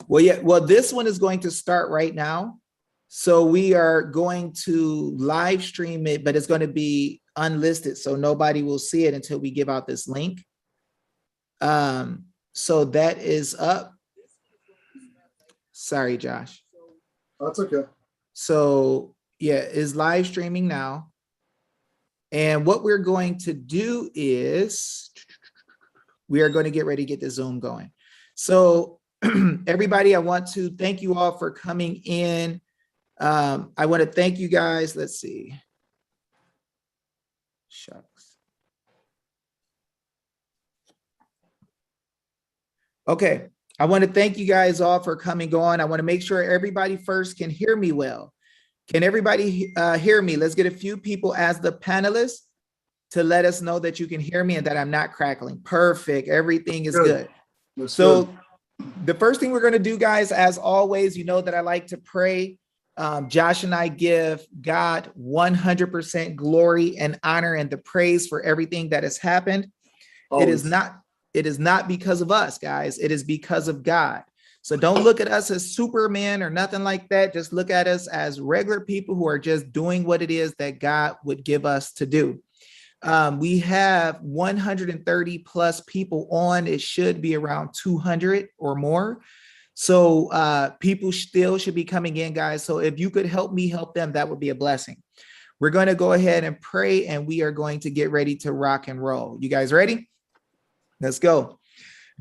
Well, yeah, well, this one is going to start right now. So we are going to live stream it, but it's going to be unlisted. So nobody will see it until we give out this link. So that is up. Sorry, Josh. That's okay. So yeah, it's live streaming now. And what we're going to do is we are going to get ready to get the Zoom going. So everybody, I want to thank you all for coming in. I want to thank you guys. Let's see. Shucks. Okay. I want to thank you guys all for coming on. I want to make sure everybody first can hear me well. Can everybody hear me? Let's get a few people as the panelists to let us know that you can hear me and that I'm not crackling. Perfect. Everything is good. So the first thing we're going to do, guys, as always, you know that I like to pray. Josh and I give God 100% glory and honor and the praise for everything that has happened. Always. It is not because of us, guys. It is because of God. So don't look at us as Superman or nothing like that. Just look at us as regular people who are just doing what it is that God would give us to do. We have 130 plus people on. It should be around 200 or more. So people still should be coming in, guys. So if you could help me help them, that would be a blessing. We're going to go ahead and pray, and we are going to get ready to rock and roll. You guys ready? Let's go.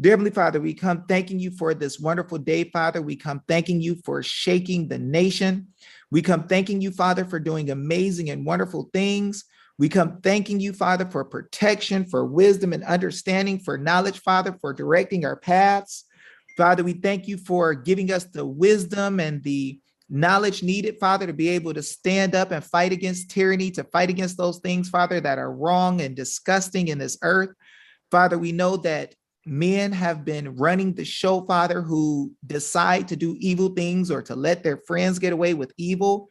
Dear Heavenly Father, we come thanking you for this wonderful day, Father. We come thanking you for shaking the nation. We come thanking you, Father, for doing amazing and wonderful things. We come thanking you, Father, for protection, for wisdom and understanding, for knowledge, Father, for directing our paths. Father, we thank you for giving us the wisdom and the knowledge needed, Father, to be able to stand up and fight against tyranny, to fight against those things, Father, that are wrong and disgusting in this earth. Father, we know that men have been running the show, Father, who decide to do evil things or to let their friends get away with evil.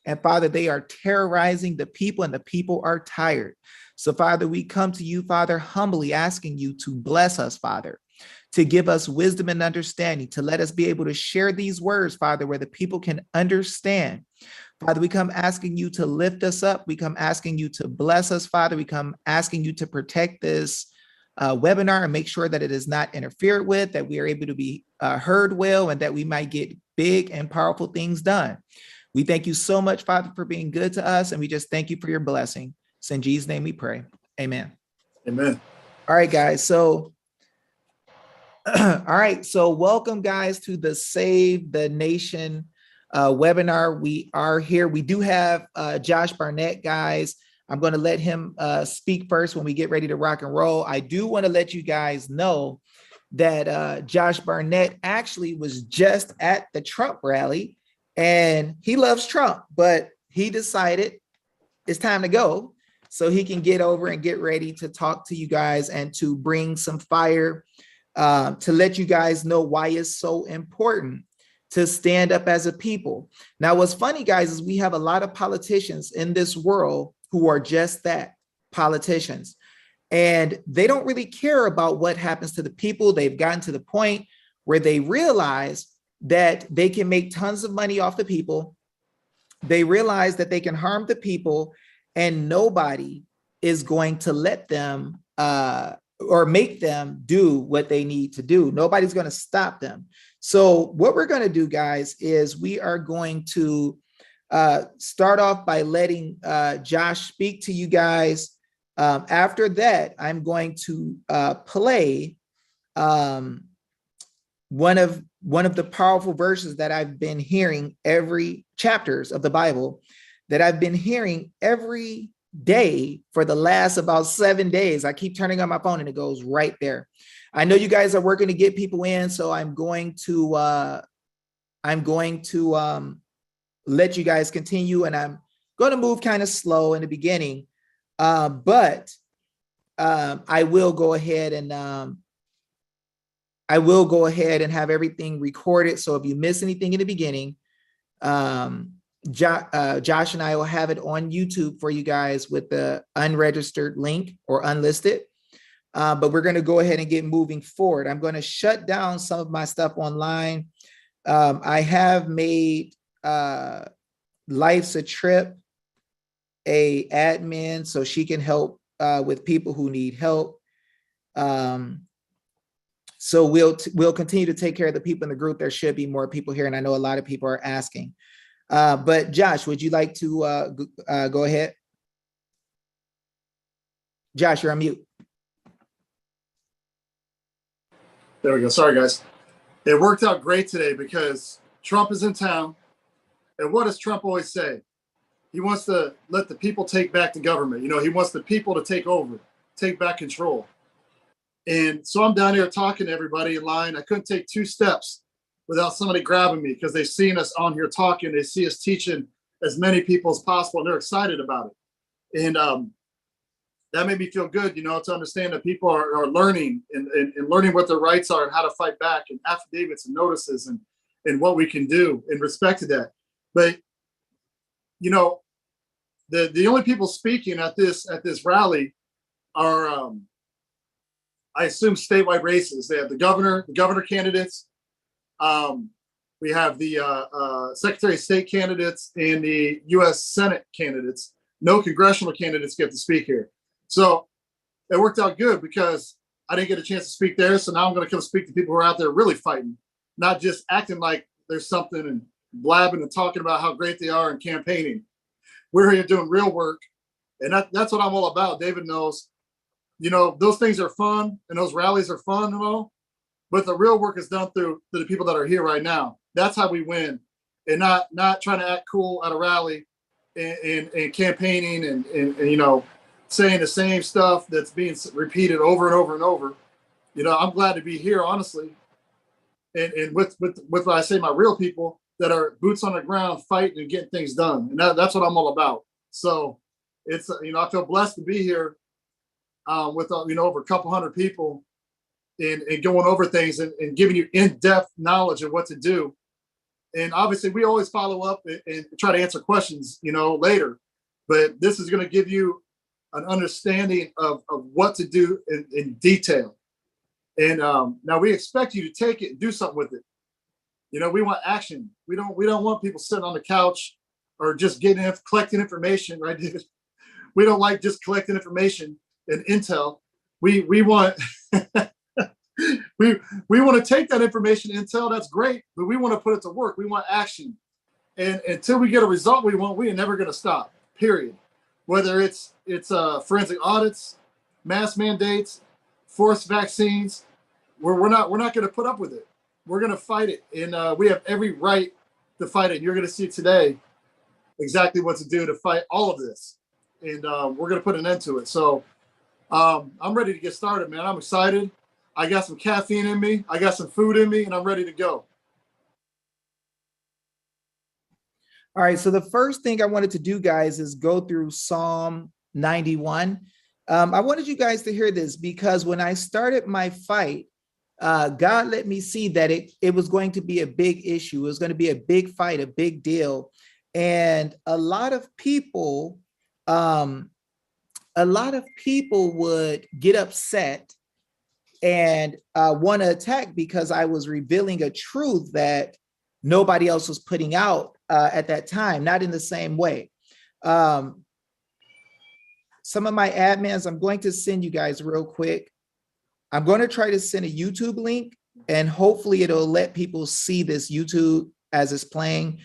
And Father, they are terrorizing the people and the people are tired. So Father, we come to you, Father, humbly asking you to bless us, Father, to give us wisdom and understanding, to let us be able to share these words, Father, where the people can understand. Father, we come asking you to lift us up. We come asking you to bless us, Father. We come asking you to protect this webinar and make sure that it is not interfered with, that we are able to be heard well, and that we might get big and powerful things done. We thank you so much, Father, for being good to us, and we just thank you for your blessing. It's in Jesus' name we pray. Amen. Amen. All right, guys. So, welcome, guys, to the Save the Nation webinar. We are here. We do have Josh Barnett, guys. I'm going to let him speak first when we get ready to rock and roll. I do want to let you guys know that Josh Barnett actually was just at the Trump rally, and he loves Trump, but he decided it's time to go so he can get over and get ready to talk to you guys and to bring some fire to let you guys know why it's so important to stand up as a people. Now, what's funny, guys, is we have a lot of politicians in this world who are just that, politicians. And they don't really care about what happens to the people. They've gotten to the point where they realize that they can make tons of money off the people. They realize that they can harm the people, and nobody is going to let them or make them do what they need to do. Nobody's going to stop them. So what we're going to do, guys, is we are going to start off by letting Josh speak to you guys. After that, I'm going to play one of the powerful verses that I've been hearing every chapters of the Bible that I've been hearing every day for the last about 7 days. I keep turning on my phone and it goes right there. I know you guys are working to get people in, so I'm going to let you guys continue, and I'm going to move kind of slow in the beginning, but I will go ahead and have everything recorded. So if you miss anything in the beginning, Josh and I will have it on YouTube for you guys with the unregistered link or unlisted. But we're going to go ahead and get moving forward. I'm going to shut down some of my stuff online. I have made Life's a Trip a admin so she can help with people who need help. So we'll continue to take care of the people in the group. There should be more people here, and I know a lot of people are asking. But Josh, would you like to go ahead? Josh, you're on mute. There we go. Sorry, guys. It worked out great today because Trump is in town. And what does Trump always say? He wants to let the people take back the government. You know, he wants the people to take over, take back control. And so I'm down here talking to everybody in line. I couldn't take 2 steps without somebody grabbing me because they've seen us on here talking. They see us teaching as many people as possible, and they're excited about it. And that made me feel good, you know, to understand that people are learning and learning what their rights are and how to fight back, and affidavits and notices and what we can do in respect to that. But, you know, the only people speaking at this rally are, I assume, statewide races. They have the governor candidates. We have the Secretary of State candidates and the U.S. Senate candidates. No congressional candidates get to speak here. So it worked out good because I didn't get a chance to speak there. So now I'm going to come speak to people who are out there really fighting, not just acting like there's something and blabbing and talking about how great they are and campaigning. We're here doing real work. And that's what I'm all about. David knows, you know, those things are fun and those rallies are fun and all, but the real work is done through the people that are here right now. That's how we win, and not trying to act cool at a rally and campaigning and you know, saying the same stuff that's being repeated over and over and over. You know, I'm glad to be here, honestly. And with what I say, my real people that are boots on the ground fighting and getting things done. And that's what I'm all about. So it's, you know, I feel blessed to be here with, you know, over a couple hundred people and going over things and giving you in-depth knowledge of what to do. And obviously we always follow up and try to answer questions, you know, later, but this is going to give you an understanding of what to do in detail. And now we expect you to take it and do something with it. You know, we want action. We don't want people sitting on the couch or just collecting information, right? We don't like just collecting information and intel. We want we want to take that information, intel, that's great, but we want to put it to work. We want action. And until we get a result we want, we are never going to stop, period. Whether it's forensic audits, mass mandates, forced vaccines, we're not going to put up with it. We're going to fight it, and we have every right to fight it. You're going to see today exactly what to do to fight all of this, and we're going to put an end to it. So I'm ready to get started, man. I'm excited. I got some caffeine in me. I got some food in me, and I'm ready to go. All right, so the first thing I wanted to do, guys, is go through Psalm 91. I wanted you guys to hear this because when I started my fight, God let me see that it was going to be a big issue. It was going to be a big fight, a big deal. And a lot of people would get upset and want to attack because I was revealing a truth that nobody else was putting out at that time, not in the same way. Some of my admins, I'm going to send you guys real quick. I'm going to try to send a YouTube link and hopefully it'll let people see this YouTube as it's playing.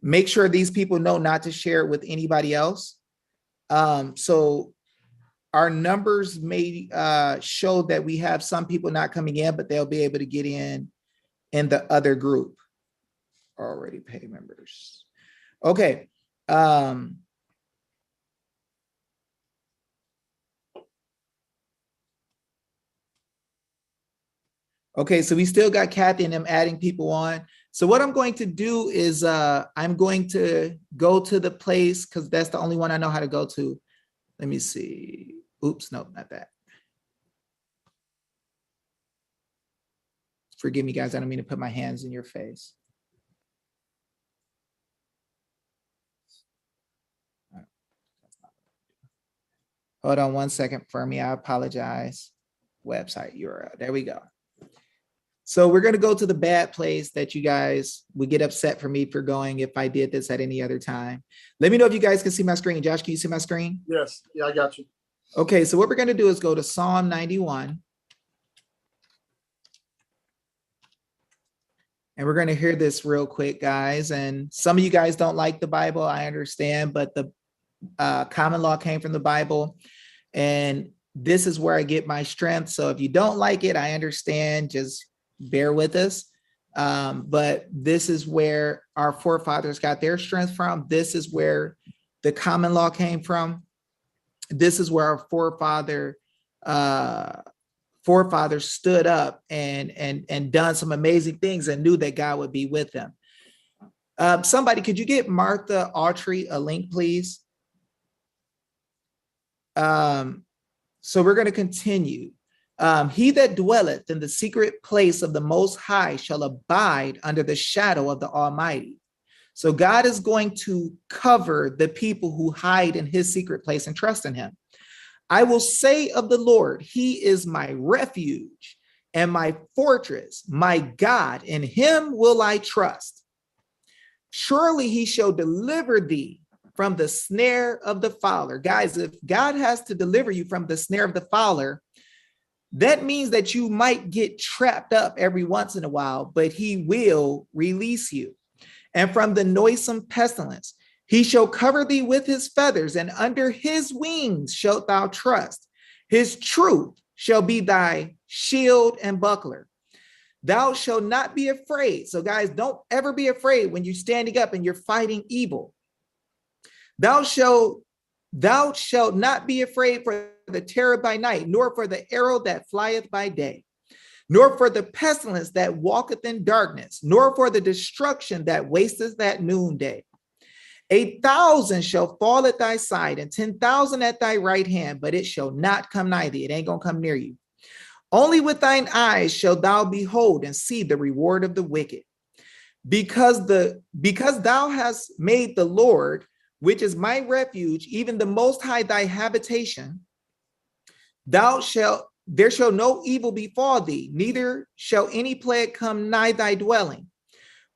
Make sure these people know not to share it with anybody else. So our numbers may show that we have some people not coming in, but they'll be able to get in the other group. Already pay members. Okay. Okay, so we still got Kathy and them adding people on. So what I'm going to do is I'm going to go to the place because that's the only one I know how to go to. Let me see. Oops, no, not that. Forgive me, guys. I don't mean to put my hands in your face. Hold on 1 second for me. I apologize. Website URL. There we go. So we're going to go to the bad place that you guys would get upset for me for going if I did this at any other time. Let me know if you guys can see my screen. Josh, can you see my screen? Yes. Yeah, I got you. Okay, so what we're going to do is go to Psalm 91. And we're going to hear this real quick, guys. And some of you guys don't like the Bible, I understand, but the common law came from the Bible. And this is where I get my strength. So if you don't like it, I understand. Just bear with us. But this is where our forefathers got their strength from. This is where the common law came from. This is where our forefathers stood up and done some amazing things and knew that God would be with them. Somebody, could you get Martha Autry a link, please? So we're going to continue. He that dwelleth in the secret place of the Most High shall abide under the shadow of the Almighty. So God is going to cover the people who hide in his secret place and trust in him. I will say of the Lord, he is my refuge and my fortress, my God, in him will I trust. Surely he shall deliver thee from the snare of the fowler. Guys, if God has to deliver you from the snare of the fowler, that means that you might get trapped up every once in a while, but he will release you. And from the noisome pestilence, he shall cover thee with his feathers, and under his wings shalt thou trust. His truth shall be thy shield and buckler. Thou shalt not be afraid. So guys, don't ever be afraid when you're standing up and you're fighting evil. Thou shalt not be afraid for the terror by night, nor for the arrow that flieth by day, nor for the pestilence that walketh in darkness, nor for the destruction that wasteth at noonday. 1,000 shall fall at thy side, and 10,000 at thy right hand, but it shall not come nigh thee. It ain't gonna come near you. Only with thine eyes shalt thou behold and see the reward of the wicked. Because thou hast made the Lord, which is my refuge, even the Most High thy habitation, there shall no evil befall thee, neither shall any plague come nigh thy dwelling.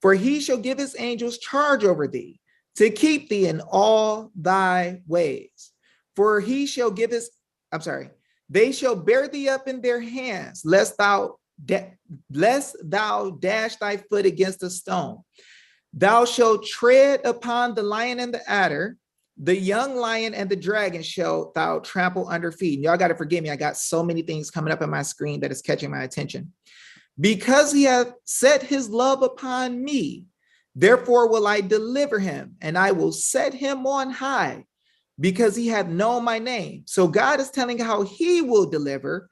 For he shall give his angels charge over thee, to keep thee in all thy ways. For they shall bear thee up in their hands, lest thou dash thy foot against a stone. Thou shalt tread upon the lion and the adder, the young lion and the dragon shalt thou trample under feet. And y'all got to forgive me. I got so many things coming up on my screen that is catching my attention. Because he hath set his love upon me, therefore will I deliver him, and I will set him on high, because he hath known my name. So God is telling how he will deliver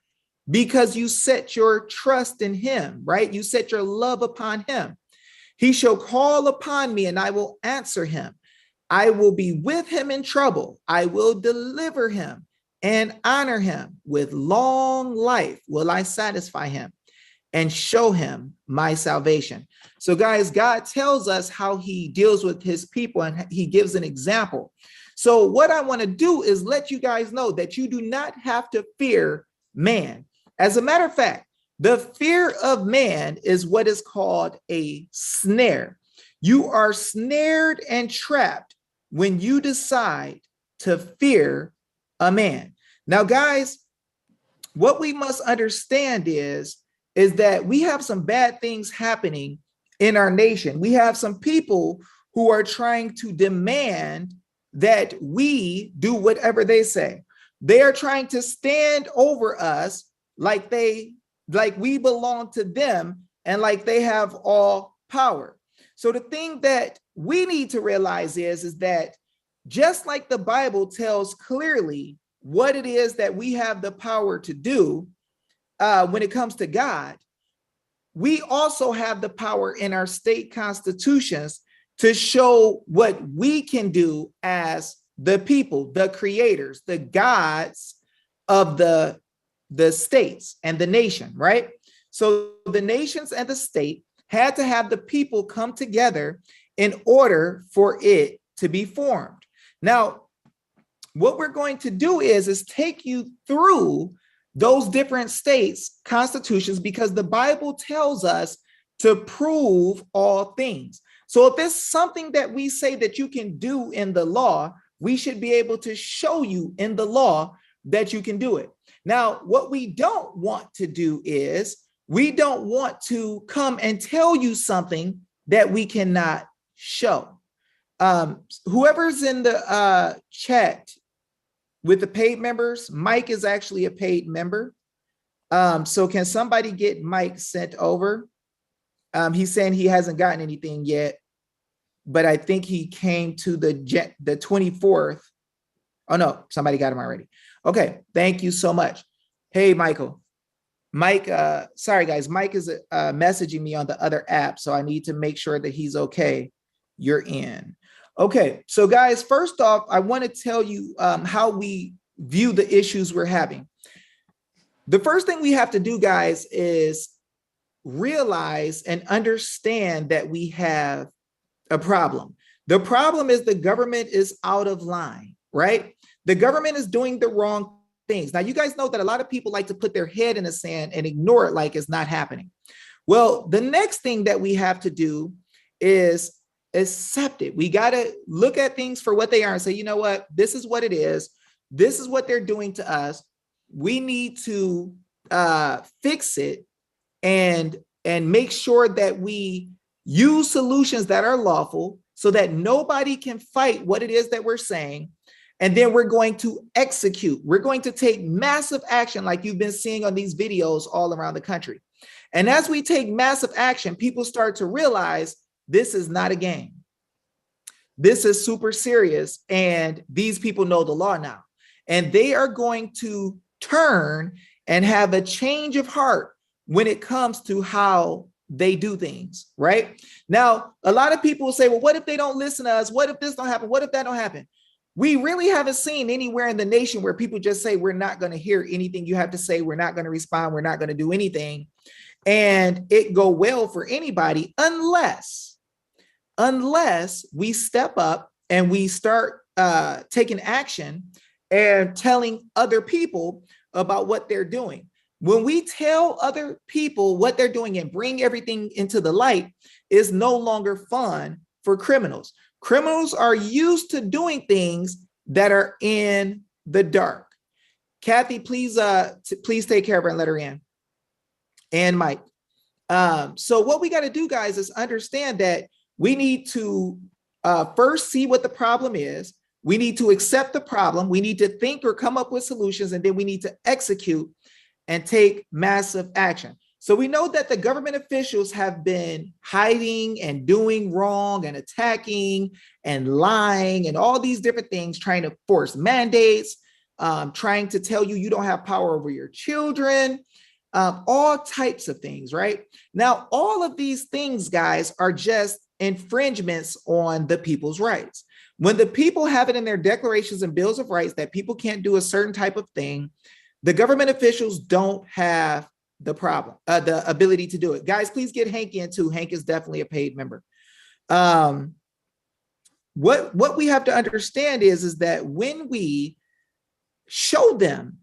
because you set your trust in him, right? You set your love upon him. He shall call upon me, and I will answer him. I will be with him in trouble. I will deliver him and honor him. With long life will I satisfy him and show him my salvation. So guys, God tells us how he deals with his people, and he gives an example. So what I want to do is let you guys know that you do not have to fear man. As a matter of fact, the fear of man is what is called a snare. You are snared and trapped when you decide to fear a man. Now, guys, what we must understand is that we have some bad things happening in our nation. We have some people who are trying to demand that we do whatever they say. They are trying to stand over us like we belong to them and like they have all power. So the thing that we need to realize is that just like the Bible tells clearly what it is that we have the power to do when it comes to God, we also have the power in our state constitutions to show what we can do as the people, the creators, the gods of the states and the nation, right? So the nations and the state had to have the people come together in order for it to be formed. Now, what we're going to do is take you through those different states' constitutions because the Bible tells us to prove all things. So if it's something that we say that you can do in the law, we should be able to show you in the law that you can do it. Now, what we don't want to do is we don't want to come and tell you something that we cannot show. Whoever's in the chat with the paid members, Mike is actually a paid member. So can somebody get Mike sent over? He's saying he hasn't gotten anything yet, but I think he came to the 24th. Oh no, somebody got him already. Okay, thank you so much. Hey, Michael. Mike, sorry guys, Mike is messaging me on the other app, so I need to make sure that he's okay. You're in. Okay, so guys, first off, I want to tell you how we view the issues we're having. The first thing we have to do, guys, is realize and understand that we have a problem. The problem is the government is out of line, right? The government is doing the wrong things. Now, you guys know that a lot of people like to put their head in the sand and ignore it like it's not happening. Well, the next thing that we have to do is accept it. We got to look at things for what they are and say, you know what, this is what it is. This is what they're doing to us. We need to fix it and make sure that we use solutions that are lawful so that nobody can fight what it is that we're saying. And then we're going to execute. We're going to take massive action like you've been seeing on these videos all around the country. And as we take massive action, people start to realize this is not a game. This is super serious. And these people know the law now. And they are going to turn and have a change of heart when it comes to how they do things, right? Now, a lot of people will say, well, what if they don't listen to us? What if this don't happen? What if that don't happen? We really haven't seen anywhere in the nation where people just say, we're not going to hear anything you have to say. We're not going to respond. We're not going to do anything. And it go well for anybody unless we step up and we start taking action and telling other people about what they're doing. When we tell other people what they're doing and bring everything into the light, is no longer fun for criminals. Criminals are used to doing things that are in the dark. Kathy, please take care of her and let her in. And Mike. So what we got to do, guys, is understand that we need to first see what the problem is. We need to accept the problem. We need to think or come up with solutions, and then we need to execute and take massive action. So we know that the government officials have been hiding and doing wrong and attacking and lying and all these different things, trying to force mandates, trying to tell you you don't have power over your children, all types of things, right? Now, all of these things, guys, are just infringements on the people's rights. When the people have it in their declarations and bills of rights that people can't do a certain type of thing, the government officials don't have the ability to do it. Guys, please get Hank in too. Hank is definitely a paid member. What we have to understand is that when we show them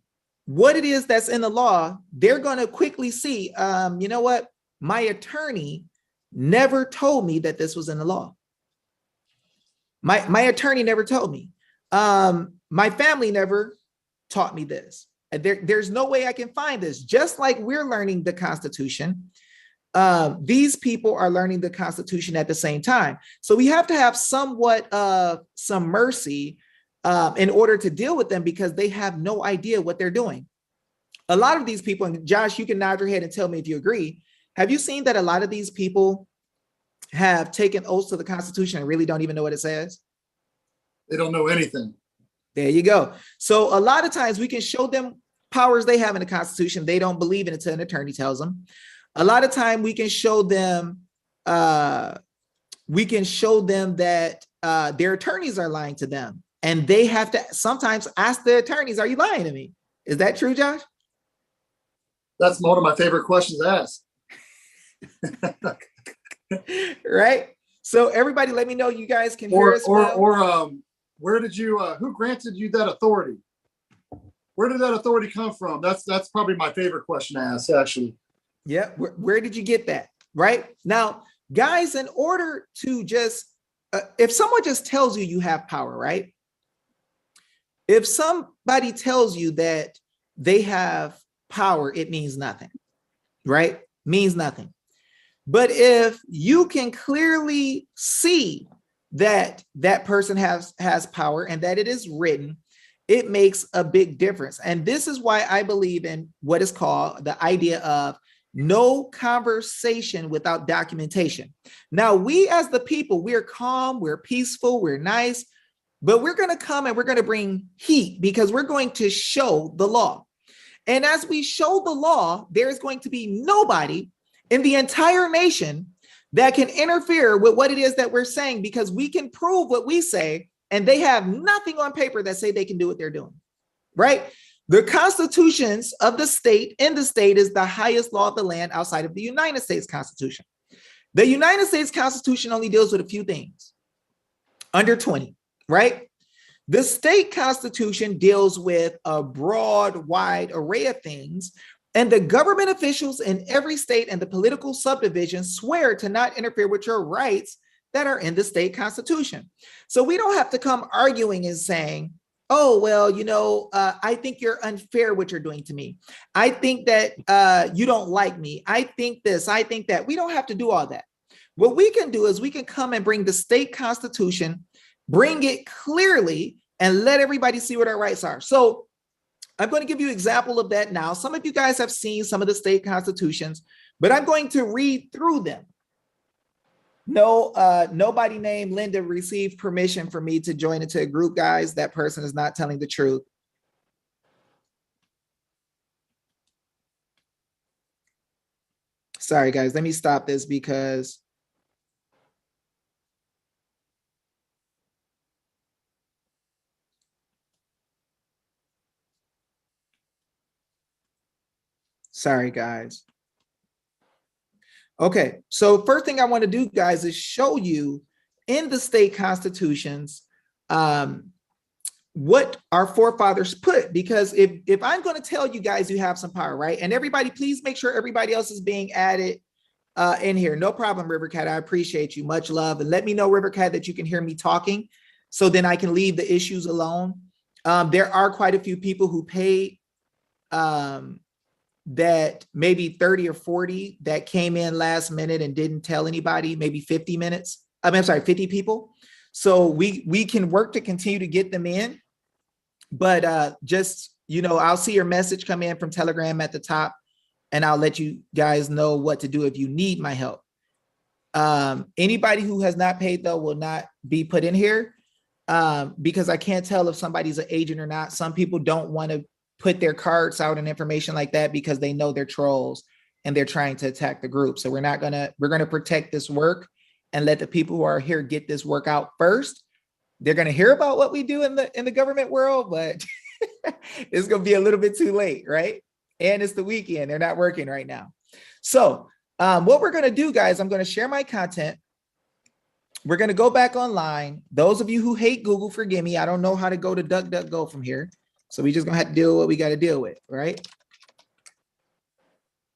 what it is that's in the law, they're going to quickly see, you know what? My attorney never told me that this was in the law. My attorney never told me. My family never taught me this. There's no way I can find this. Just like we're learning the Constitution, these people are learning the Constitution at the same time. So we have to have somewhat of some mercy in order to deal with them because they have no idea what they're doing. A lot of these people, and Josh, you can nod your head and tell me if you agree. Have you seen that a lot of these people have taken oaths to the Constitution and really don't even know what it says? They don't know anything. There you go. So a lot of times we can show them powers they have in the Constitution. They don't believe in it until an attorney tells them. A lot of time we can show them that their attorneys are lying to them, and they have to sometimes ask the attorneys, "Are you lying to me?" Is that true, Josh? That's one of my favorite questions to ask. Right. So everybody, let me know you guys can hear us well. Or where did you? Who granted you that authority? Where did that authority come from? That's probably my favorite question to ask, actually. Yeah. Where did you get that? Right now, guys, in order to just, if someone just tells you you have power, right? If somebody tells you that they have power, it means nothing, right? Means nothing. But if you can clearly see that that person has power and that it is written, it makes a big difference. And this is why I believe in what is called the idea of no conversation without documentation. Now, we as the people, we're calm, we're peaceful, we're nice, but we're going to come and we're going to bring heat because we're going to show the law. And as we show the law, there's going to be nobody in the entire nation that can interfere with what it is that we're saying, because we can prove what we say and they have nothing on paper that say they can do what they're doing, right? The constitutions of the state in the state is the highest law of the land outside of the United States Constitution. The United States Constitution only deals with a few things, under 20, right? The state constitution deals with a broad, wide array of things, and the government officials in every state and the political subdivisions swear to not interfere with your rights that are in the state constitution. So we don't have to come arguing and saying, oh, well, I think you're unfair what you're doing to me. I think that you don't like me. I think this, I think that. We don't have to do all that. What we can do is we can come and bring the state constitution, bring it clearly, and let everybody see what our rights are. So I'm going to give you an example of that now. Some of you guys have seen some of the state constitutions, but I'm going to read through them. No, nobody named Linda received permission for me to join into a group, guys. That person is not telling the truth. Sorry, guys. Let me stop this because sorry, guys. Okay, so first thing I want to do, guys, is show you in the state constitutions what our forefathers put, because if I'm going to tell you guys you have some power, right? And everybody, please make sure everybody else is being added in here. No problem, Rivercat. I appreciate you. Much love. And let me know, Rivercat, that you can hear me talking, so then I can leave the issues alone. There are quite a few people who paid that maybe 30 or 40 that came in last minute and didn't tell anybody, maybe 50 minutes. I'm sorry, 50 people. So we can work to continue to get them in, but just, I'll see your message come in from Telegram at the top and I'll let you guys know what to do if you need my help. Anybody who has not paid though will not be put in here because I can't tell if somebody's an agent or not. Some people don't want to put their cards out and information like that because they know they're trolls and they're trying to attack the group. So we're going to protect this work and let the people who are here get this work out first. They're going to hear about what we do in the government world, but it's going to be a little bit too late, right? And it's the weekend. They're not working right now. So what we're going to do, guys, I'm going to share my content. We're going to go back online. Those of you who hate Google, forgive me. I don't know how to go to DuckDuckGo from here. So we just gonna have to deal with what we got to deal with, right?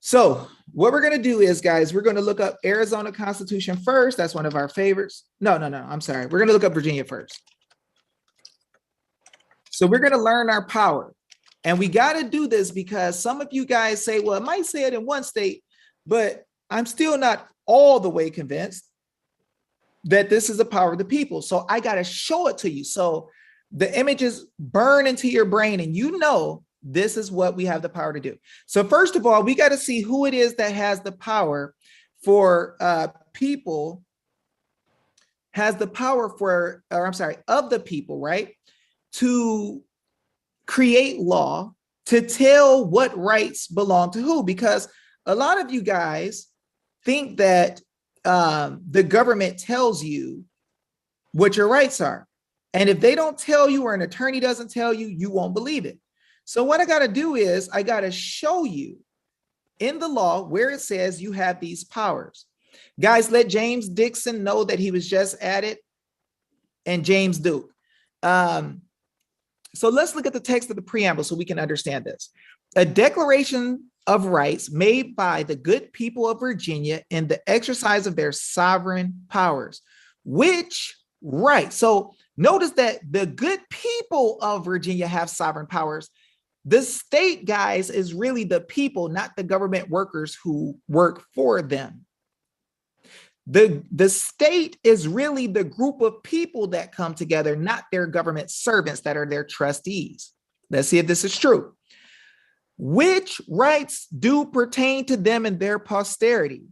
So what we're gonna do is, guys, we're gonna look up Arizona Constitution first. That's one of our favorites. No, I'm sorry. We're gonna look up Virginia first. So we're gonna learn our power. And we gotta do this because some of you guys say, well, it might say it in one state, but I'm still not all the way convinced that this is the power of the people. So I gotta show it to you. So the images burn into your brain and this is what we have the power to do. So first of all, we got to see who it is that has the power for people, has the power for, or I'm sorry, of the people, right? To create law, to tell what rights belong to who, because a lot of you guys think that the government tells you what your rights are. And if they don't tell you or an attorney doesn't tell you, you won't believe it. So what I got to do is I got to show you in the law where it says you have these powers. Guys, let James Dixon know that he was just added, and James Duke. So let's look at the text of the preamble so we can understand this. A declaration of rights made by the good people of Virginia in the exercise of their sovereign powers. Which right? So notice that the good people of Virginia have sovereign powers. The state, guys, is really the people, not the government workers who work for them. The state is really the group of people that come together, not their government servants that are their trustees. Let's see if this is true. Which rights do pertain to them and their posterity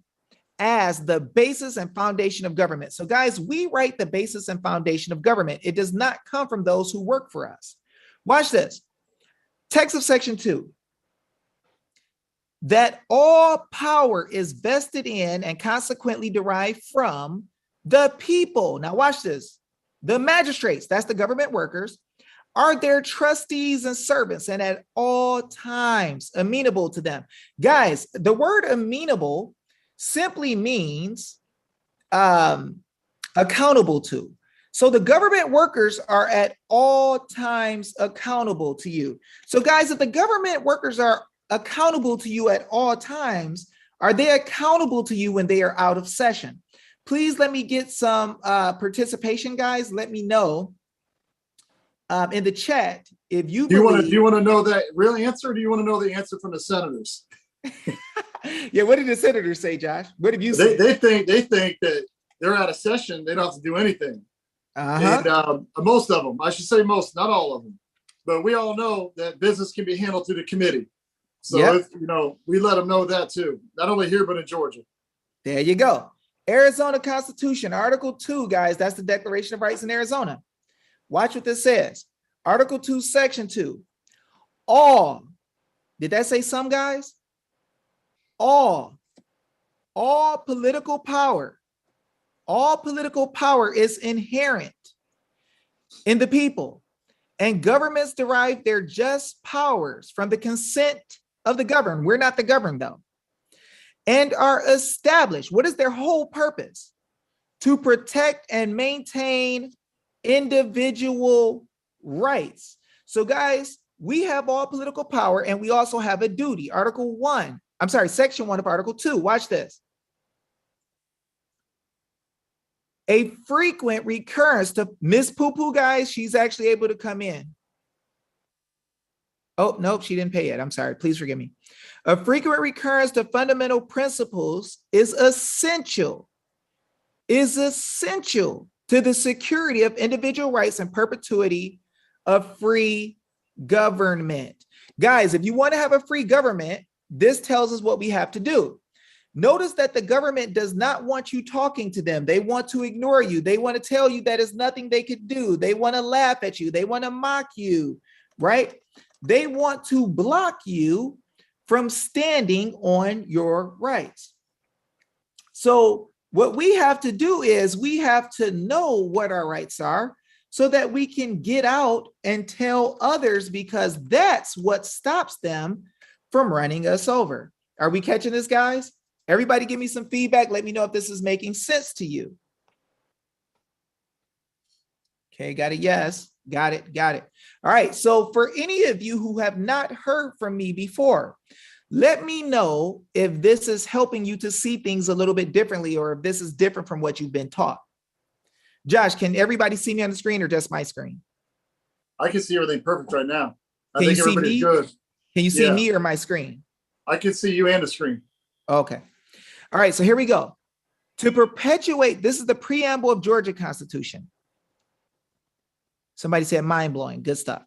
as the basis and foundation of government? So guys, we write the basis and foundation of government. It does not come from those who work for us. Watch this. Text of section 2. That all power is vested in and consequently derived from the people. Now watch this. The magistrates, that's the government workers, are their trustees and servants, and at all times amenable to them. Guys, the word amenable simply means accountable to. So the government workers are at all times accountable to you. So guys, if the government workers are accountable to you at all times, are they accountable to you when they are out of session? Please let me get some participation, guys. Let me know in the chat if you believe. Do you want to know that real answer, or do you want to know the answer from the senators? Yeah, what did the senators say, Josh? What have you said? They think that they're out of session. They don't have to do anything. And most of them, I should say most, not all of them, but we all know that business can be handled through the committee. So, Yep. We let them know that too, not only here, but in Georgia. There you go. Arizona Constitution, Article 2, guys, that's the Declaration of Rights in Arizona. Watch what this says. Article 2, Section 2. All, did that say some, guys? All political power is inherent in the people, and governments derive their just powers from the consent of the governed. We're not the governed, though. And are established. What is their whole purpose? To protect and maintain individual rights. So guys, we have all political power, and we also have a duty. Section 1 of Article 2. Watch this. A frequent recurrence to Miss Poo Poo, guys, she's actually able to come in. Oh, nope, she didn't pay it. I'm sorry. Please forgive me. A frequent recurrence to fundamental principles is essential to the security of individual rights and perpetuity of free government. Guys, if you want to have a free government, this tells us what we have to do. Notice that the government does not want you talking to them. They want to ignore you. They want to tell you that it's nothing they could do. They want to laugh at you. They want to mock you, right? They want to block you from standing on your rights. So what we have to do is we have to know what our rights are so that we can get out and tell others, because that's what stops them from running us over. Are we catching this, guys? Everybody give me some feedback. Let me know if this is making sense to you. Okay, got a yes. Got it. All right, so for any of you who have not heard from me before, let me know if this is helping you to see things a little bit differently, or if this is different from what you've been taught. Josh, can everybody see me on the screen or just my screen? I can see everything perfect right now. Can you see me? Good. Can you see me or my screen? I can see you and the screen. Okay. All right, so here we go. To perpetuate, this is the preamble of Georgia Constitution. Somebody said mind-blowing, good stuff.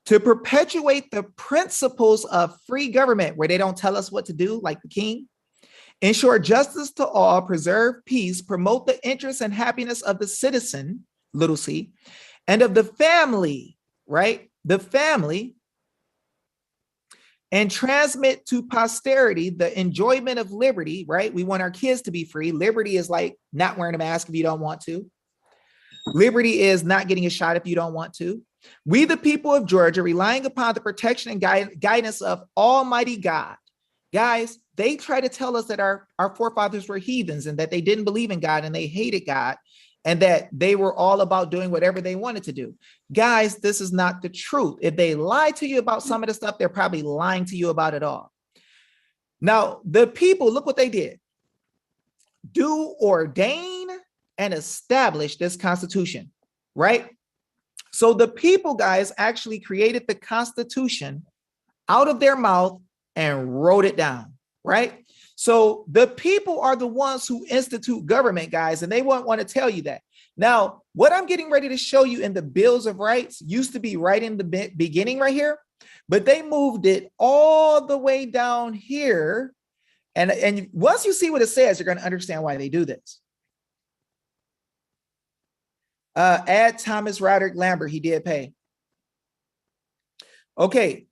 To perpetuate the principles of free government, where they don't tell us what to do, like the king, ensure justice to all, preserve peace, promote the interests and happiness of the citizen, little c, and of the family, right? The family, and transmit to posterity the enjoyment of liberty, right? We want our kids to be free. Liberty is like not wearing a mask if you don't want to. Liberty is not getting a shot if you don't want to. We, the people of Georgia, relying upon the protection and guidance of Almighty God. Guys, they try to tell us that our forefathers were heathens and that they didn't believe in God and they hated God and that they were all about doing whatever they wanted to do. Guys, this is not the truth. If they lie to you about some of the stuff, they're probably lying to you about it all. Now, the people, look what they did. Do ordain and establish this Constitution, right? So the people, guys, actually created the Constitution out of their mouth and wrote it down, right? So the people are the ones who institute government, guys, and they won't want to tell you that. Now, what I'm getting ready to show you in the Bills of Rights used to be right in the beginning right here, but they moved it all the way down here. And once you see what it says, you're going to understand why they do this. Add Thomas Roderick Lambert, he did pay. Okay,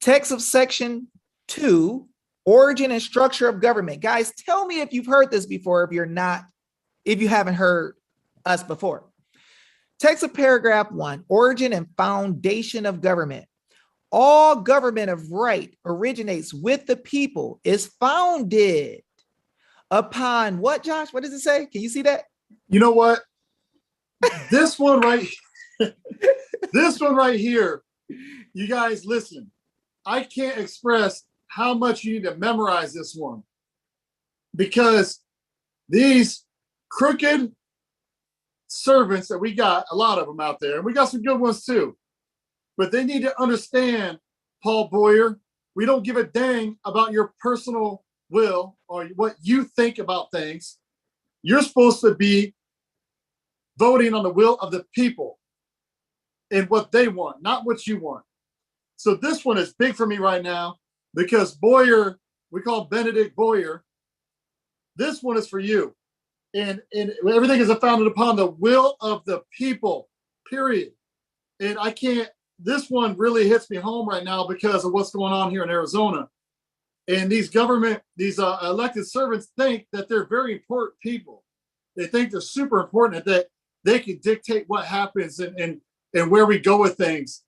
text of section 2, origin and structure of government. Guys, tell me if you've heard this before, if you haven't heard us before. Text of paragraph 1, origin and foundation of government. All government of right originates with the people, is founded upon what, Josh? What does it say? Can you see that? You know what? This one right here, you guys listen. I can't express how much you need to memorize this one, because these crooked servants that we got, a lot of them out there, and we got some good ones too, but they need to understand, Paul Boyer, we don't give a dang about your personal will or what you think about things. You're supposed to be voting on the will of the people and what they want, not what you want. So this one is big for me right now, because Boyer, we call Benedict Boyer, this one is for you. And everything is founded upon the will of the people, period. And I can't, this one really hits me home right now because of what's going on here in Arizona. And these elected servants think that they're very important people. They think they're super important, that they can dictate what happens and where we go with things.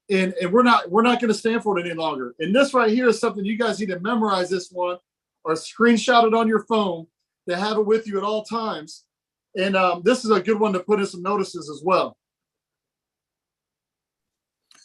And we're not going to stand for it any longer. And this right here is something you guys need to memorize, this one, or screenshot it on your phone to have it with you at all times. And this is a good one to put in some notices as well.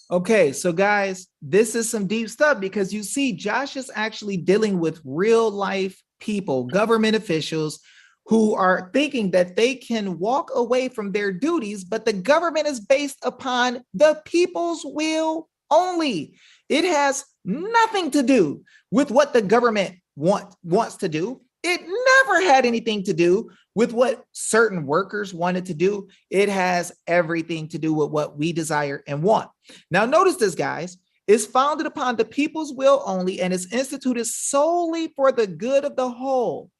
Okay, so guys, this is some deep stuff, because you see, Josh is actually dealing with real life people, government officials, who are thinking that they can walk away from their duties, but the government is based upon the people's will only. It has nothing to do with what the government wants to do. It never had anything to do with what certain workers wanted to do. It has everything to do with what we desire and want. Now, notice this, guys. It's founded upon the people's will only and is instituted solely for the good of the whole.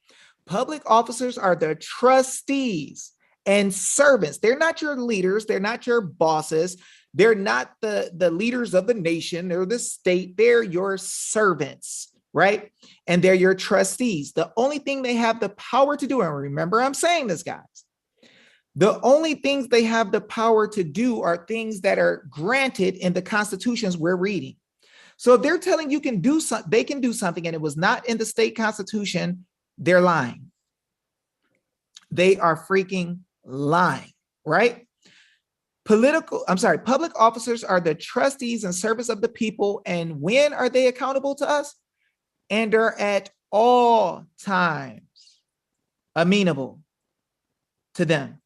Public officers are the trustees and servants. They're not your leaders. They're not your bosses. They're not the leaders of the nation or the state. They're your servants, right? And they're your trustees. The only thing they have the power to do, and remember I'm saying this, guys, the only things they have the power to do are things that are granted in the constitutions we're reading. So if they're telling you can do something, they can do something, and it was not in the state constitution, they're lying. They are freaking lying, right? Public officers are the trustees and servants of the people. And when are they accountable to us? And are at all times amenable to them.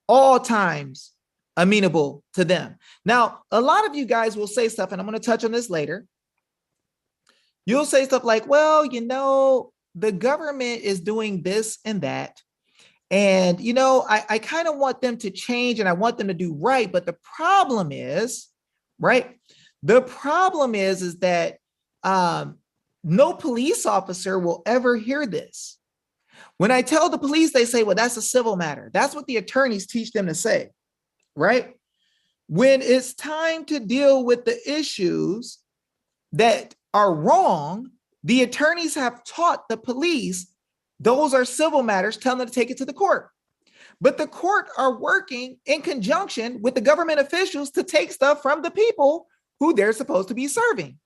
All times amenable to them. Now, a lot of you guys will say stuff, and I'm going to touch on this later. You'll say stuff like, well, you know, the government is doing this and that. And, you know, I kind of want them to change and I want them to do right. But the problem is, right? The problem is that no police officer will ever hear this. When I tell the police, they say, well, that's a civil matter. That's what the attorneys teach them to say, right? When it's time to deal with the issues that are wrong, the attorneys have taught the police those are civil matters, tell them to take it to the court. But the court are working in conjunction with the government officials to take stuff from the people who they're supposed to be serving.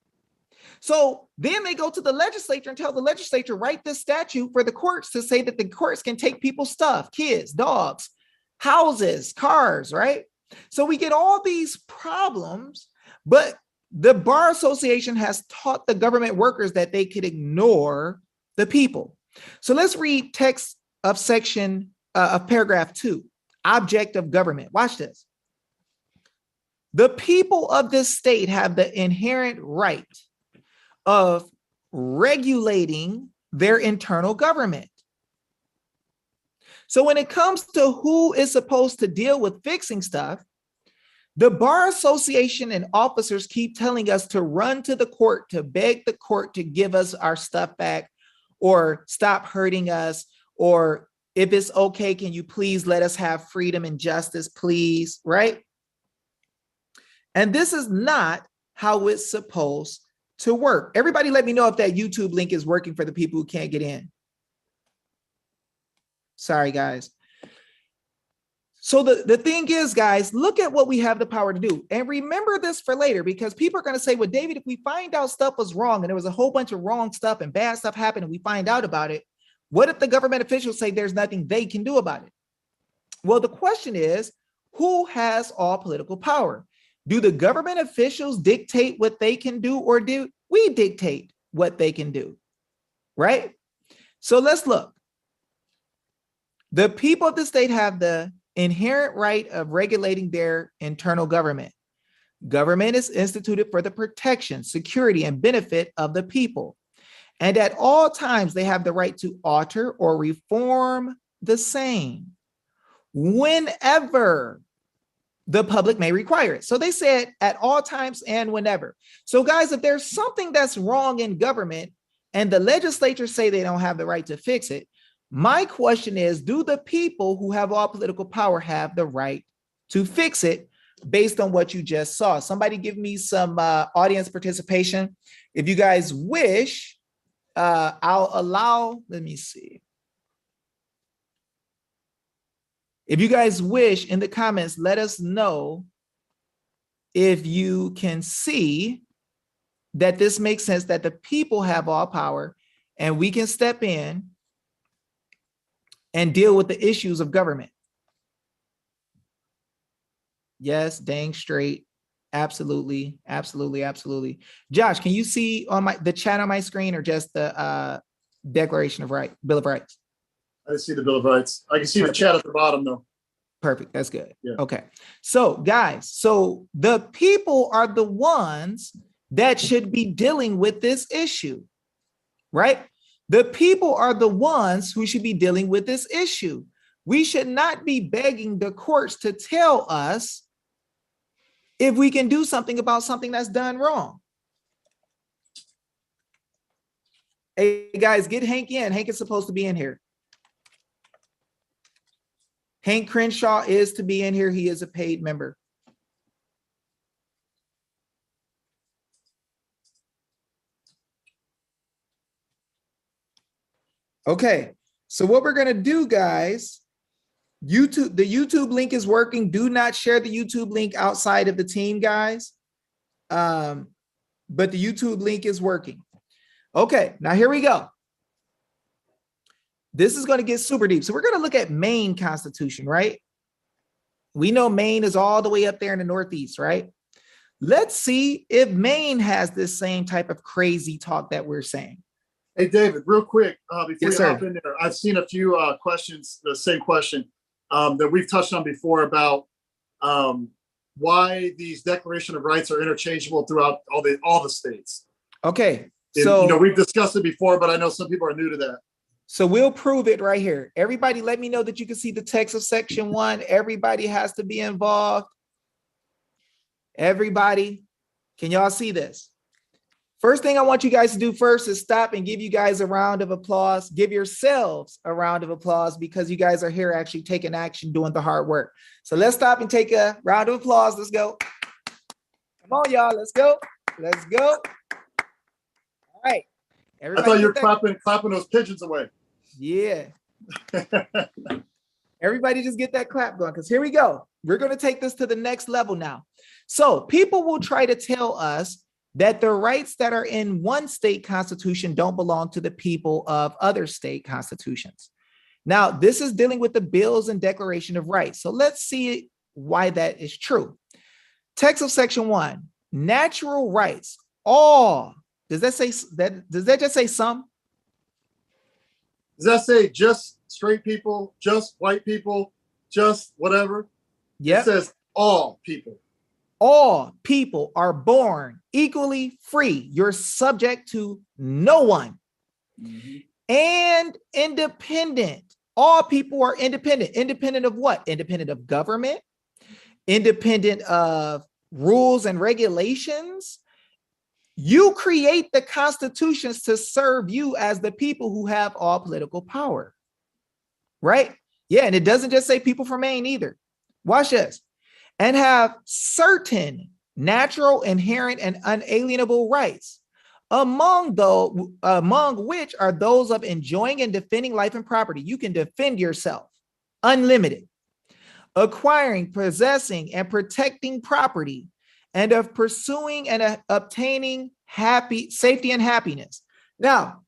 So then they go to the legislature and tell the legislature, write this statute for the courts to say that the courts can take people's stuff, kids, dogs, houses, cars, right? So we get all these problems, but the Bar Association has taught the government workers that they could ignore the people. So let's read text of section of paragraph 2, object of government. Watch this. The people of this state have the inherent right of regulating their internal government. So when it comes to who is supposed to deal with fixing stuff, the Bar Association and officers keep telling us to run to the court, to beg the court to give us our stuff back or stop hurting us, or if it's okay, can you please let us have freedom and justice, please, right? And this is not how it's supposed to work. Everybody let me know if that YouTube link is working for the people who can't get in. Sorry, guys. So the thing is, guys, look at what we have the power to do. And remember this for later, because people are going to say, well, David, if we find out stuff was wrong and there was a whole bunch of wrong stuff and bad stuff happened and we find out about it, what if the government officials say there's nothing they can do about it? Well, the question is, who has all political power? Do the government officials dictate what they can do, or do we dictate what they can do? Right? So let's look. The people of the state have the inherent right of regulating their internal government. Government is instituted for the protection, security, and benefit of the people. And at all times, they have the right to alter or reform the same whenever the public may require it. So they said at all times and whenever. So guys, if there's something that's wrong in government and the legislature say they don't have the right to fix it, my question is, do the people who have all political power have the right to fix it based on what you just saw? Somebody give me some audience participation. If you guys wish, I'll allow, let me see. If you guys wish, in the comments, let us know if you can see that this makes sense, that the people have all power and we can step in and deal with the issues of government. Yes, dang straight. Absolutely, absolutely, absolutely. Josh, can you see on the chat on my screen, or just the Declaration of Rights, Bill of Rights? I see the Bill of Rights. I can see the chat at the bottom though. Perfect. That's good. Yeah. Okay. So guys, so the people are the ones that should be dealing with this issue, right? The people are the ones who should be dealing with this issue. We should not be begging the courts to tell us if we can do something about something that's done wrong. Hey guys, get Hank in. Hank is supposed to be in here. Hank Crenshaw is to be in here. He is a paid member. Okay, so what we're gonna do, guys, the YouTube link is working. Do not share the YouTube link outside of the team, guys. But the YouTube link is working. Okay, now here we go. This is going to get super deep. So we're going to look at Maine Constitution, right? We know Maine is all the way up there in the Northeast, right? Let's see if Maine has this same type of crazy talk that we're saying. Hey, David, real quick, before Yes, you sir. hop in there, I've seen a few questions, the same question that we've touched on before about why these Declaration of Rights are interchangeable throughout all the states. Okay, And, so we've discussed it before, but I know some people are new to that. So we'll prove it right here. Everybody, let me know that you can see the text of section 1. Everybody has to be involved. Everybody, can y'all see this? First thing I want you guys to do first is stop and give you guys a round of applause. Give yourselves a round of applause, because you guys are here actually taking action, doing the hard work. So let's stop and take a round of applause. Let's go. Come on, y'all. Let's go. Let's go. All right. I thought you were clapping those pigeons away. Yeah. Everybody just get that clap going, because here we go. We're going to take this to the next level now. So people will try to tell us that the rights that are in one state constitution don't belong to the people of other state constitutions. Now, this is dealing with the bills and Declaration of Rights. So let's see why that is true. Text of section 1, natural rights, all. Does that say that? Does that just say some? Does that say just straight people, just white people, just whatever? Yeah. It says all people. All people are born equally free. You're subject to no one. And independent. All people are independent. Independent of what? Independent of government, independent of rules and regulations. You create the constitutions to serve you as the people who have all political power, right? Yeah, and it doesn't just say people from Maine either. Watch this. And have certain natural, inherent, and unalienable rights, among which are those of enjoying and defending life and property. You can defend yourself, unlimited, acquiring, possessing, and protecting property, and of pursuing and obtaining safety and happiness. Now,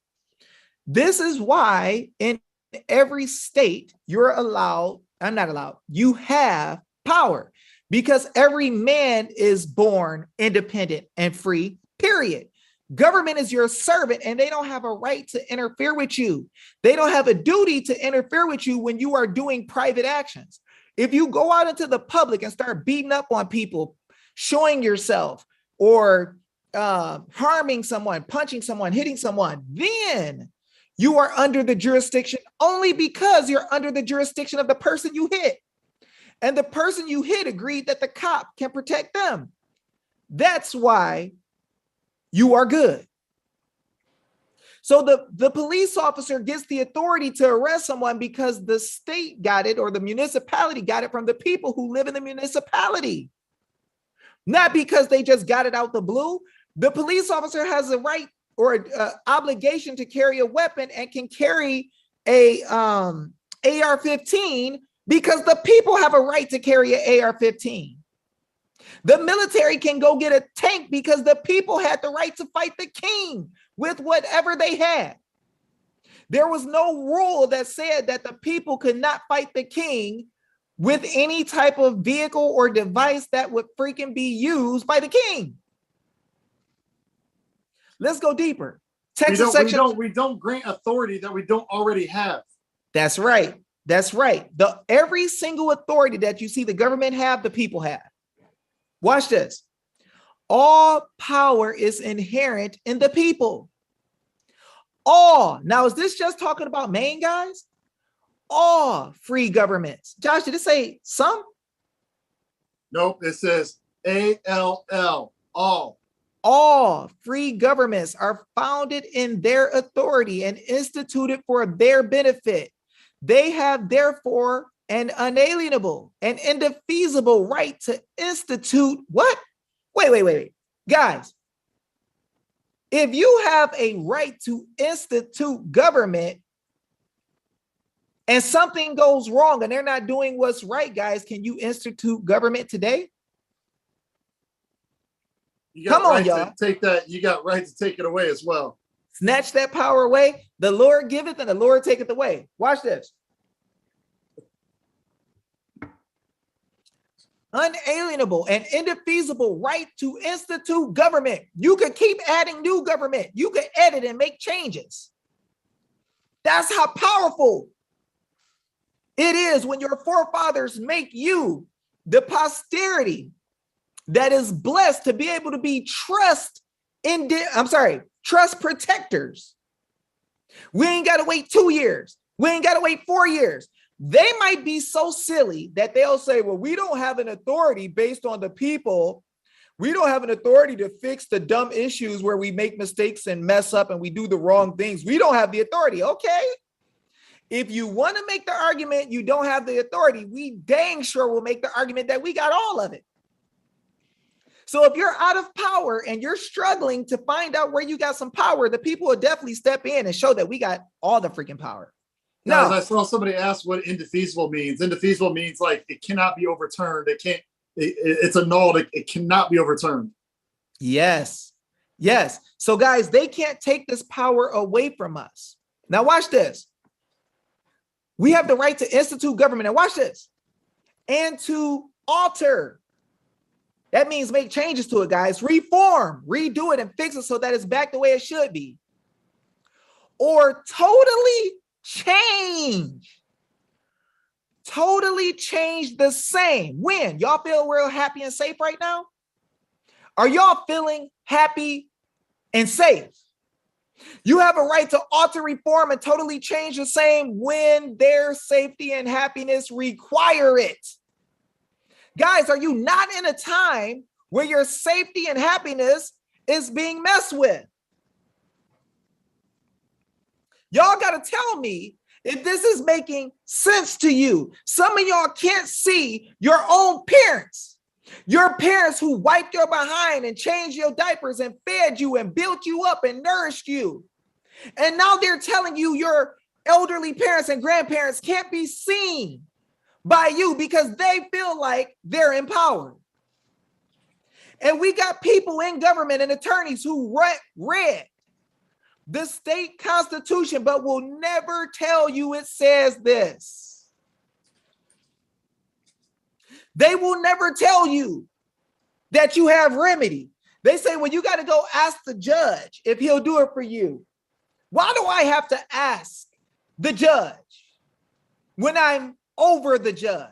this is why in every state you're allowed, I'm not allowed, you have power, because every man is born independent and free, period. Government is your servant, and they don't have a right to interfere with you. They don't have a duty to interfere with you when you are doing private actions. If you go out into the public and start beating up on people, showing yourself, or harming someone, punching someone, hitting someone, then you are under the jurisdiction only because you're under the jurisdiction of the person you hit. And the person you hit agreed that the cop can protect them. That's why you are good. So the police officer gets the authority to arrest someone because the state got it, or the municipality got it from the people who live in the municipality. Not because they just got it out the blue. The police officer has a right or an obligation to carry a weapon and can carry a AR-15 because the people have a right to carry an AR-15. The military can go get a tank because the people had the right to fight the king with whatever they had. There was no rule that said that the people could not fight the king with any type of vehicle or device that would freaking be used by the king. Let's go deeper. Texas section. We don't grant authority that we don't already have. That's right. That's right. Every single authority that you see the government have, the people have. Watch this. All power is inherent in the people. All. Now, is this just talking about Maine, guys? All free governments. Josh, did it say some? Nope, it says ALL, all. All free governments are founded in their authority and instituted for their benefit. They have therefore an unalienable and indefeasible right to institute what? Wait. Guys, if you have a right to institute government and something goes wrong and they're not doing what's right, guys, can you institute government today? Come on, y'all. Take that. You got right to take it away as well. Snatch that power away. The Lord giveth and the Lord taketh away. Watch this. Unalienable and indefeasible right to institute government. You could keep adding new government. You could edit and make changes. That's how powerful it is when your forefathers make you the posterity that is blessed to be able to be trust protectors. We ain't got to wait 2 years. We ain't got to wait 4 years. They might be so silly that they'll say, well, we don't have an authority based on the people. We don't have an authority to fix the dumb issues where we make mistakes and mess up and we do the wrong things. We don't have the authority. Okay. If you want to make the argument you don't have the authority, we dang sure will make the argument that we got all of it. So if you're out of power and you're struggling to find out where you got some power, the people will definitely step in and show that we got all the freaking power. Guys, I saw somebody ask what indefeasible means. Indefeasible means like it cannot be overturned. It's annulled. It cannot be overturned. Yes. So guys, they can't take this power away from us. Now watch this. We have the right to institute government. And watch this. And to alter. That means make changes to it, guys. Reform, redo it, and fix it so that it's back the way it should be. Or totally change. Totally change the same. When? Y'all feel real happy and safe right now? Are y'all feeling happy and safe? You have a right to alter, reform, and totally change the same when their safety and happiness require it. Guys, are you not in a time where your safety and happiness is being messed with? Y'all got to tell me if this is making sense to you. Some of y'all can't see your own parents. Your parents who wiped your behind and changed your diapers and fed you and built you up and nourished you. And now they're telling you your elderly parents and grandparents can't be seen by you because they feel like they're empowered. And we got people in government and attorneys who read the state constitution, but will never tell you it says this. They will never tell you that you have remedy. They say, well, you got to go ask the judge if he'll do it for you. Why do I have to ask the judge when I'm over the judge?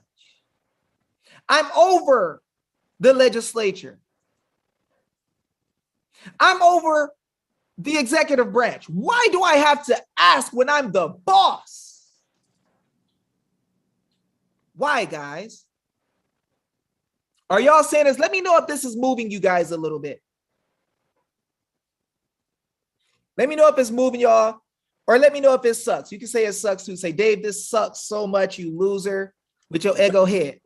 I'm over the legislature. I'm over the executive branch. Why do I have to ask when I'm the boss? Why, guys? Are y'all saying this? Let me know if this is moving you guys a little bit. Let me know if it's moving y'all, or let me know if it sucks. You can say it sucks too. Say, Dave, this sucks so much, you loser, with your ego head.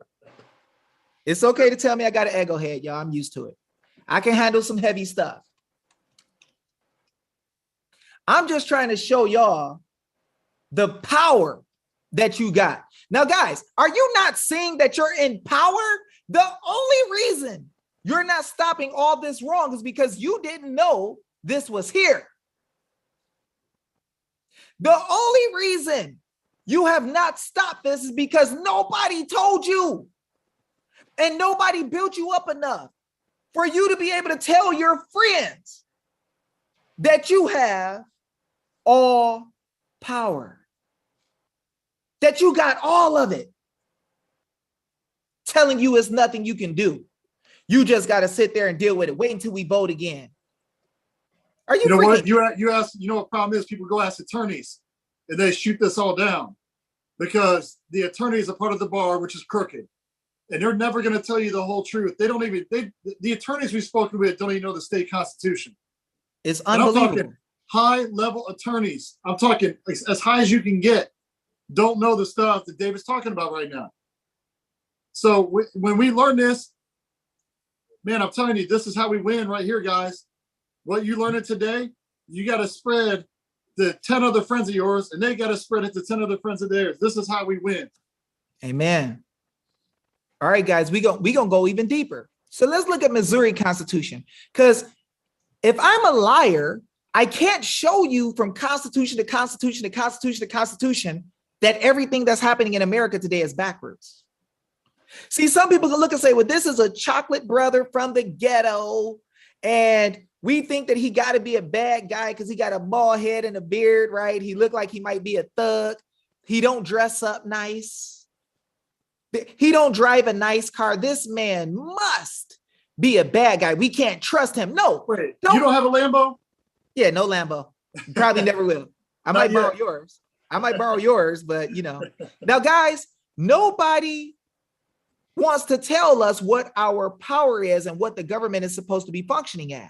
It's okay to tell me I got an ego head, y'all. I'm used to it. I can handle some heavy stuff. I'm just trying to show y'all the power that you got. Now, guys, are you not seeing that you're in power? The only reason you're not stopping all this wrong is because you didn't know this was here. The only reason you have not stopped this is because nobody told you and nobody built you up enough for you to be able to tell your friends that you have all power, that you got all of it, telling you it's nothing you can do. You just got to sit there and deal with it. Wait until we vote again. Are you know freaking? what? You ask, you know what problem is? People go ask attorneys and they shoot this all down because the attorneys are part of the bar, which is crooked. And they're never going to tell you the whole truth. They don't even, the attorneys we've spoken with don't even know the state constitution. It's unbelievable. I'm talking high level attorneys. I'm talking as high as you can get. Don't know the stuff that David's talking about right now. So when we learn this, man, I'm telling you, this is how we win right here, guys. What you learned today, you got to spread to 10 other friends of yours, and they got to spread it to 10 other friends of theirs. This is how we win. Amen. All right, guys, we gonna go even deeper. So let's look at Missouri Constitution. Because if I'm a liar, I can't show you from Constitution to Constitution to Constitution to Constitution that everything that's happening in America today is backwards. See, some people can look and say, well, this is a chocolate brother from the ghetto, and we think that he got to be a bad guy because he got a bald head and a beard, right? He looked like he might be a thug. He don't dress up nice. He don't drive a nice car. This man must be a bad guy. We can't trust him. No. Wait, you don't have a Lambo? Yeah, no Lambo. Probably never will. I might borrow yours. I might borrow yours, but you know. Now, guys, nobody wants to tell us what our power is and what the government is supposed to be functioning as.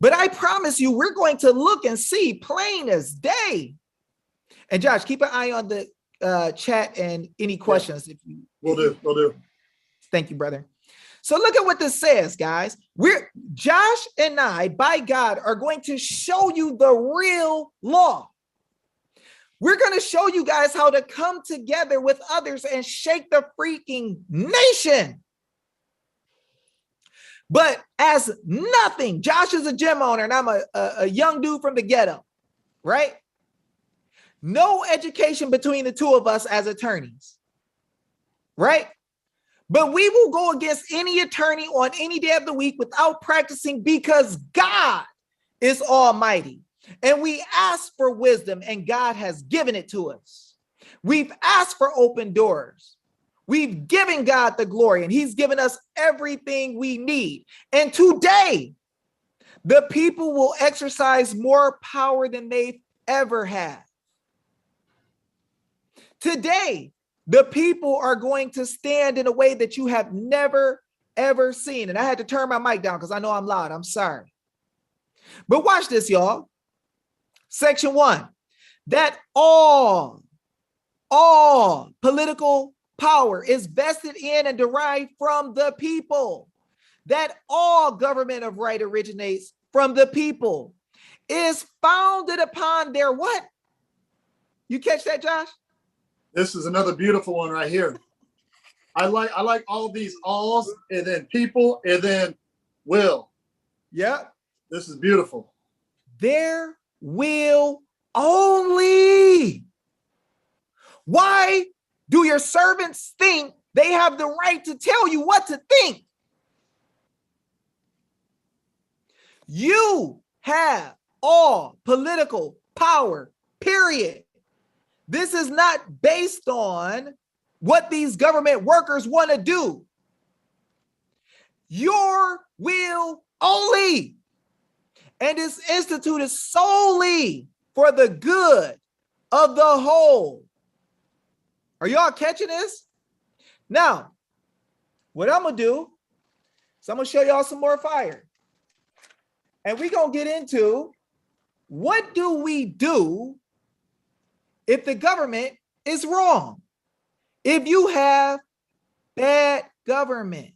But I promise you, we're going to look and see plain as day. And Josh, keep an eye on the chat and any questions. If you Will do. Thank you, brother. So look at what this says, guys. Josh and I, by God, are going to show you the real law. We're going to show you guys how to come together with others and shake the freaking nation. But as nothing, Josh is a gym owner and I'm a young dude from the ghetto, right? No education between the two of us as attorneys, right? But we will go against any attorney on any day of the week without practicing because God is almighty. And we ask for wisdom and God has given it to us. We've asked for open doors. We've given God the glory and he's given us everything we need. And today, the people will exercise more power than they've ever had. Today, the people are going to stand in a way that you have never, ever seen. And I had to turn my mic down because I know I'm loud. I'm sorry. But watch this, y'all. Section 1, that all political power is vested in and derived from the people. That all government of right originates from the people, is founded upon their what? You catch that, Josh? This is another beautiful one right here. I like all these alls and then people and then will. Yep. This is beautiful. Their will only. Why do your servants think they have the right to tell you what to think? You have all political power, period. This is not based on what these government workers want to do. Your will only. And is instituted solely for the good of the whole. Are y'all catching this? Now, what I'm going to do is I'm going to show y'all some more fire. And we're going to get into what do we do if the government is wrong? If you have bad government,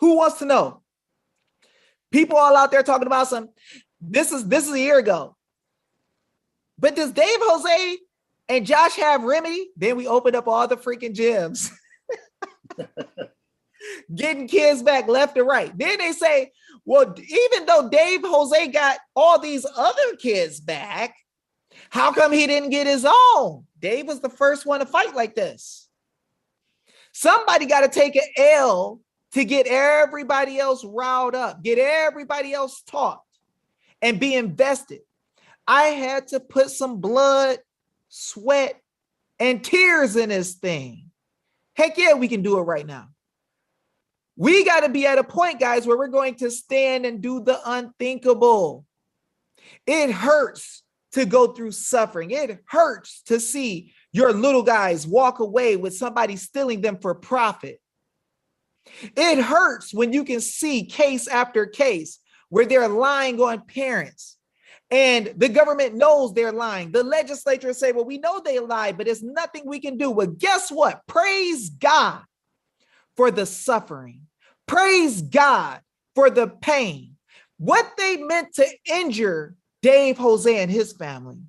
who wants to know? People all out there talking about this is a year ago. But does Dave Jose and Josh have remedy? Then we opened up all the freaking gyms. Getting kids back left and right. Then they say, well, even though Dave Jose got all these other kids back, how come he didn't get his own? Dave was the first one to fight like this. Somebody got to take an L to get everybody else riled up, get everybody else taught and be invested. I had to put some blood, sweat, and tears in this thing. Heck yeah, we can do it right now. We got to be at a point, guys, where we're going to stand and do the unthinkable. It hurts to go through suffering. It hurts to see your little guys walk away with somebody stealing them for profit. It hurts when you can see case after case where they're lying on parents and the government knows they're lying. The legislature say, well, we know they lied, but there's nothing we can do. Well, guess what? Praise God for the suffering. Praise God for the pain. What they meant to injure Dave Jose and his family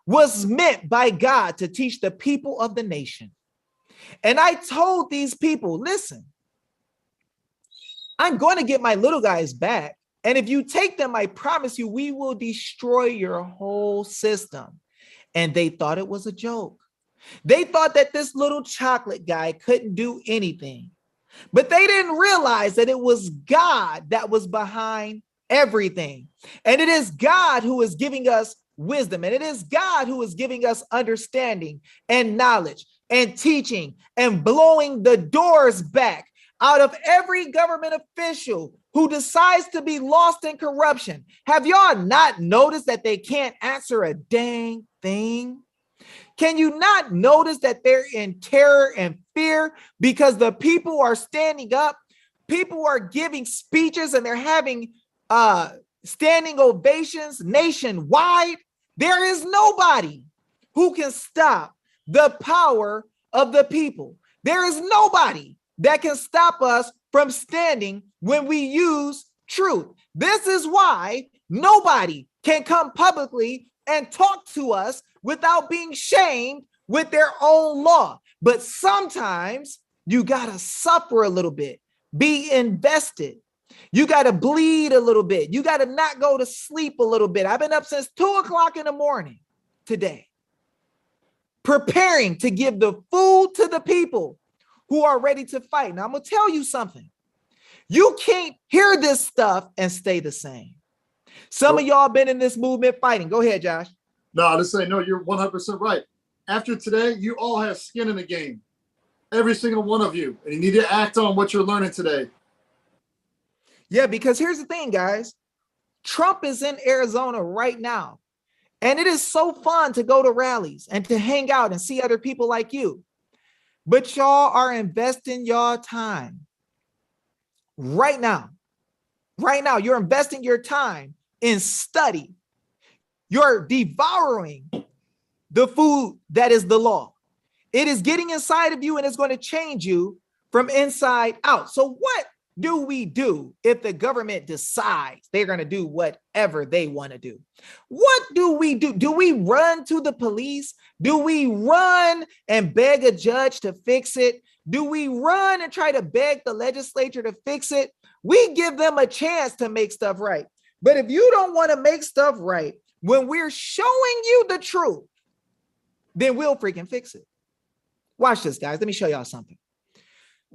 was meant by God to teach the people of the nation. And I told these people, listen, I'm going to get my little guys back. And if you take them, I promise you, we will destroy your whole system. And they thought it was a joke. They thought that this little chocolate guy couldn't do anything. But they didn't realize that it was God that was behind everything. And it is God who is giving us wisdom. And it is God who is giving us understanding and knowledge and teaching and blowing the doors back out of every government official who decides to be lost in corruption. Have y'all not noticed that they can't answer a dang thing? Can you not notice that they're in terror and fear because the people are standing up? People are giving speeches and they're having standing ovations nationwide. There is nobody who can stop the power of the people. There is nobody that can stop us from standing when we use truth. This is why nobody can come publicly and talk to us without being shamed with their own law. But sometimes you got to suffer a little bit, be invested. You got to bleed a little bit. You got to not go to sleep a little bit. I've been up since 2 o'clock in the morning. today, preparing to give the food to the people who are ready to fight. Now, I'm going to tell you something. You can't hear this stuff and stay the same. Some of y'all been in this movement fighting. Go ahead, Josh. No, I'm just saying, no, you're 100% right. After today, you all have skin in the game. Every single one of you. And you need to act on what you're learning today. Yeah, because here's the thing, guys. Trump is in Arizona right now. And it is so fun to go to rallies and to hang out and see other people like you. But y'all are investing your time right now. Right now, you're investing your time in study. You're devouring the food that is the law. It is getting inside of you and it's going to change you from inside out. So what do we do if the government decides they're going to do whatever they want to do? What do we do? Do we run to the police? Do we run and beg a judge to fix it? Do we run and try to beg the legislature to fix it? We give them a chance to make stuff right. But if you don't want to make stuff right, when we're showing you the truth, then we'll freaking fix it. Watch this, guys. Let me show y'all something.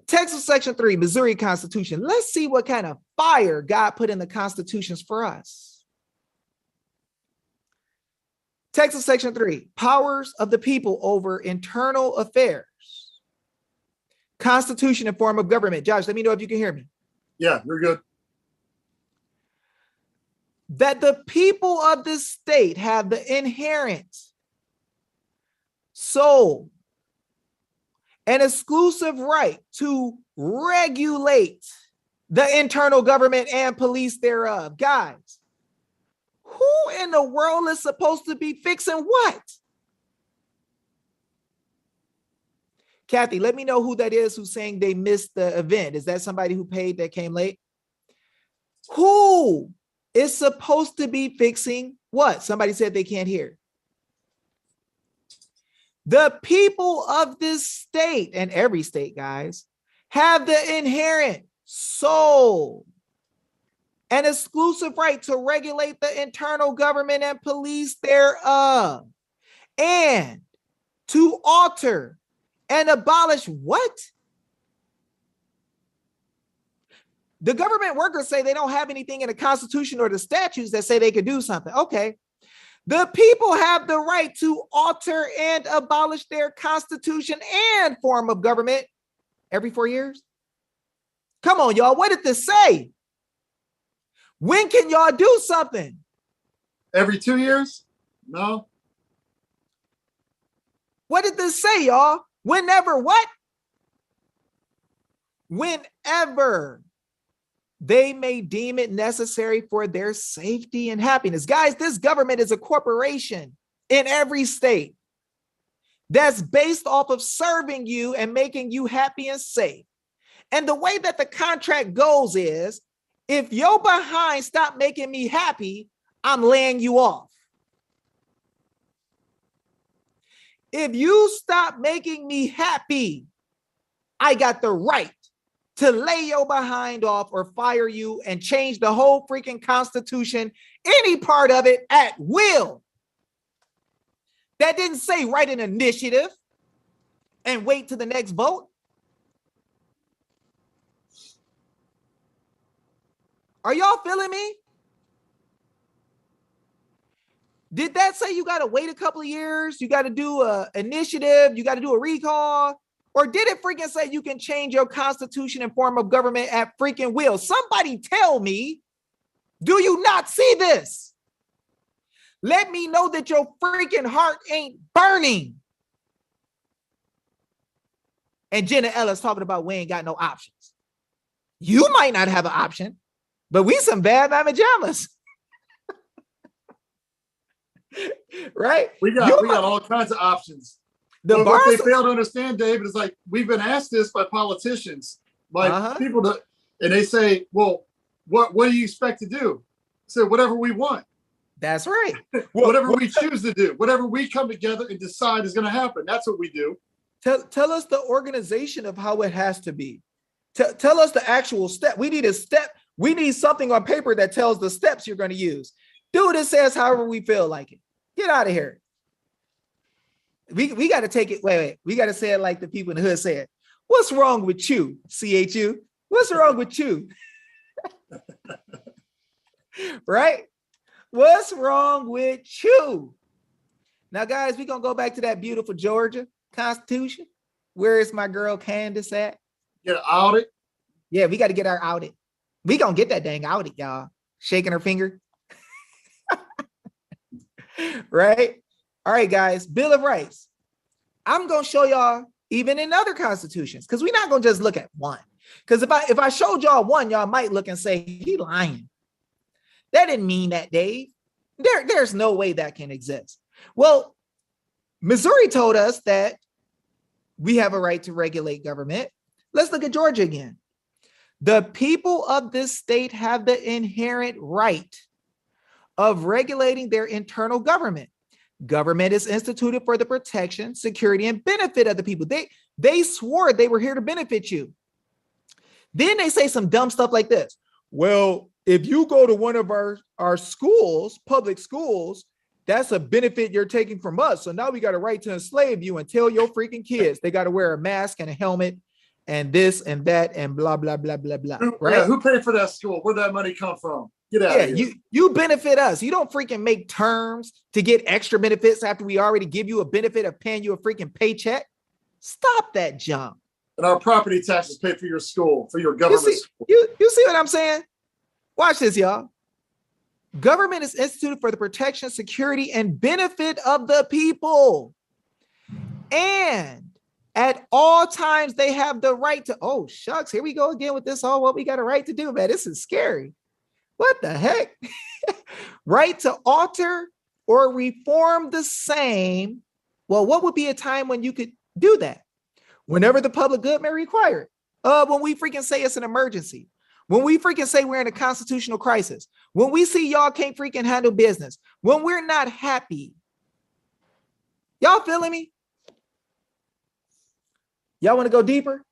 Texas Section 3, Missouri Constitution. Let's see what kind of fire God put in the constitutions for us. Texas Section 3, powers of the people over internal affairs. Constitution and form of government. Josh, let me know if you can hear me. Yeah, you're good. That the people of this state have the inherent sole and exclusive right to regulate the internal government and police thereof. Guys, who in the world is supposed to be fixing what? Kathy, let me know who that is who's saying they missed the event. Is that somebody who paid that came late? Who is supposed to be fixing what? Somebody said they can't hear. The people of this state, and every state, guys, have the inherent sole and exclusive right to regulate the internal government and police thereof, and to alter and abolish what? The government workers say they don't have anything in the Constitution or the statutes that say they could do something. Okay. The people have the right to alter and abolish their constitution and form of government every 4 years. Come on, y'all. What did this say? When can y'all do something? Every 2 years? No. What did this say, y'all? Whenever what? Whenever they may deem it necessary for their safety and happiness. Guys, this government is a corporation in every state that's based off of serving you and making you happy and safe. And the way that the contract goes is, if you're behind, stop making me happy, I'm laying you off. If you stop making me happy, I got the right to lay your behind off or fire you and change the whole freaking Constitution, any part of it at will. That didn't say write an initiative and wait to the next vote. Are y'all feeling me? Did that say you got to wait a couple of years? You got to do an initiative? You got to do a recall? Or did it freaking say you can change your constitution and form of government at freaking will? Somebody tell me, do you not see this? Let me know that your freaking heart ain't burning. And Jenna Ellis talking about we ain't got no options. You might not have an option, but we some bad mamma jammas. Right? We got all kinds of options. What they fail to understand, David, is like we've been asked this by politicians, by people that, and they say, "Well, what do you expect to do?" So whatever we want. That's right. Whatever we choose to do, whatever we come together and decide is going to happen. That's what we do. Tell us the organization of how it has to be. Tell us the actual step. We need a step. We need something on paper that tells the steps you're going to use. Do what it says, however we feel like it. Get out of here. We got to take it. Wait. We got to say it like the people in the hood say it. What's wrong with you, CHU? What's wrong with you? Right? What's wrong with you? Now, guys, we're going to go back to that beautiful Georgia Constitution. Where is my girl Candace at? Get an audit. Yeah, we got to get our audit. We going to get that dang audit, y'all. Shaking her finger. Right? All right, guys. Bill of Rights. I'm going to show y'all even in other constitutions, because we're not going to just look at one. Because if I showed y'all one, y'all might look and say, he lying. That didn't mean that, Dave. There's no way that can exist. Well, Missouri told us that we have a right to regulate government. Let's look at Georgia again. The people of this state have the inherent right of regulating their internal government. Government is instituted for the protection, security, and benefit of the people. They swore they were here to benefit you. Then they say some dumb stuff like this. Well, if you go to one of our schools, public schools, that's a benefit you're taking from us. So now we got a right to enslave you and tell your freaking kids they got to wear a mask and a helmet and this and that and blah, blah, blah, blah, blah. Right? Yeah, who paid for that school? Where'd that money come from? Get out of here. You benefit us. You don't freaking make terms to get extra benefits after we already give you a benefit of paying you a freaking paycheck. Stop that junk. And our property taxes pay for your school, for your government school. You see what I'm saying? Watch this, y'all. Government is instituted for the protection, security, and benefit of the people. And at all times, they have the right to, oh, shucks, here we go again with this, what we got a right to do, man. This is scary. What the heck? Right to alter or reform the same. Well, what would be a time when you could do that? Whenever the public good may require it. When we freaking say it's an emergency. When we freaking say we're in a constitutional crisis. When we see y'all can't freaking handle business. When we're not happy. Y'all feeling me? Y'all want to go deeper?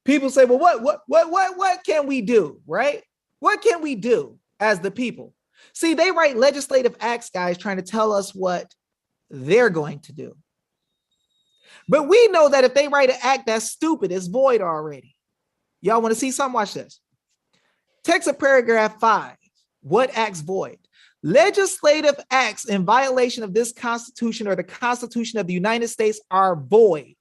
People say, well, what can we do, right? What can we do as the people? See, they write legislative acts, guys, trying to tell us what they're going to do. But we know that if they write an act that's stupid, it's void already. Y'all want to see something? Watch this. Text of paragraph 5. What acts void? Legislative acts in violation of this Constitution or the Constitution of the United States are void.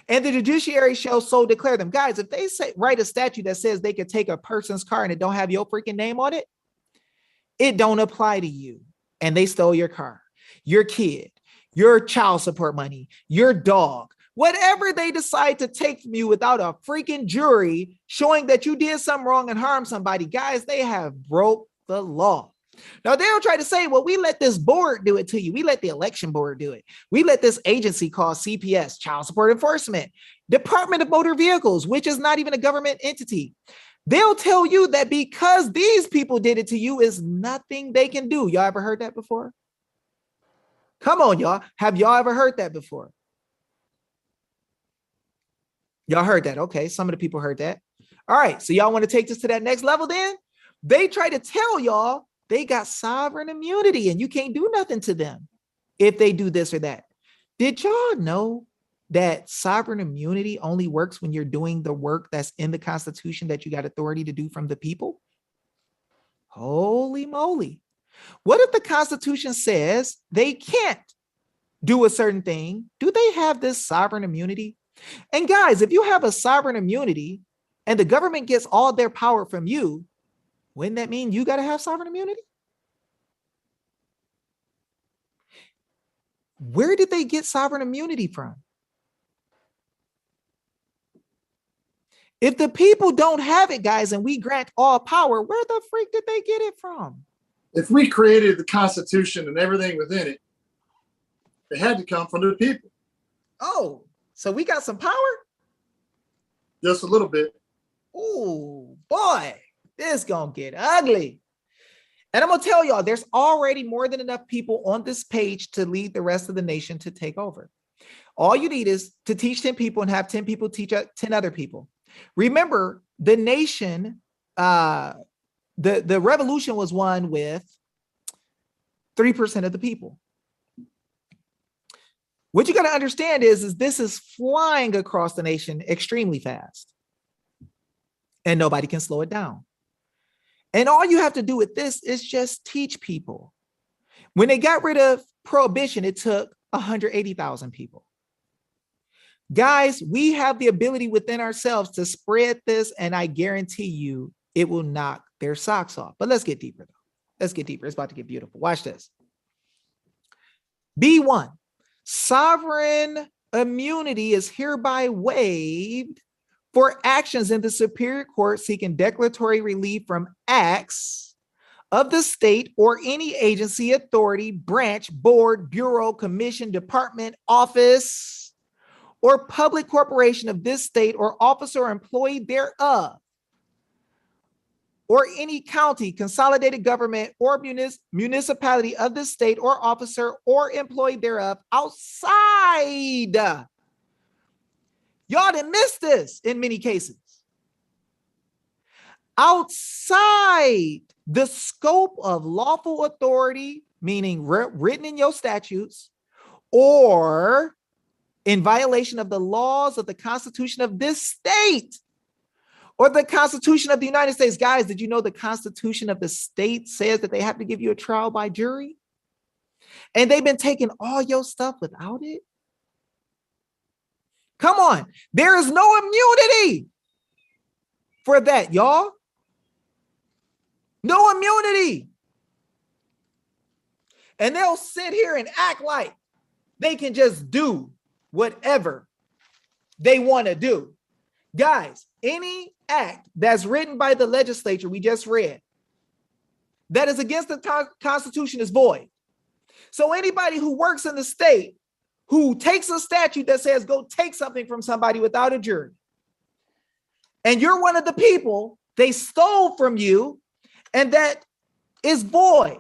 And the judiciary shall so declare them. Guys, if they write a statute that says they could take a person's car and it don't have your freaking name on it, it don't apply to you. And they stole your car, your kid, your child support money, your dog, whatever they decide to take from you without a freaking jury showing that you did something wrong and harmed somebody. Guys, they have broke the law. Now they'll try to say, well, we let this board do it to you. We let the election board do it. We let this agency called CPS, Child Support Enforcement, Department of Motor Vehicles, which is not even a government entity. They'll tell you that because these people did it to you is nothing they can do. Y'all ever heard that before? Come on, y'all. Have y'all ever heard that before? Y'all heard that. Okay. Some of the people heard that. All right. So y'all want to take this to that next level then? They try to tell y'all they got sovereign immunity and you can't do nothing to them if they do this or that. Did y'all know that sovereign immunity only works when you're doing the work that's in the Constitution that you got authority to do from the people? Holy moly. What if the Constitution says they can't do a certain thing? Do they have this sovereign immunity? And guys, if you have a sovereign immunity and the government gets all their power from you, wouldn't that mean you got to have sovereign immunity? Where did they get sovereign immunity from? If the people don't have it, guys, and we grant all power, where the freak did they get it from? If we created the Constitution and everything within it, it had to come from the people. Oh, so we got some power? Just a little bit. Oh, boy. This gonna get ugly. And I'm gonna tell y'all, there's already more than enough people on this page to lead the rest of the nation to take over. All you need is to teach 10 people and have 10 people teach 10 other people. Remember, the nation, the revolution was won with 3% of the people. What you got to understand is this is flying across the nation extremely fast, and nobody can slow it down. And all you have to do with this is just teach people. When they got rid of prohibition, it took 180,000 people. Guys, we have the ability within ourselves to spread this, and I guarantee you it will knock their socks off. But let's get deeper, though. Let's get deeper. It's about to get beautiful. Watch this. B1, sovereign immunity is hereby waived for actions in the Superior Court seeking declaratory relief from acts of the state or any agency, authority, branch, board, bureau, commission, department, office, or public corporation of this state or officer or employee thereof, or any county, consolidated government, or municipality of the state or officer or employee thereof outside. Y'all didn't miss this in many cases. Outside the scope of lawful authority, meaning written in your statutes, or in violation of the laws of the Constitution of this state or the Constitution of the United States. Guys, did you know the Constitution of the state says that they have to give you a trial by jury? And they've been taking all your stuff without it? Come on. There is no immunity for that, y'all. No immunity. And they'll sit here and act like they can just do whatever they want to do. Guys, any act that's written by the legislature, we just read, that is against the Constitution is void. So anybody who works in the state who takes a statute that says go take something from somebody without a jury, and you're one of the people they stole from you, and that is void.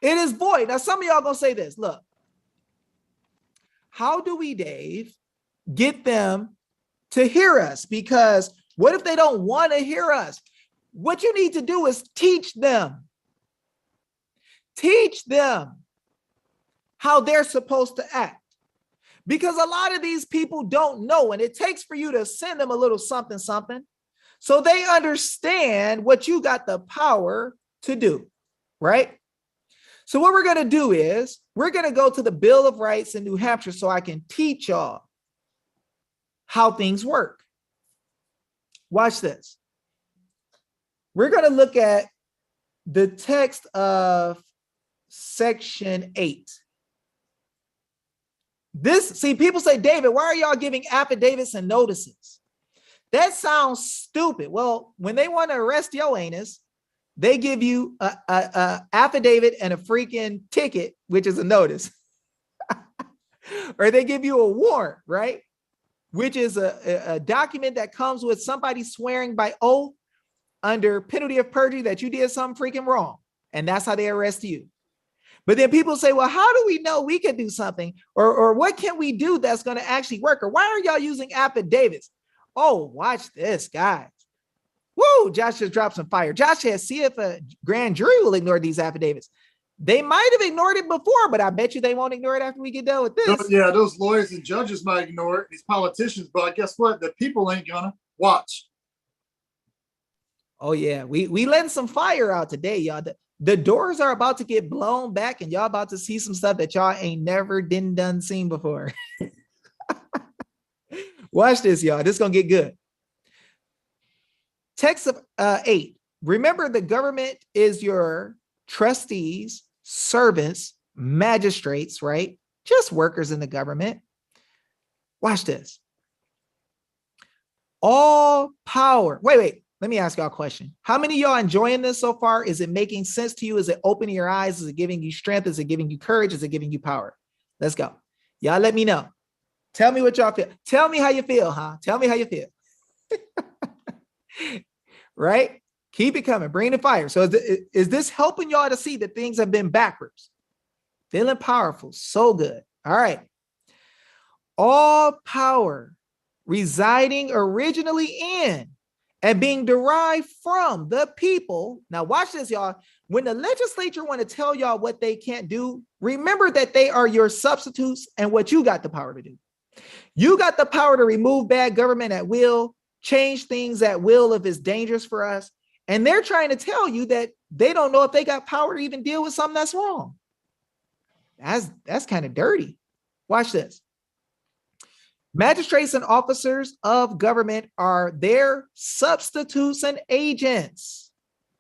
It is void. Now, some of y'all gonna say this. Look, how do we, Dave, get them to hear us? Because what if they don't want to hear us? What you need to do is teach them. Teach them how they're supposed to act. Because a lot of these people don't know, and it takes for you to send them a little something, something, so they understand what you got the power to do, right? So what we're going to do is we're going to go to the Bill of Rights in New Hampshire so I can teach y'all how things work. Watch this. We're going to look at the text of Section 8. See, people say, David, why are y'all giving affidavits and notices? That sounds stupid. Well, when they want to arrest your anus, they give you a affidavit and a freaking ticket, which is a notice. Or they give you a warrant, right? Which is a document that comes with somebody swearing by oath under penalty of perjury that you did something freaking wrong. And that's how they arrest you. But then people say, well, how do we know we can do something? Or what can we do that's going to actually work? Or why are y'all using affidavits? Oh, watch this, guys. Whoa, Josh just dropped some fire. Josh says, see if a grand jury will ignore these affidavits. They might have ignored it before, but I bet you they won't ignore it after we get done with this. Yeah, those lawyers and judges might ignore it, these politicians, but guess what? The people ain't gonna. Watch. Oh, yeah, we letting some fire out today, y'all. The doors are about to get blown back, and y'all about to see some stuff that y'all ain't never done seen before. Watch this, y'all. This is going to get good. Text of 8. Remember, the government is your trustees, servants, magistrates, right? Just workers in the government. Watch this. All power. Wait. Let me ask y'all a question. How many of y'all enjoying this so far? Is it making sense to you? Is it opening your eyes? Is it giving you strength? Is it giving you courage? Is it giving you power? Let's go. Y'all let me know. Tell me what y'all feel. Tell me how you feel, huh? Tell me how you feel. Right? Keep it coming. Bring the fire. So is this helping y'all to see that things have been backwards? Feeling powerful. So good. All right. All power residing originally in and being derived from the people. Now watch this, y'all. when the legislature want to tell y'all what they can't do, remember that they are your substitutes and what you got the power to do. You got the power to remove bad government at will, change things at will if it's dangerous for us. And they're trying to tell you that they don't know if they got power to even deal with something that's wrong. That's kind of dirty. Watch this. Magistrates and officers of government are their substitutes and agents.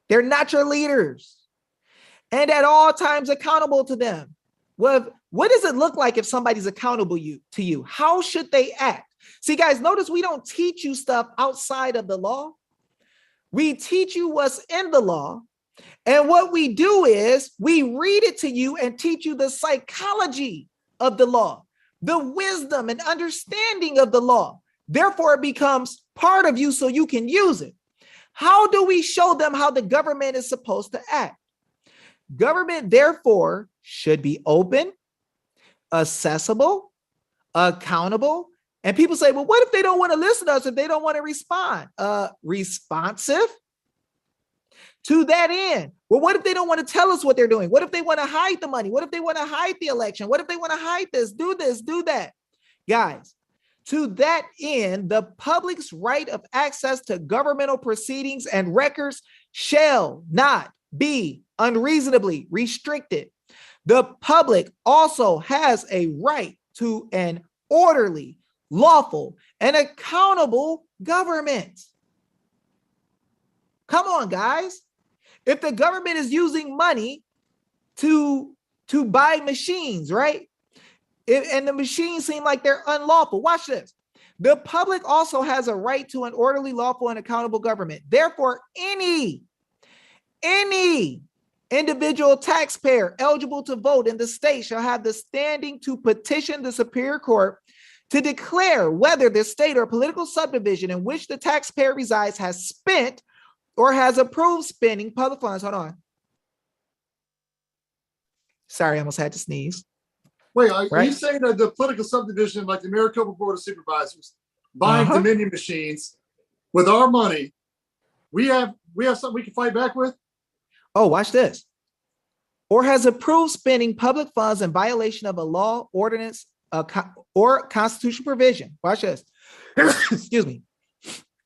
They're not your leaders. And at all times accountable to them. Well, what does it look like if somebody's accountable to you? How should they act? See, guys, notice we don't teach you stuff outside of the law. We teach you what's in the law. And what we do is we read it to you and teach you the psychology of the law, the wisdom and understanding of the law. Therefore, it becomes part of you so you can use it. How do we show them how the government is supposed to act? Government, therefore, should be open, accessible, accountable. And people say, well, what if they don't want to listen to us, if they don't want to respond? Responsive. To that end, well, what if they don't want to tell us what they're doing? What if they want to hide the money? What if they want to hide the election? What if they want to hide this, do that? Guys, to that end, the public's right of access to governmental proceedings and records shall not be unreasonably restricted. The public also has a right to an orderly, lawful, and accountable government. Come on, guys. If the government is using money to buy machines, right? And the machines seem like they're unlawful. Watch this. The public also has a right to an orderly, lawful, and accountable government. Therefore, any individual taxpayer eligible to vote in the state shall have the standing to petition the Superior Court to declare whether the state or political subdivision in which the taxpayer resides has spent or has approved spending public funds. Hold on. Sorry, I almost had to sneeze. Wait, are you saying that the political subdivision, like the Maricopa Board of Supervisors, buying Dominion machines with our money, we have something we can fight back with? Oh, watch this. Or has approved spending public funds in violation of a law, ordinance, or constitutional provision. Watch this. Excuse me.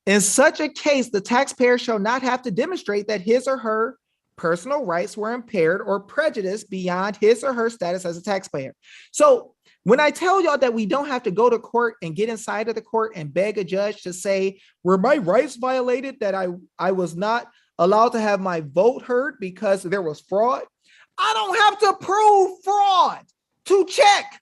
In such a case, the taxpayer shall not have to demonstrate that his or her personal rights were impaired or prejudiced beyond his or her status as a taxpayer. So when I tell y'all that we don't have to go to court and get inside of the court and beg a judge to say, were my rights violated, that I was not allowed to have my vote heard because there was fraud? I don't have to prove fraud to check.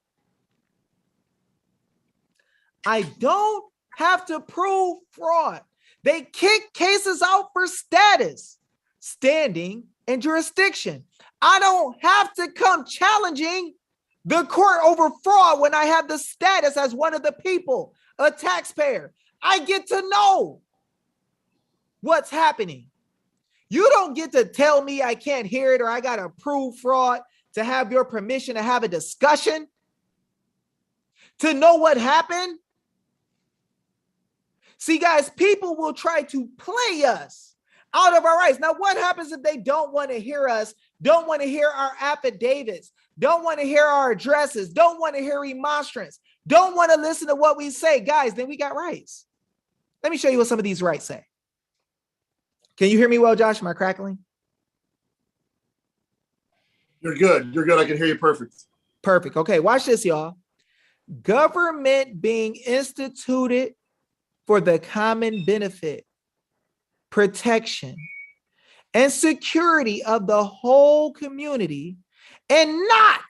I don't have to prove fraud. They kick cases out for status, standing, and jurisdiction. I don't have to come challenging the court over fraud when I have the status as one of the people, a taxpayer. I get to know what's happening. You don't get to tell me I can't hear it or I got to prove fraud to have your permission to have a discussion, to know what happened. See, guys, people will try to play us out of our rights. Now, what happens if they don't want to hear us, don't want to hear our affidavits, don't want to hear our addresses, don't want to hear remonstrance, don't want to listen to what we say? Guys, then we got rights. Let me show you what some of these rights say. Can you hear me well, Josh? Am I crackling? You're good. You're good. I can hear you perfect. Perfect. Okay, watch this, y'all. Government being instituted for the common benefit, protection, and security of the whole community, and not,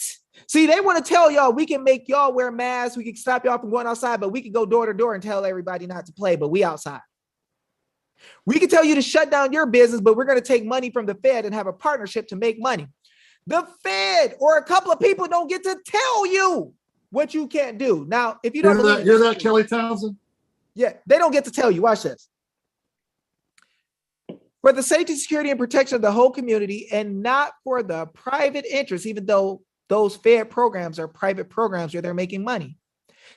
see, they want to tell y'all we can make y'all wear masks, we can stop y'all from going outside, but we can go door to door and tell everybody not to play, but we outside. We can tell you to shut down your business, but we're going to take money from the Fed and have a partnership to make money. The Fed or a couple of people don't get to tell you what you can't do. Now, if you don't hear that, Kelly Townsend? Yeah, they don't get to tell you. Watch this. For the safety, security, and protection of the whole community, and not for the private interest, even though those Fed programs are private programs where they're making money.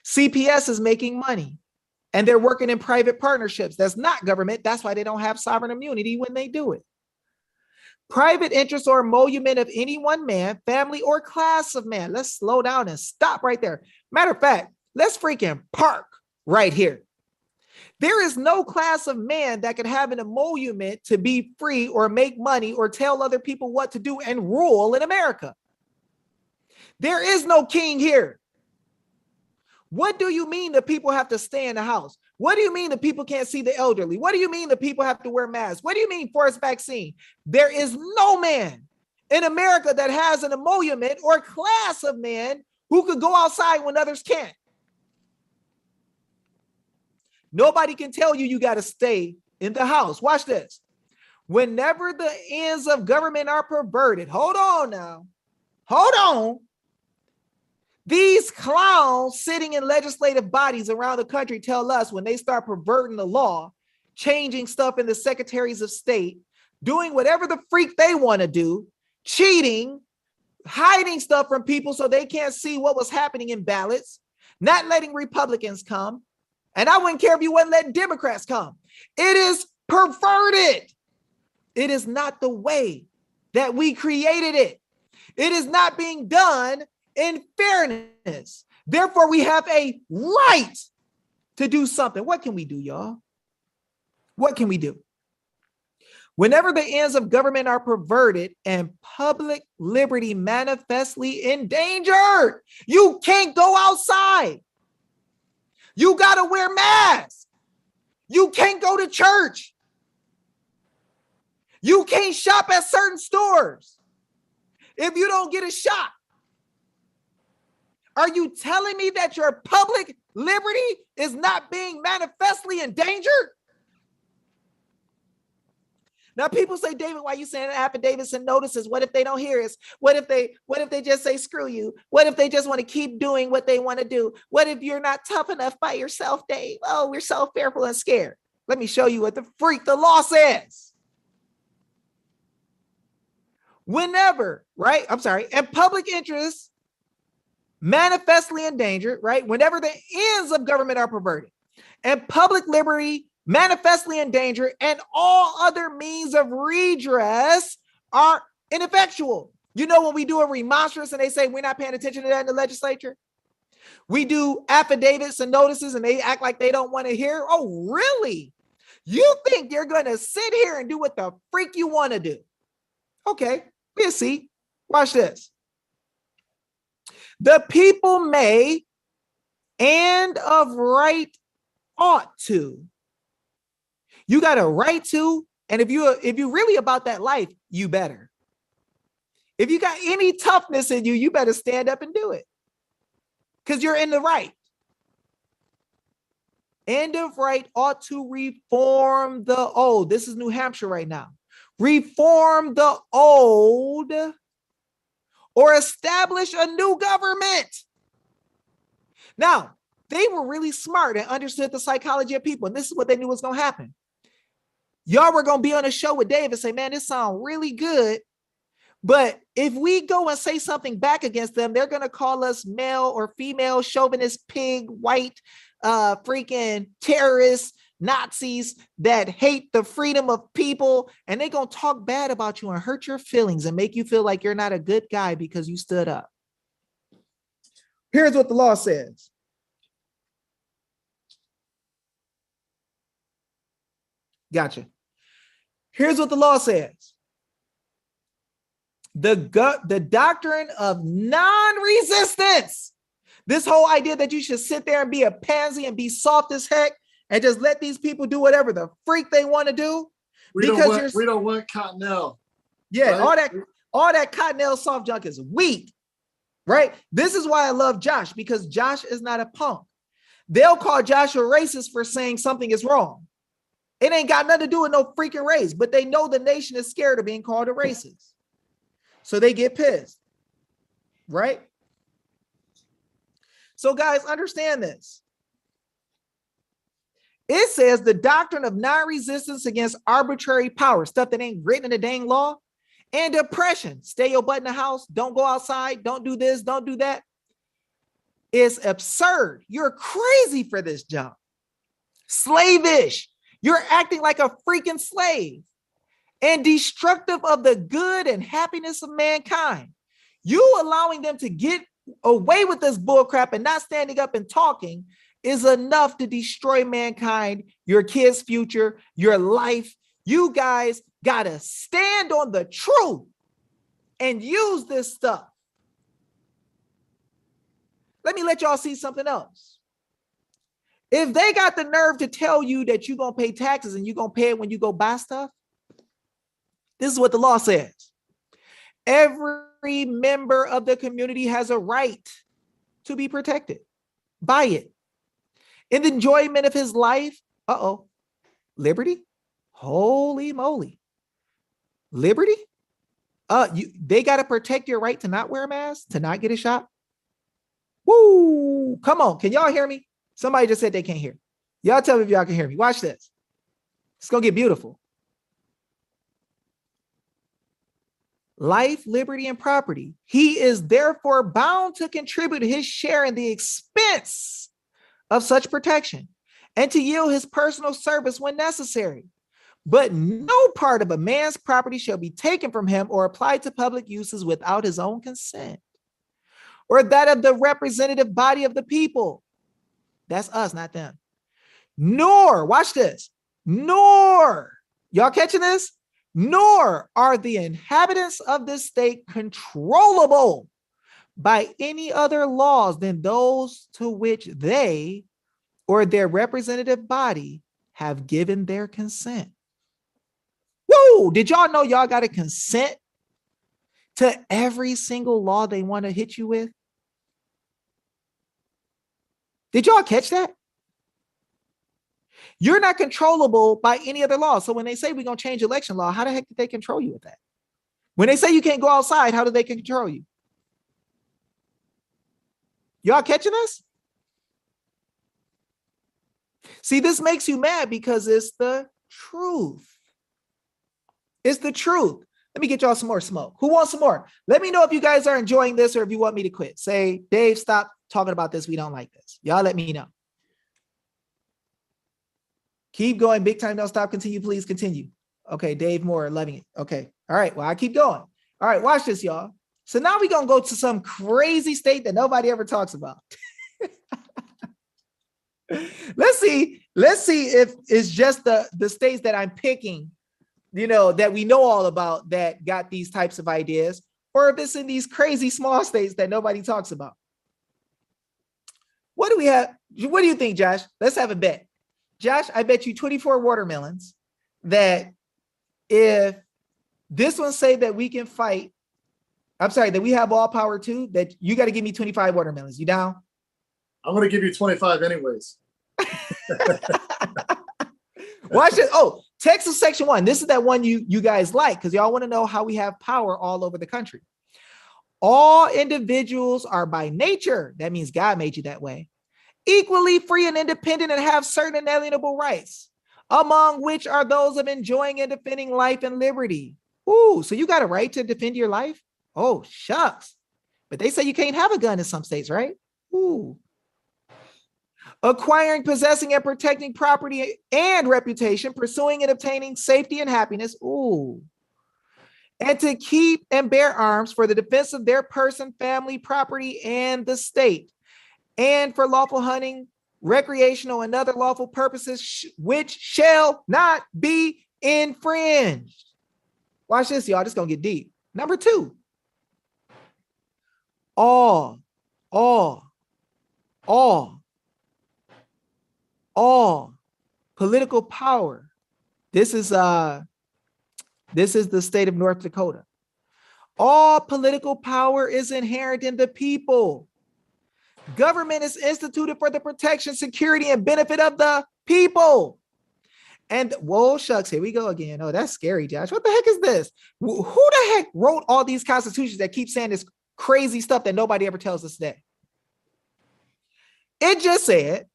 CPS is making money, and they're working in private partnerships. That's not government. That's why they don't have sovereign immunity when they do it. private interest or emolument of any one man, family, or class of man. Let's slow down and stop right there. Matter of fact, let's freaking park right here. There is no class of man that could have an emolument to be free or make money or tell other people what to do and rule in America. There is no king here. What do you mean that people have to stay in the house? What do you mean that people can't see the elderly? What do you mean that people have to wear masks? What do you mean forced vaccine? There is no man in America that has an emolument or class of man who could go outside when others can't. Nobody can tell you you got to stay in the house. Watch this. Whenever the ends of government are perverted, hold on now. Hold on. These clowns sitting in legislative bodies around the country tell us when they start perverting the law, changing stuff in the secretaries of state, doing whatever the freak they want to do, cheating, hiding stuff from people so they can't see what was happening in ballots, not letting Republicans come. And I wouldn't care if you wouldn't let Democrats come. It is perverted. It is not the way that we created it. It is not being done in fairness. Therefore, we have a right to do something. What can we do, y'all? What can we do? Whenever the ends of government are perverted and public liberty manifestly endangered, you can't go outside. You got to wear masks. You can't go to church. You can't shop at certain stores if you don't get a shot. Are you telling me that your public liberty is not being manifestly endangered? Now people say, David, why are you saying affidavits and notices? What if they don't hear us? What if they just say, screw you? What if they just want to keep doing what they want to do? What if you're not tough enough by yourself, Dave? Oh, we're so fearful and scared. Let me show you what the freak the law says. Whenever, right? I'm sorry. And public interest manifestly endangered, right? Whenever the ends of government are perverted and public liberty manifestly endangered and all other means of redress are ineffectual. You know, when we do a remonstrance and they say we're not paying attention to that in the legislature, we do affidavits and notices and they act like they don't want to hear. Oh, really? You think you're going to sit here and do what the freak you want to do? Okay, we'll see. Watch this. The people may and of right ought to. You got a right to, and if you're really about that life, you better. If you got any toughness in you, you better stand up and do it. Because you're in the right. And of right ought to reform the old. This is New Hampshire right now. Reform the old or establish a new government. Now, they were really smart and understood the psychology of people. And this is what they knew was going to happen. Y'all were going to be on a show with Dave and say, man, this sounds really good. But if we go and say something back against them, they're going to call us male or female, chauvinist, pig, white, freaking terrorists, Nazis that hate the freedom of people. And they're going to talk bad about you and hurt your feelings and make you feel like you're not a good guy because you stood up. Here's what the law says. Gotcha. Here's what the law says. The doctrine of non-resistance. This whole idea that you should sit there and be a pansy and be soft as heck and just let these people do whatever the freak they want to do. We don't want Cottonelle. Yeah, right? all that Cottonelle soft junk is weak, right? This is why I love Josh, because Josh is not a punk. They'll call Josh a racist for saying something is wrong. It ain't got nothing to do with no freaking race, but they know the nation is scared of being called a racist. So they get pissed, right? So guys, understand this. It says the doctrine of non-resistance against arbitrary power, stuff that ain't written in the dang law, and oppression. Stay your butt in the house. Don't go outside. Don't do this. Don't do that. Is absurd. You're crazy for this job. Slavish. You're acting like a freaking slave. and destructive of the good and happiness of mankind. You allowing them to get away with this bullcrap and not standing up and talking is enough to destroy mankind, your kids' future, your life. You guys got to stand on the truth and use this stuff. Let me let y'all see something else. If they got the nerve to tell you that you're going to pay taxes and you're going to pay it when you go buy stuff, this is what the law says. Every member of the community has a right to be protected by it. In the enjoyment of his life, liberty, holy moly, liberty. They got to protect your right to not wear a mask, to not get a shot. Woo! Come on, can y'all hear me? Somebody just said they can't hear. Y'all tell me if y'all can hear me. Watch this. It's gonna get beautiful. Life, liberty, and property. He is therefore bound to contribute his share in the expense of such protection and to yield his personal service when necessary. But no part of a man's property shall be taken from him or applied to public uses without his own consent or that of the representative body of the people. That's us, not them. Nor, watch this, nor, y'all catching this? Nor are the inhabitants of this state controllable by any other laws than those to which they or their representative body have given their consent. Whoa, did y'all know y'all got to consent to every single law they want to hit you with? Did y'all catch that? You're not controllable by any other law. So when they say we're going to change election law, how the heck did they control you with that? When they say you can't go outside, how do they control you? Y'all catching this? See, this makes you mad because it's the truth. It's the truth. Let me get y'all some more smoke. Who wants some more? Let me know if you guys are enjoying this or if you want me to quit. Say, Dave, stop talking about this. We don't like this. Y'all let me know. Keep going. Big time. Don't stop. Continue. Please continue. Okay. Dave Moore, loving it. Okay. All right. Well, I keep going. All right. Watch this, y'all. So now we're going to go to some crazy state that nobody ever talks about. Let's see if it's just the states that I'm picking, that we know all about that got these types of ideas, or if it's in these crazy small states that nobody talks about. What do we have? What do you think, Josh? Let's have a bet. Josh, I bet you 24 watermelons that if this one say that we can fight, that we have all power too, that you got to give me 25 watermelons. You down? I'm going to give you 25 anyways. Watch it. Oh, Texas Section 1. This is that one you guys like because y'all want to know how we have power all over the country. All individuals are by nature, that means God made you that way, equally free and independent and have certain inalienable rights, among which are those of enjoying and defending life and liberty. Ooh, so you got a right to defend your life? Oh, shucks. But they say you can't have a gun in some states, right? Ooh. Acquiring, possessing, and protecting property and reputation, pursuing and obtaining safety and happiness. Ooh. And to keep and bear arms for the defense of their person, family, property, and the state, and for lawful hunting, recreational, and other lawful purposes, which shall not be infringed. Watch this, y'all. This is going to get deep. Number 2. All political power. This is the state of North Dakota. All political power is inherent in the people. Government is instituted for the protection, security, and benefit of the people. And whoa, shucks, here we go again. Oh, that's scary, Josh. What the heck is this? Who the heck wrote all these constitutions that keep saying this crazy stuff that nobody ever tells us today? It just said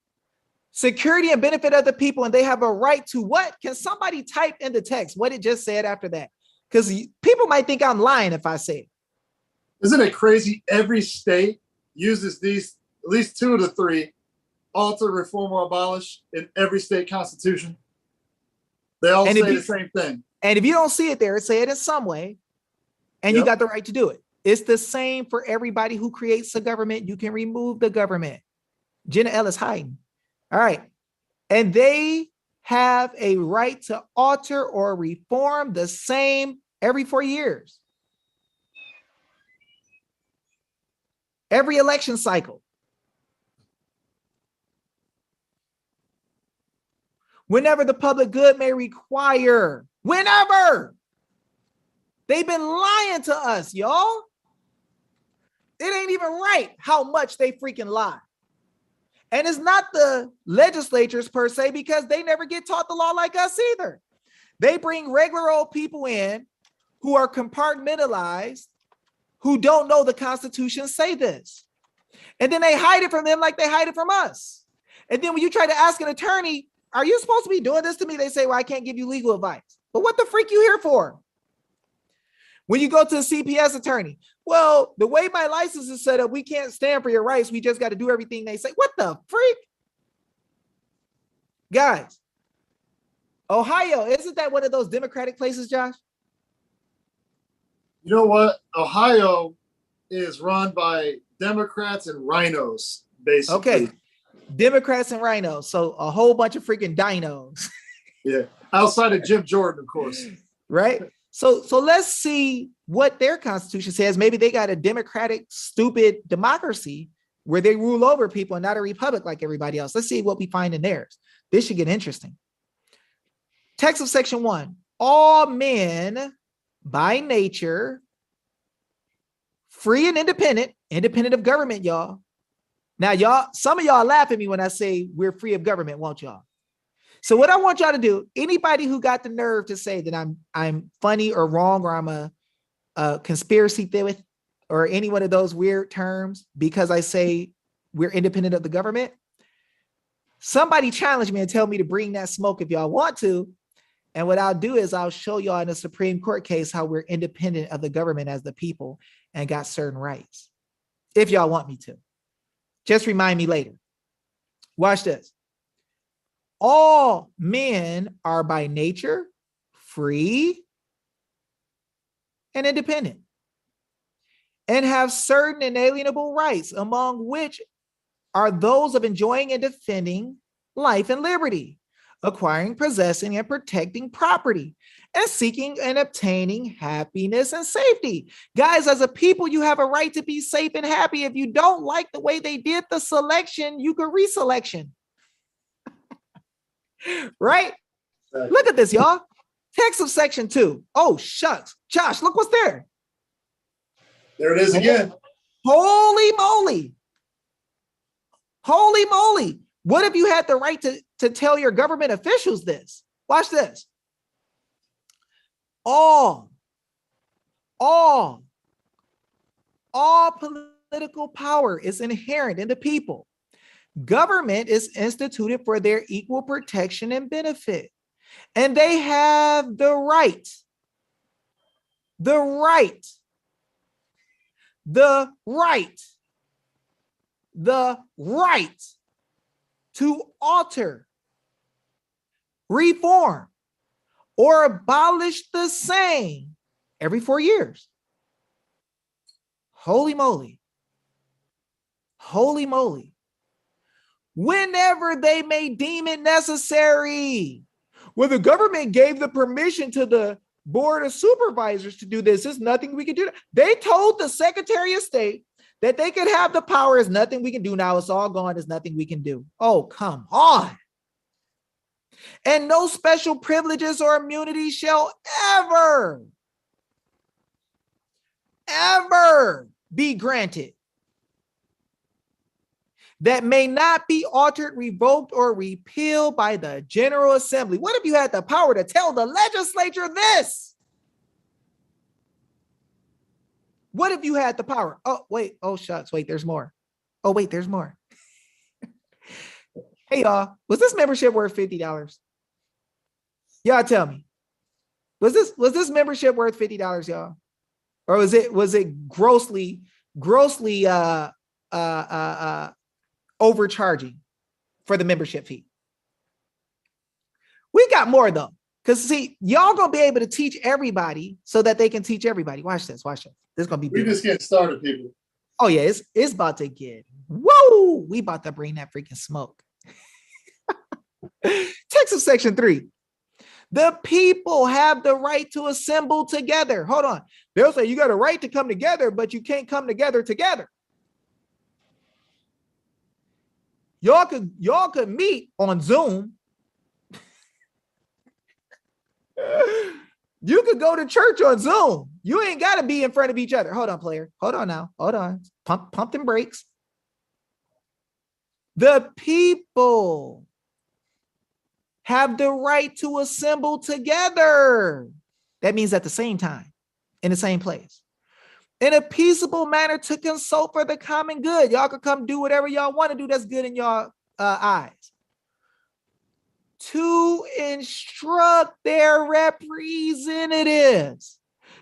security and benefit of the people, and they have a right to what? Can somebody type in the text what it just said after that? Because people might think I'm lying if I say it. Isn't it crazy? Every state uses these, at least 2 of the 3, alter, reform, or abolish in every state constitution. They all say the same thing. And if you don't see it there, say it in some way, and you Yep. got the right to do it. It's the same for everybody who creates a government. You can remove the government. Jenna Ellis hiding. All right. And they have a right to alter or reform the same every 4 years. Every election cycle. Whenever the public good may require. Whenever. They've been lying to us, y'all. It ain't even right how much they freaking lie. And it's not the legislatures per se, because they never get taught the law like us either. They bring regular old people in who are compartmentalized, who don't know the Constitution say this. And then they hide it from them like they hide it from us. And then when you try to ask an attorney, are you supposed to be doing this to me? They say, well, I can't give you legal advice. But what the freak you here for? When you go to a CPS attorney, well, the way my license is set up, we can't stand for your rights. We just got to do everything they say. What the freak? Guys, Ohio, isn't that one of those Democratic places, Josh? You know what? Ohio is run by Democrats and rhinos, basically. Okay. Democrats and rhinos. So a whole bunch of freaking dinos. Yeah. Outside of Jim Jordan, of course. Right? So let's see what their constitution says. Maybe they got a democratic, stupid democracy where they rule over people and not a republic like everybody else. Let's see what we find in theirs. This should get interesting. Text of section 1. All men by nature, free and independent of government, y'all. Now, y'all, some of y'all laugh at me when I say we're free of government, won't y'all? So what I want y'all to do, anybody who got the nerve to say that I'm funny or wrong, or I'm a conspiracy theorist, or any one of those weird terms because I say we're independent of the government, somebody challenge me and tell me to bring that smoke if y'all want to. And what I'll do is I'll show y'all in a Supreme Court case how we're independent of the government as the people and got certain rights. If y'all want me to. Just remind me later. Watch this. All men are by nature free and independent and have certain inalienable rights, among which are those of enjoying and defending life and liberty, acquiring, possessing, and protecting property, and seeking and obtaining happiness and safety. Guys, as a people, you have a right to be safe and happy. If you don't like the way they did the selection, you can reselection. Right? Exactly. Look at this, y'all. Text of section 2. Oh, shucks. Josh, look what's there. There it is again. Holy moly. Holy moly. What if you had the right to tell your government officials this? Watch this. All political power is inherent in the people. Government is instituted for their equal protection and benefit. And they have the right to alter, reform, or abolish the same every 4 years. Holy moly. Holy moly. Whenever they may deem it necessary. Well, the government gave the permission to the board of supervisors to do this. There's nothing we can do. They told the Secretary of State that they could have the power. There's nothing we can do now. It's all gone. There's nothing we can do. Oh, come on. And no special privileges or immunities shall ever be granted that may not be altered, revoked, or repealed by the General Assembly. What if you had the power to tell the legislature this? What if you had the power? Oh, wait. Oh, shucks. Wait, there's more. Oh, wait, there's more. Hey, y'all, was this membership worth $50? Y'all tell me. Was this membership worth $50, y'all? Or was it grossly overcharging for the membership fee? We got more though. Because see, y'all gonna be able to teach everybody so that they can teach everybody. Watch this, watch this. This is gonna be We big. just getting started, people. Oh yeah, it's about to get whoa. We about to bring that freaking smoke. Texas section 3. The people have the right to assemble together. Hold on. They'll say you got a right to come together, but you can't come together together. Y'all could meet on Zoom. You could go to church on Zoom. You ain't got to be in front of each other. Hold on, player. Hold on now. Hold on. Pump them brakes. The people have the right to assemble together. That means at the same time, in the same place, in a peaceable manner to consult for the common good. Y'all could come do whatever y'all want to do that's good in y'all eyes. To instruct their representatives.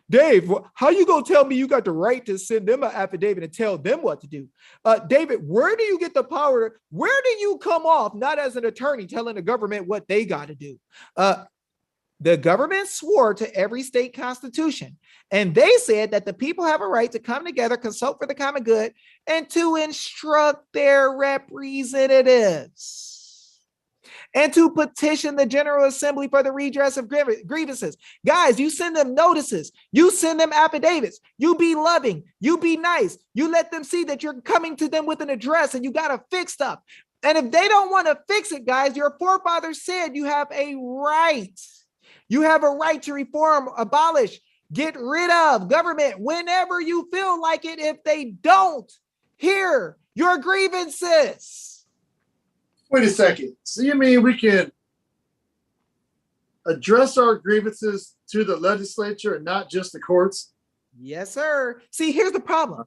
Dave, how you gonna tell me you got the right to send them an affidavit and tell them what to do? David, where do you get the power? Where do you come off not as an attorney telling the government what they got to do? The government swore to every state constitution, and they said that the people have a right to come together, consult for the common good, and to instruct their representatives, and to petition the General Assembly for the redress of grievances. Guys, you send them notices, you send them affidavits, you be loving, you be nice, you let them see that you're coming to them with an address and you got to fix stuff. And if they don't want to fix it, guys, your forefathers said you have a right. You have a right to reform, abolish, get rid of government whenever you feel like it if they don't hear your grievances. Wait a second. So you mean we can address our grievances to the legislature and not just the courts? Yes, sir. See, here's the problem.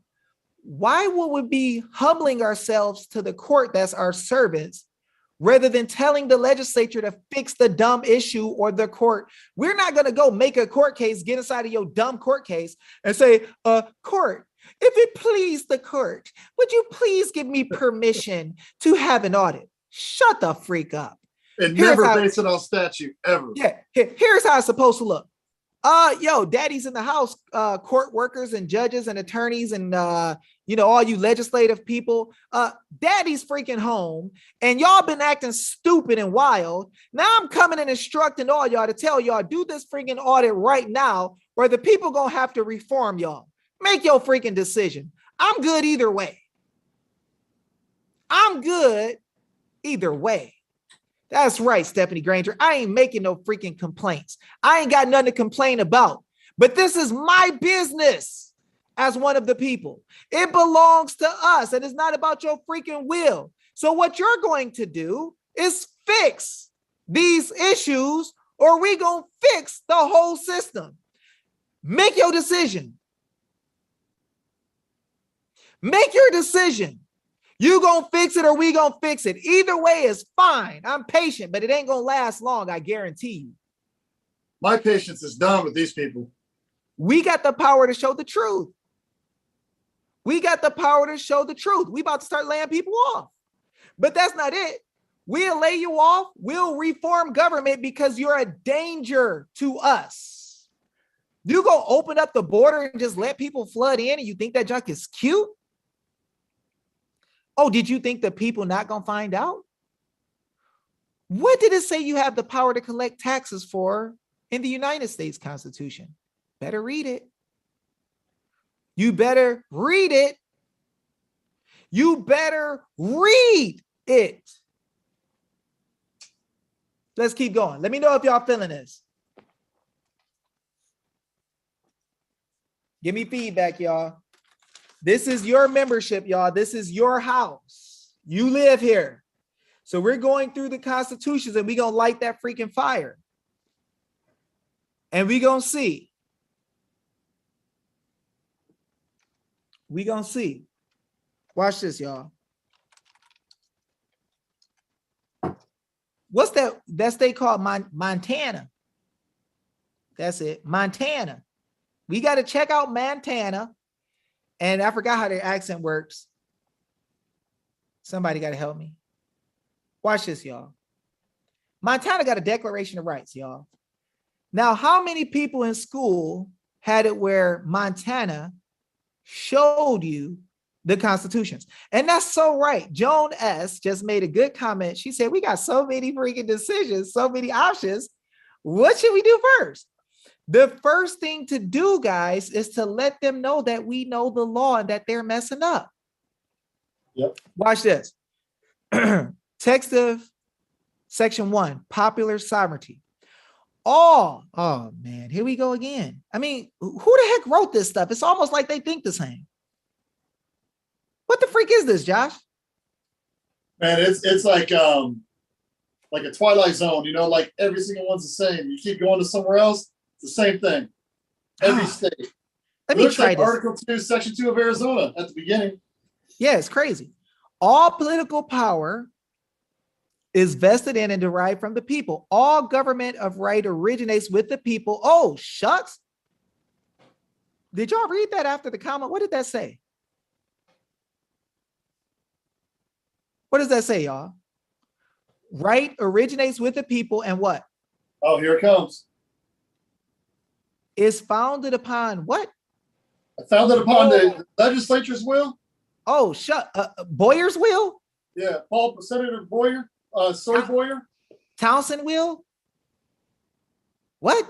Why would we be humbling ourselves to the court that's our servants rather than telling the legislature to fix the dumb issue or the court? We're not going to go make a court case, get inside of your dumb court case and say, court, if it please the court, would you please give me permission to have an audit? Shut the freak up. And never base it on statute, ever. Yeah, here's how it's supposed to look. Daddy's in the house, court workers and judges and attorneys and, all you legislative people. Daddy's freaking home and y'all been acting stupid and wild. Now I'm coming and instructing all y'all to tell y'all do this freaking audit right now or the people gonna have to reform y'all. Make your freaking decision. I'm good either way. I'm good either way. That's right, Stephanie Granger. I ain't making no freaking complaints. I ain't got nothing to complain about. But this is my business as one of the people. It belongs to us, and it's not about your freaking will. So what you're going to do is fix these issues, or we gonna fix the whole system. Make your decision. Make your decision. You gonna fix it or we gonna fix it. Either way is fine. I'm patient, but it ain't gonna last long, I guarantee you. My patience is done with these people. We got the power to show the truth. We got the power to show the truth. We about to start laying people off. But that's not it. We'll lay you off. We'll reform government because you're a danger to us. You gonna open up the border and just let people flood in and you think that junk is cute? Oh, did you think the people not gonna find out? What did it say you have the power to collect taxes for in the United States Constitution? Better read it. You better read it. You better read it. Let's keep going. Let me know if y'all feeling this. Give me feedback, y'all. This is your membership, y'all. This is your house. You live here. So we're going through the constitutions and we're going to light that freaking fire. And we're going to see. We're going to see. Watch this, y'all. What's that state called? Montana. That's it. Montana. We got to check out Montana. And I forgot how their accent works. Somebody got to help me. Watch this, y'all. Montana got a Declaration of Rights, y'all. Now, how many people in school had it where Montana showed you the constitutions? And that's so right. Joan S. just made a good comment. She said, we got so many freaking decisions, so many options. What should we do first? The first thing to do, guys, is to let them know that we know the law and that they're messing up. Yep. Watch this. Text of section 1, popular sovereignty. Oh man, here we go again. I mean, who the heck wrote this stuff? It's almost like they think the same. What the freak is this, Josh? Man, it's like a Twilight Zone, you know, like every single one's the same. You keep going to somewhere else, it's the same thing. Every state. Let It me looks try like this. Article 2, Section 2 of Arizona at the beginning. Yeah, it's crazy. All political power is vested in and derived from the people. All government of right originates with the people. Oh, shucks. Did y'all read that after the comma? What did that say? What does that say, y'all? Right originates with the people and what? Oh, here it comes. Is founded upon what? Founded upon the legislature's will. Oh, Boyer's will? Yeah, Senator Boyer, Soy Boyer. Townsend will? What?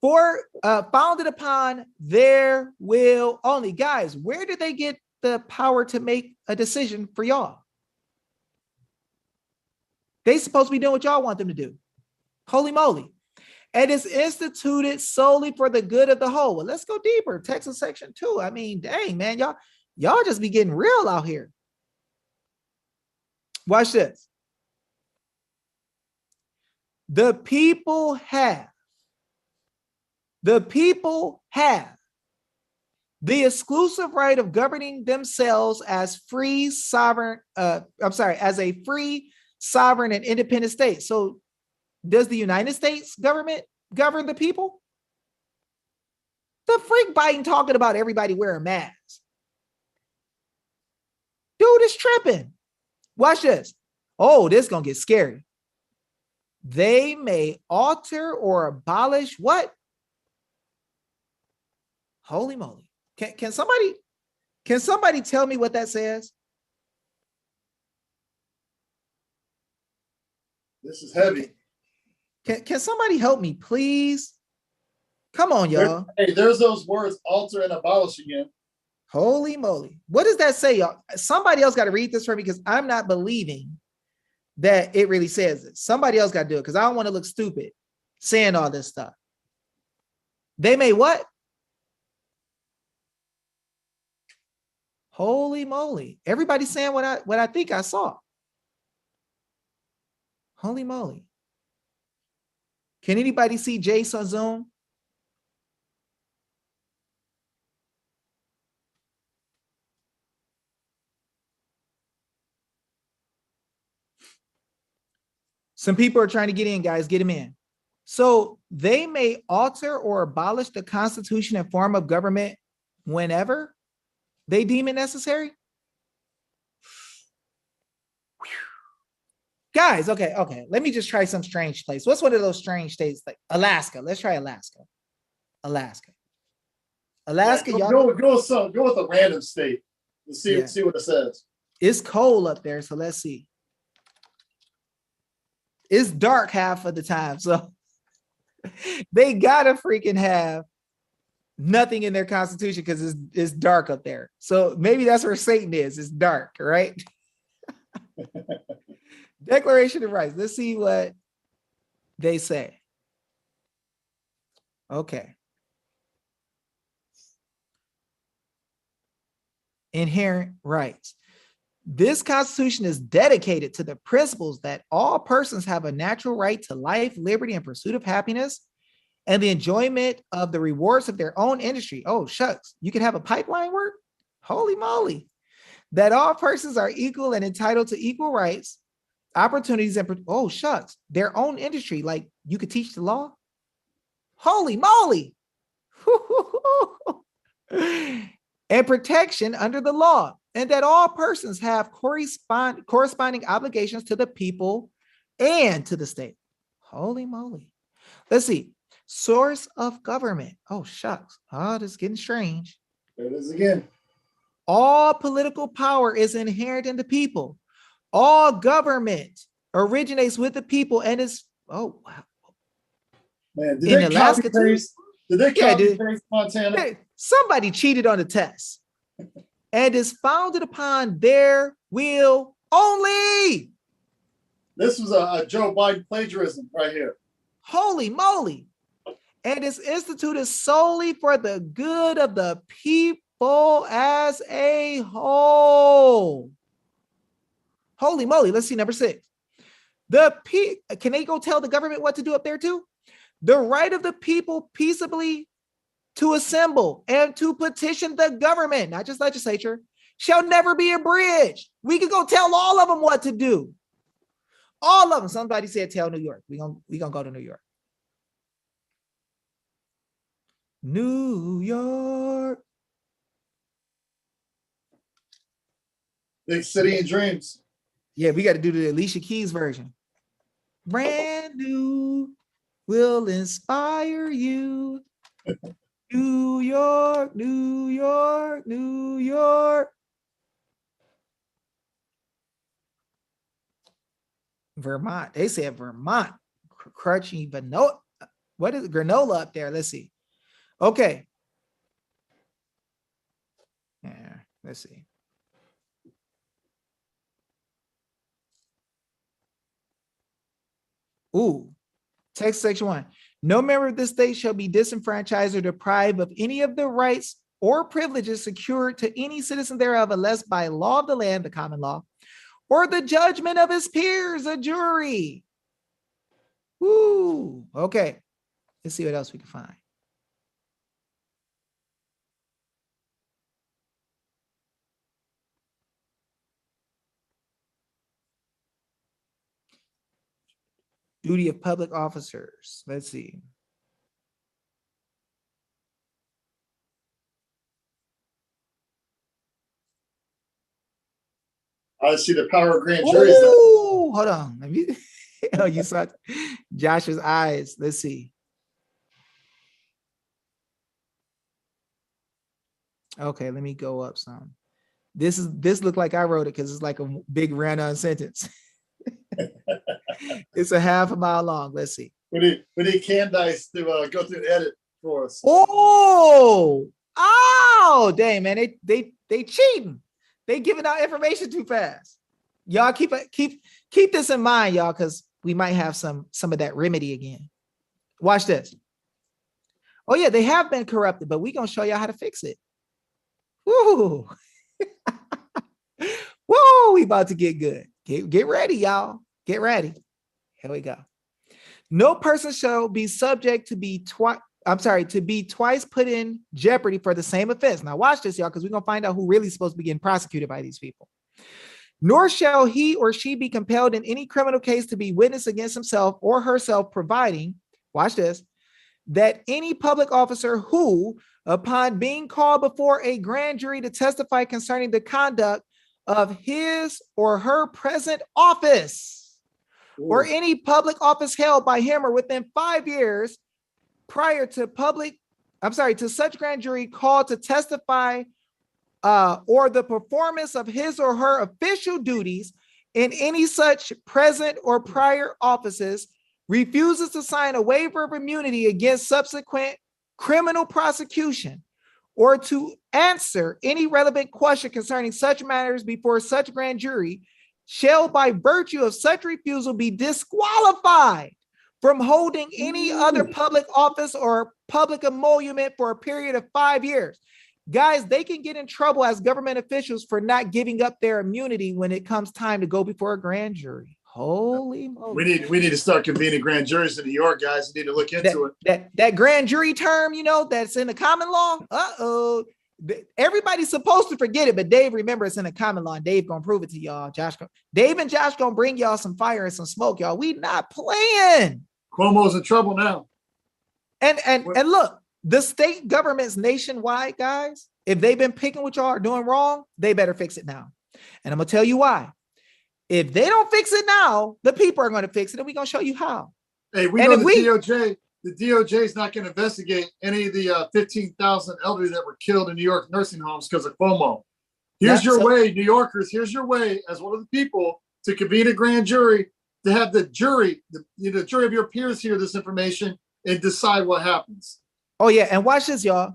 For founded upon their will only. Guys, where did they get the power to make a decision for y'all? They supposed to be doing what y'all want them to do. Holy moly. And it's instituted solely for the good of the whole. Well, let's go deeper. Texas section 2. I mean, dang, man, y'all just be getting real out here. Watch this. The people have the exclusive right of governing themselves as free sovereign, as a free, sovereign, and independent state. So does the United States government govern the people? The freak Biden talking about everybody wearing masks. Dude is tripping. Watch this. Oh, this is going to get scary. They may alter or abolish what? Holy moly. Can somebody tell me what that says? This is heavy. Can somebody help me, please? Come on, y'all. There's those words, alter and abolish again. Holy moly. What does that say, y'all? Somebody else got to read this for me because I'm not believing that it really says it. Somebody else got to do it because I don't want to look stupid saying all this stuff. They may what? Holy moly. Everybody's saying what I think I saw. Holy moly. Can anybody see Jace on Zoom? Some people are trying to get in, guys. Get them in. So they may alter or abolish the Constitution and form of government whenever they deem it necessary. Guys, okay. Let me just try some strange place. What's one of those strange states? Like Alaska. Let's try Alaska. Alaska, Yeah, go with a random state and see what it says. It's cold up there, so let's see. It's dark half of the time, so they gotta freaking have nothing in their constitution because it's dark up there. So maybe that's where Satan is. It's dark, right? Declaration of Rights. Let's see what they say. Okay. Inherent rights. This Constitution is dedicated to the principles that all persons have a natural right to life, liberty, and pursuit of happiness, and the enjoyment of the rewards of their own industry. Oh, shucks. You can have a pipeline work? Holy moly. That all persons are equal and entitled to equal rights, opportunities, and oh, shucks. Their own industry. Like you could teach the law? Holy moly. And protection under the law, and that all persons have corresponding obligations to the people and to the state. Holy moly. Let's see. source of government. Oh, shucks. Oh, this is getting strange. There it is again. All political power is inherent in the people. All government originates with the people and is, oh, wow. Man, did In they Alaska copy paste? Did they Yeah, copy dude. paste Montana? Hey, somebody cheated on the test and is founded upon their will only. This was a Joe Biden plagiarism right here. Holy moly. And is instituted solely for the good of the people as a whole. Holy moly. Let's see number 6. Can they go tell the government what to do up there too? The right of the people peaceably to assemble and to petition the government, not just legislature, shall never be abridged. We can go tell all of them what to do. All of them. Somebody said tell New York. We gonna go to New York. New York. Big City of Dreams. Yeah, we got to do the Alicia Keys version. Brand new will inspire you. New York, New York, New York. Vermont. They said Vermont. Crunchy vanilla. What is granola up there? Let's see. Okay. Yeah, let's see. Ooh, text section 1. No member of this state shall be disenfranchised or deprived of any of the rights or privileges secured to any citizen thereof, unless by law of the land, the common law, or the judgment of his peers, a jury. Ooh, okay. Let's see what else we can find. Duty of public officers. Let's see. I see the power of grand juries. Ooh, hold on. Let me, oh, you saw Josh's eyes. Let's see. Okay, let me go up some. This looked like I wrote it because it's like a big run-on sentence. It's a half a mile long. Let's see. We need Candice to go through and edit for us. Oh, dang, man. They cheating. They giving out information too fast. Y'all keep this in mind, y'all, because we might have some of that remedy again. Watch this. Oh, yeah, they have been corrupted, but we're gonna show y'all how to fix it. Woo. Woo, we about to get good. Get ready, y'all. Get ready. Here we go. No person shall be subject to be twice put in jeopardy for the same offense. Now watch this, y'all, because we're gonna find out who really is supposed to be getting prosecuted by these people. Nor shall he or she be compelled in any criminal case to be witness against himself or herself, providing, watch this, that any public officer who, upon being called before a grand jury to testify concerning the conduct of his or her present office, or any public office held by him or within 5 years prior to such grand jury called to testify or the performance of his or her official duties in any such present or prior offices, refuses to sign a waiver of immunity against subsequent criminal prosecution, or to answer any relevant question concerning such matters before such grand jury, shall by virtue of such refusal be disqualified from holding any other public office or public emolument for a period of 5 years. Guys, they can get in trouble as government officials for not giving up their immunity when it comes time to go before a grand jury. Holy moly. We need to start convening grand juries in New York, guys. We need to look into it. That grand jury term, that's in the common law. Everybody's supposed to forget it, but Dave, remember it's in the common law. Dave gonna prove it to y'all. Dave and Josh gonna bring y'all some fire and some smoke, y'all. We not playing. Cuomo's in trouble now. And look, the state governments nationwide, guys, if they've been picking what y'all are doing wrong, they better fix it now. And I'm gonna tell you why. If they don't fix it now, the people are going to fix it, and we're going to show you how. Hey, we know the DOJ. the DOJ is not going to investigate any of the 15,000 elderly that were killed in New York nursing homes because of Cuomo. Here's your way, New Yorkers. Here's your way, as one of the people, to convene a grand jury, to have the jury, the jury of your peers hear this information and decide what happens. Oh yeah, and watch this, y'all.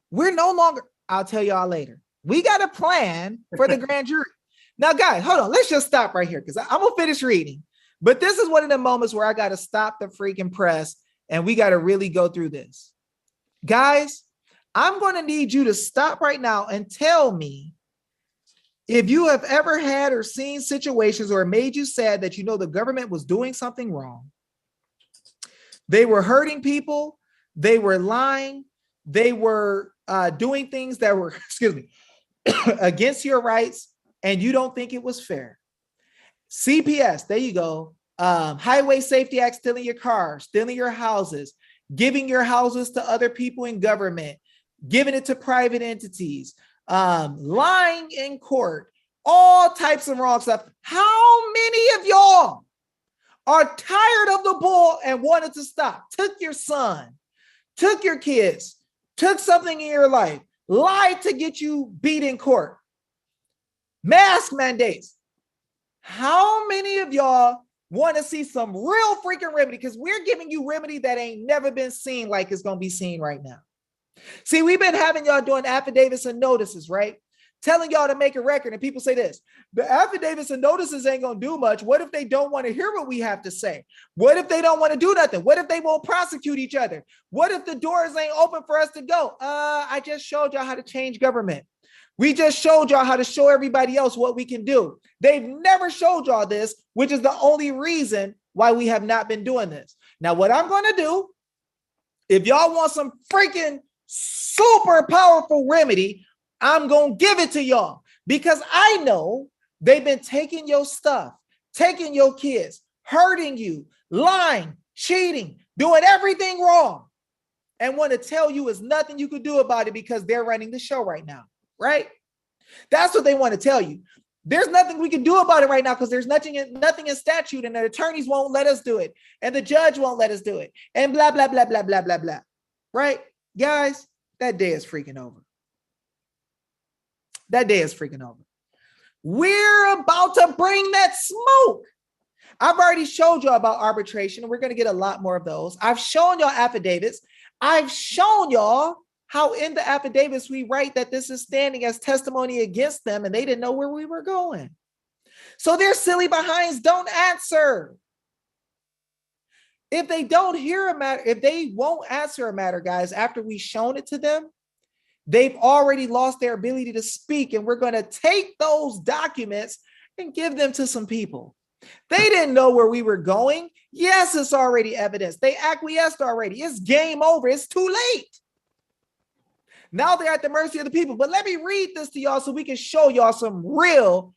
We're no longer. I'll tell y'all later. We got a plan for the grand jury. Now, guys, hold on. Let's just stop right here because I'm gonna finish reading. But this is one of the moments where I got to stop the freaking press and we got to really go through this. Guys, I'm going to need you to stop right now and tell me if you have ever had or seen situations or made you sad that you know the government was doing something wrong. They were hurting people. They were lying. They were doing things that were, excuse me, against your rights, and you don't think it was fair. CPS, there you go. Highway Safety Act, stealing your cars, stealing your houses, giving your houses to other people in government, giving it to private entities, lying in court, all types of wrong stuff. How many of y'all are tired of the bull and wanted to stop? Took your son, took your kids, took something in your life, lied to get you beat in court. Mask mandates. How many of y'all want to see some real freaking remedy? Because we're giving you remedy that ain't never been seen like it's going to be seen right now. See, we've been having y'all doing affidavits and notices, right? Telling y'all to make a record. And people say this, the affidavits and notices ain't going to do much. What if they don't want to hear what we have to say? What if they don't want to do nothing? What if they won't prosecute each other? What if the doors ain't open for us to go? I just showed y'all how to change government. We just showed y'all how to show everybody else what we can do. They've never showed y'all this, which is the only reason why we have not been doing this. Now, what I'm going to do, if y'all want some freaking super powerful remedy, I'm going to give it to y'all because I know they've been taking your stuff, taking your kids, hurting you, lying, cheating, doing everything wrong, and want to tell you there's nothing you could do about it because they're running the show right now. Right? That's what they want to tell you. There's nothing we can do about it right now because there's nothing in statute, and the attorneys won't let us do it, and the judge won't let us do it, and blah, blah, blah, blah, blah, blah, blah. Right? Guys, that day is freaking over. That day is freaking over. We're about to bring that smoke. I've already showed y'all about arbitration, and we're going to get a lot more of those. I've shown y'all affidavits. I've shown y'all how in the affidavits we write that this is standing as testimony against them, and they didn't know where we were going. So their silly behinds don't answer. If they don't hear a matter, if they won't answer a matter, guys, after we've shown it to them, they've already lost their ability to speak, and we're going to take those documents and give them to some people. They didn't know where we were going. Yes, it's already evidence. They acquiesced already. It's game over. It's too late. Now they're at the mercy of the people. But let me read this to y'all so we can show y'all some real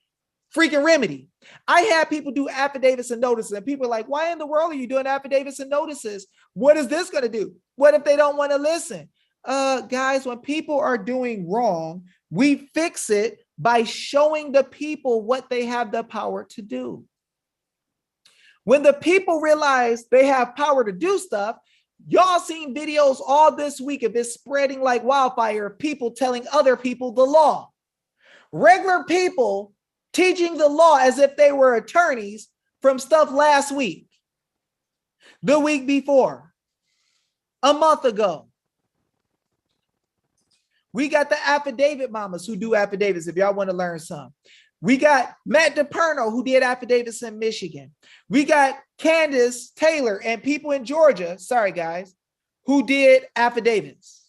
freaking remedy. I had people do affidavits and notices, and people are like, why in the world are you doing affidavits and notices? What is this going to do? What if they don't want to listen? Guys, when people are doing wrong, we fix it by showing the people what they have the power to do. When the people realize they have power to do stuff, y'all seen videos all this week of it spreading like wildfire of people telling other people the law. Regular people teaching the law as if they were attorneys from stuff last week, the week before, a month ago. We got the affidavit mamas who do affidavits if y'all want to learn some. We got Matt DePerno who did affidavits in Michigan. We got Candace Taylor and people in Georgia, sorry guys, who did affidavits.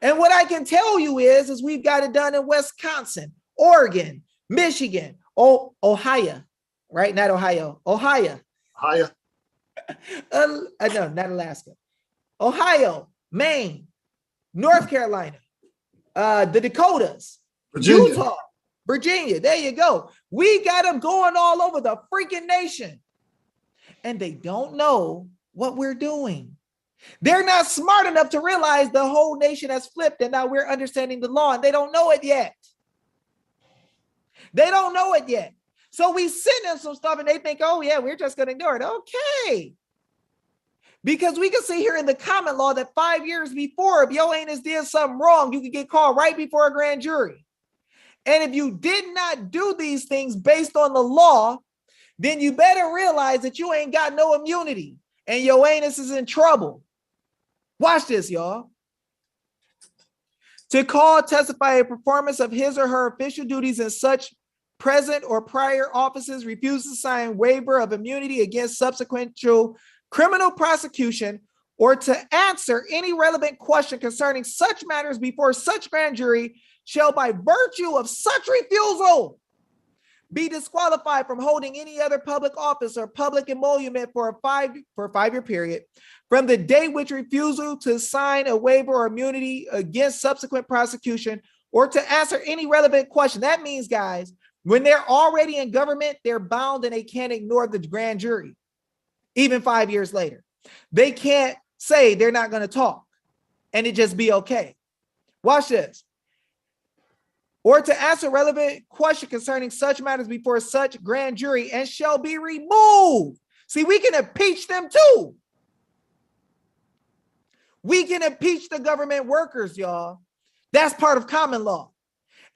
And what I can tell you is we've got it done in Wisconsin, Oregon, Michigan, Ohio, right? Not Ohio, Ohio. Ohio. No, not Alaska. Ohio, Maine, North Carolina, the Dakotas, Virginia. Utah, Virginia. There you go. We got them going all over the freaking nation. And they don't know what we're doing. They're not smart enough to realize the whole nation has flipped and now we're understanding the law, and they don't know it yet. They don't know it yet. So we send them some stuff and they think, oh yeah, we're just going to ignore it. Okay. Because we can see here in the common law that 5 years before, if your anus did something wrong, you could get called right before a grand jury. And if you did not do these things based on the law, then you better realize that you ain't got no immunity and your anus is in trouble. Watch this, y'all. To call, testify a performance of his or her official duties in such present or prior offices, refuse to sign waiver of immunity against subsequent criminal prosecution, or to answer any relevant question concerning such matters before such grand jury shall by virtue of such refusal be disqualified from holding any other public office or public emolument for a 5-year period from the day which refusal to sign a waiver or immunity against subsequent prosecution or to answer any relevant question. That means, guys, when they're already in government, they're bound and they can't ignore the grand jury. Even 5 years later, they can't say they're not going to talk and it just be okay. Watch this. Or to answer relevant question concerning such matters before such grand jury and shall be removed. See, we can impeach them too. We can impeach the government workers, y'all. That's part of common law.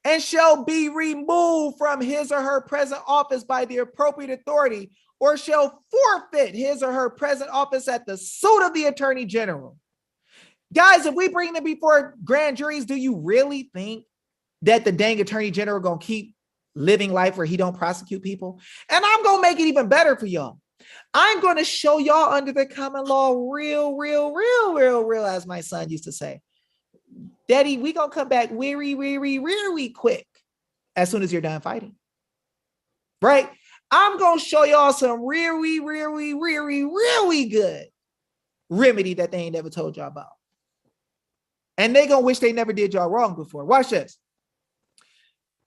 And shall be removed from his or her present office by the appropriate authority, or shall forfeit his or her present office at the suit of the attorney general. Guys, if we bring them before grand juries, do you really think that the dang attorney general gonna keep living life where he don't prosecute people? And I'm gonna make it even better for y'all. I'm gonna show y'all under the common law real, as my son used to say. Daddy, we gonna come back weary quick as soon as you're done fighting. Right? I'm gonna show y'all some really good remedy that they ain't never told y'all about. And they gonna wish they never did y'all wrong before. Watch this.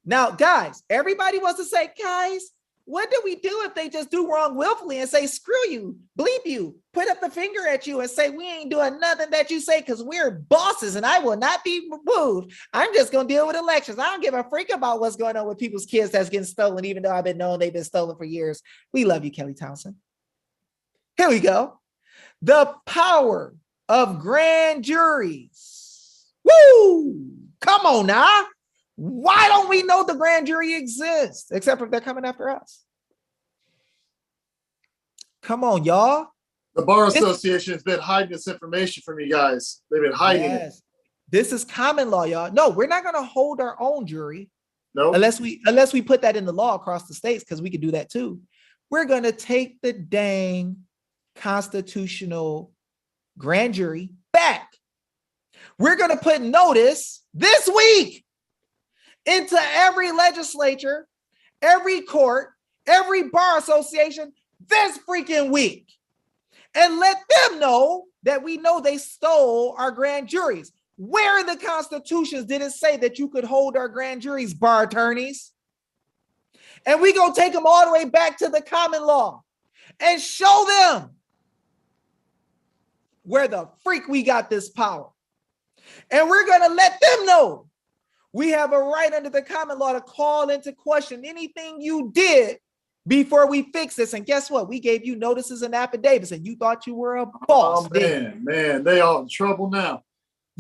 Now, guys, everybody wants to say, guys, what do we do if they just do wrong willfully and say, screw you, bleep you, put up the finger at you and say, we ain't doing nothing that you say because we're bosses and I will not be moved. I'm just going to deal with elections. I don't give a freak about what's going on with people's kids that's getting stolen, even though I've been knowing they've been stolen for years. We love you, Kelly Townsend. Here we go. The power of grand juries. Woo! Come on now. Why don't we know the grand jury exists? Except if they're coming after us. Come on, y'all. The Bar Association has been hiding this information from you guys. They've been hiding it. This is common law, y'all. No, we're not going to hold our own jury. No. Unless we put that in the law across the states, because we can do that too. We're going to take the dang constitutional grand jury back. We're going to put notice this week into every legislature, every court, every bar association this freaking week. And let them know that we know they stole our grand juries. Where in the constitutions did it say that you could hold our grand juries, bar attorneys? And we gonna take them all the way back to the common law and show them where the freak we got this power. And we're gonna let them know we have a right under the common law to call into question anything you did before we fix this. And guess what? We gave you notices and affidavits and you thought you were a boss. Oh, man, they all in trouble now.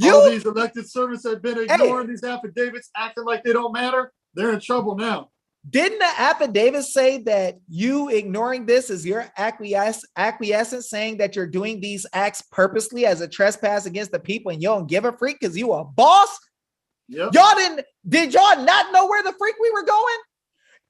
All these elected servants have been ignoring these affidavits, acting like they don't matter. They're in trouble now. Didn't the affidavit say that you ignoring this is your acquiescence, saying that you're doing these acts purposely as a trespass against the people and you don't give a freak because you a boss? Yep. Did y'all not know where the freak we were going?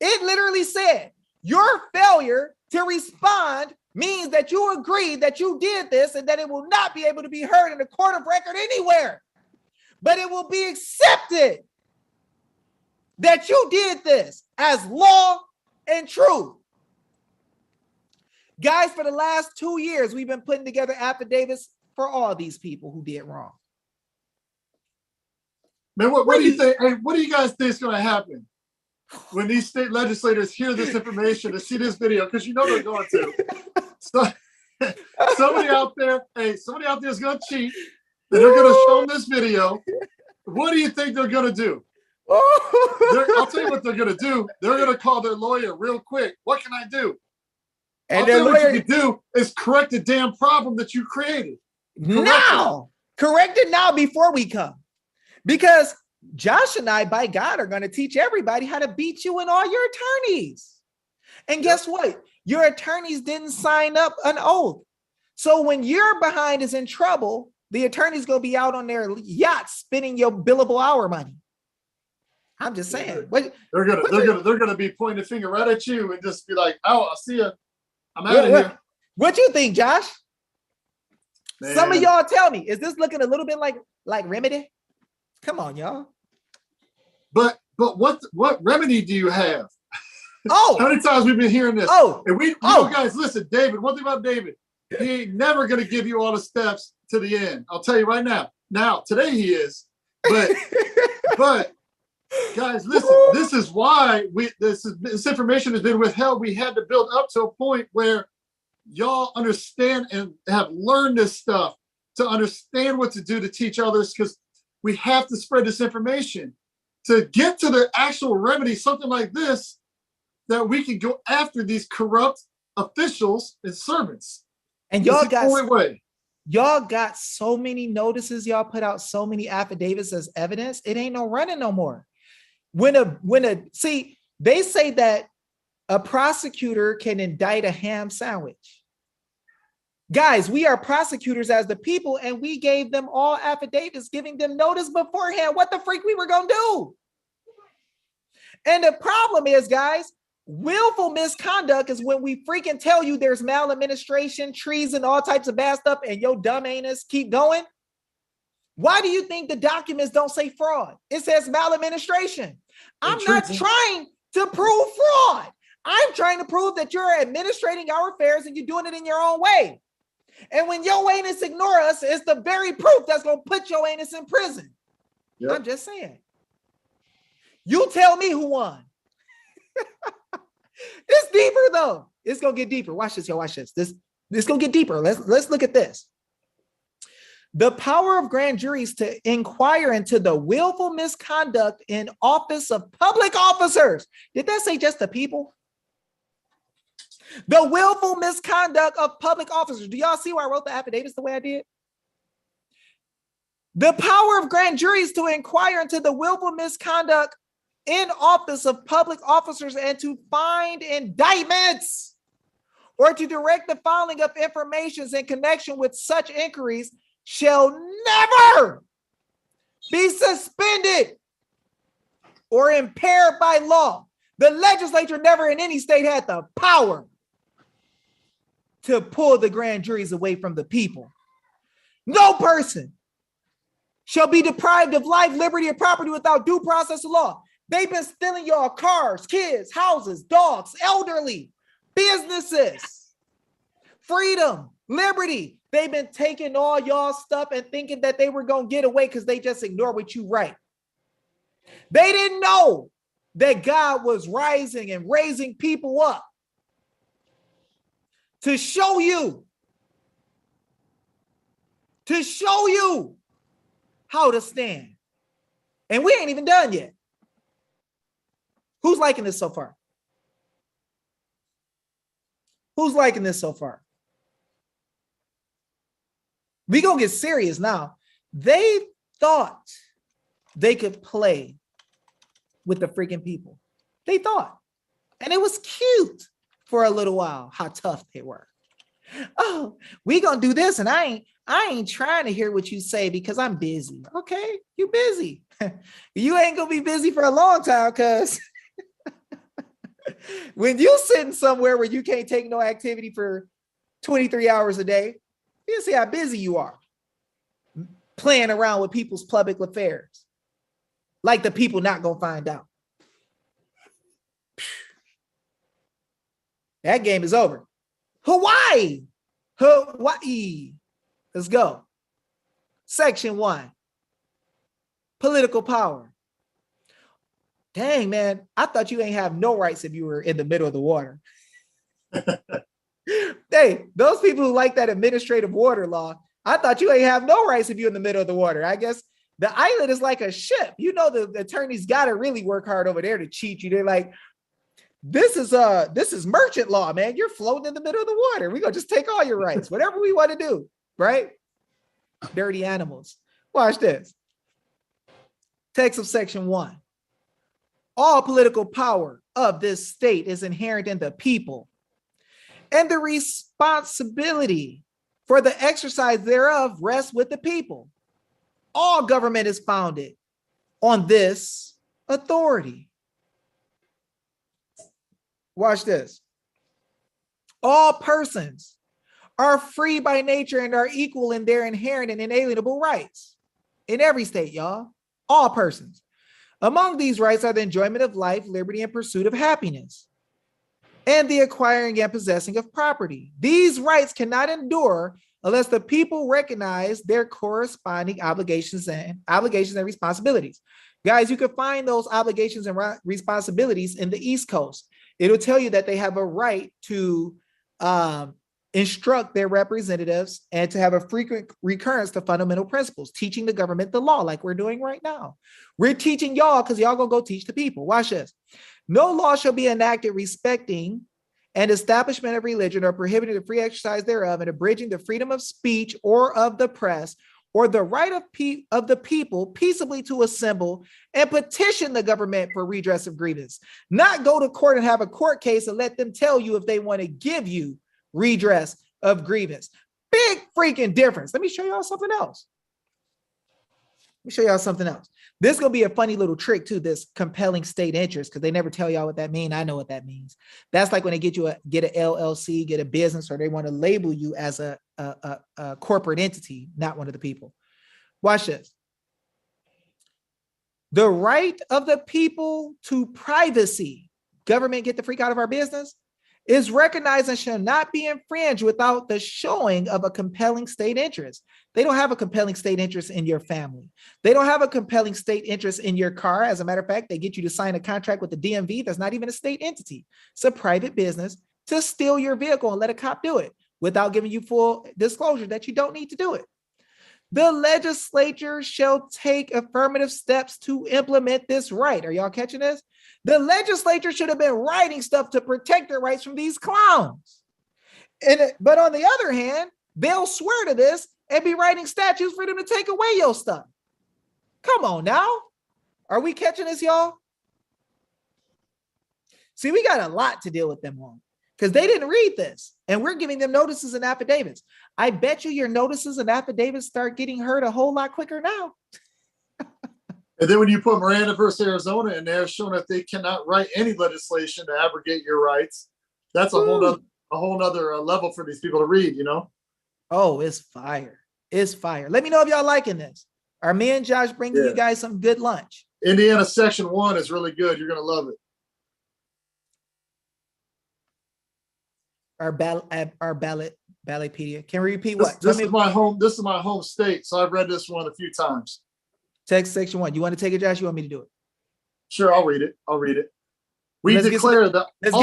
It literally said your failure to respond means that you agree that you did this and that it will not be able to be heard in a court of record anywhere, but it will be accepted that you did this as law and truth. Guys, for the last 2 years, we've been putting together affidavits for all these people who did wrong. Man, what do you think? Hey, what do you guys think is going to happen when these state legislators hear this information to see this video? Because you know they're going to. So, somebody out there is going to cheat, and they're going to show them this video. What do you think they're going to do? I'll tell you what they're going to do. They're going to call their lawyer real quick. What can I do? And I'll the tell you what lawyer you can do is correct the damn problem that you created. correct it now before we come. Because Josh and I, by God, are going to teach everybody how to beat you and all your attorneys. And guess what? Your attorneys didn't sign up an oath. So when your behind is in trouble, the attorney's going to be out on their yacht spending your billable hour money. I'm just saying. They're gonna be pointing a finger right at you and just be like, "Oh, I'll see you. I'm out of here." What you think, Josh? Man. Some of y'all tell me, is this looking a little bit like Remedy? Come on, y'all. But what remedy do you have? Oh, how many times we've been hearing this? And guys, listen, David. One thing about David, he ain't never gonna give you all the steps to the end. I'll tell you right now. Now, today he is, but. Guys, listen, this is why this information has been withheld. We had to build up to a point where y'all understand and have learned this stuff to understand what to do to teach others, because we have to spread this information to get to the actual remedy, something like this, that we can go after these corrupt officials and servants. And y'all got so many notices, y'all put out so many affidavits as evidence. It ain't no running no more. See, they say that a prosecutor can indict a ham sandwich. Guys, we are prosecutors as the people, and we gave them all affidavits, giving them notice beforehand what the freak we were going to do. And the problem is, guys, willful misconduct is when we freaking tell you there's maladministration, treason, all types of bad stuff, and your dumb anus keep going. Why do you think the documents don't say fraud? It says maladministration. I'm not trying to prove fraud. I'm trying to prove that you're administrating our affairs and you're doing it in your own way. And when your anus ignore us, it's the very proof that's going to put your anus in prison. Yep. I'm just saying. You tell me who won. It's deeper though. It's going to get deeper. Watch this, y'all. Watch this. This going to get deeper. Let's look at this. The power of grand juries to inquire into the willful misconduct in office of public officers. Did that say just the people? The willful misconduct of public officers. Do y'all see why I wrote the affidavits the way I did? The power of grand juries to inquire into the willful misconduct in office of public officers and to find indictments or to direct the filing of information in connection with such inquiries shall never be suspended or impaired by law. The legislature never in any state had the power to pull the grand juries away from the people. No person shall be deprived of life, liberty, or property without due process of law. They've been stealing y'all cars, kids, houses, dogs, elderly, businesses, freedom, liberty. They've been taking all y'all stuff and thinking that they were going to get away because they just ignore what you write. They didn't know that God was rising and raising people up to show you how to stand. And we ain't even done yet. Who's liking this so far? Who's liking this so far? We gonna get serious now. They thought they could play with the freaking people. They thought. And it was cute for a little while how tough they were. Oh, we gonna do this, and I ain't trying to hear what you say because I'm busy. Okay, you busy. You ain't gonna be busy for a long time, because when you sitting somewhere where you can't take no activity for 23 hours a day, you see how busy you are playing around with people's public affairs. Like the people not gonna find out. That game is over. Hawaii. Let's go. Section 1. Political power. Dang, man. I thought you ain't have no rights if you were in the middle of the water. Hey, those people who like that administrative water law, I thought you ain't have no rights if you're in the middle of the water. I guess the island is like a ship. You know, the attorneys got to really work hard over there to cheat you. They're like, This is merchant law, man. You're floating in the middle of the water. We're gonna just take all your rights, whatever we want to do, right? Dirty animals. Watch this. Text of section 1. All political power of this state is inherent in the people, and the responsibility for the exercise thereof rests with the people. All government is founded on this authority. Watch this. All persons are free by nature and are equal in their inherent and inalienable rights in every state, y'all. All persons. Among these rights are the enjoyment of life, liberty, and pursuit of happiness, and the acquiring and possessing of property. These rights cannot endure unless the people recognize their corresponding obligations and responsibilities. Guys, you can find those obligations and responsibilities in the East Coast. It'll tell you that they have a right to instruct their representatives and to have a frequent recurrence to fundamental principles, teaching the government the law like we're doing right now. We're teaching y'all because y'all gonna go teach the people. Watch this. No law shall be enacted respecting an establishment of religion or prohibiting the free exercise thereof and abridging the freedom of speech or of the press or the right of the people peaceably to assemble and petition the government for redress of grievance. Not go to court and have a court case and let them tell you if they want to give you redress of grievance. Big freaking difference. Let me show y'all something else. This is going to be a funny little trick to this compelling state interest, because they never tell y'all what that means. I know what that means. That's like when they get an LLC, get a business, or they want to label you as a corporate entity, not one of the people. Watch this. The right of the people to privacy, government get the freak out of our business, is recognized and shall not be infringed without the showing of a compelling state interest. They don't have a compelling state interest in your family. They don't have a compelling state interest in your car. As a matter of fact, they get you to sign a contract with the DMV that's not even a state entity. It's a private business to steal your vehicle and let a cop do it without giving you full disclosure that you don't need to do it. The legislature shall take affirmative steps to implement this right. Are y'all catching this? The legislature should have been writing stuff to protect their rights from these clowns. But on the other hand, they'll swear to this and be writing statutes for them to take away your stuff. Come on now. Are we catching this, y'all? See, we got a lot to deal with them on because they didn't read this, and we're giving them notices and affidavits. I bet you your notices and affidavits start getting heard a whole lot quicker now. And then when you put Miranda versus Arizona in there, showing that they cannot write any legislation to abrogate your rights, that's a whole nother level for these people to read, you know? Oh, it's fire. It's fire. Let me know if y'all liking this. Are me and Josh bringing you guys some good lunch? Indiana section 1 is really good. You're going to love it. Our Ballotpedia. Can we repeat what? This is my home state, so I've read this one a few times. Text section 1. You want to take it, Josh? You want me to do it? Sure, I'll read it. Let's get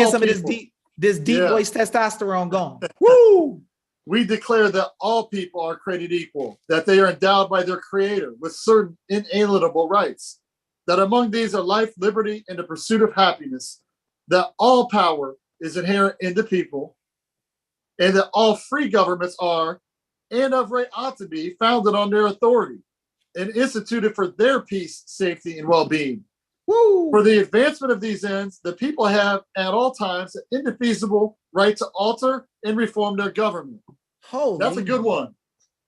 some of this deep voice testosterone going. Woo! We declare that all people are created equal, that they are endowed by their creator with certain inalienable rights, that among these are life, liberty, and the pursuit of happiness, that all power is inherent in the people, and that all free governments are, and of right ought to be, founded on their authority, and instituted for their peace, safety, and well-being. Woo! For the advancement of these ends, the people have at all times an indefeasible right to alter and reform their government. That's a good one.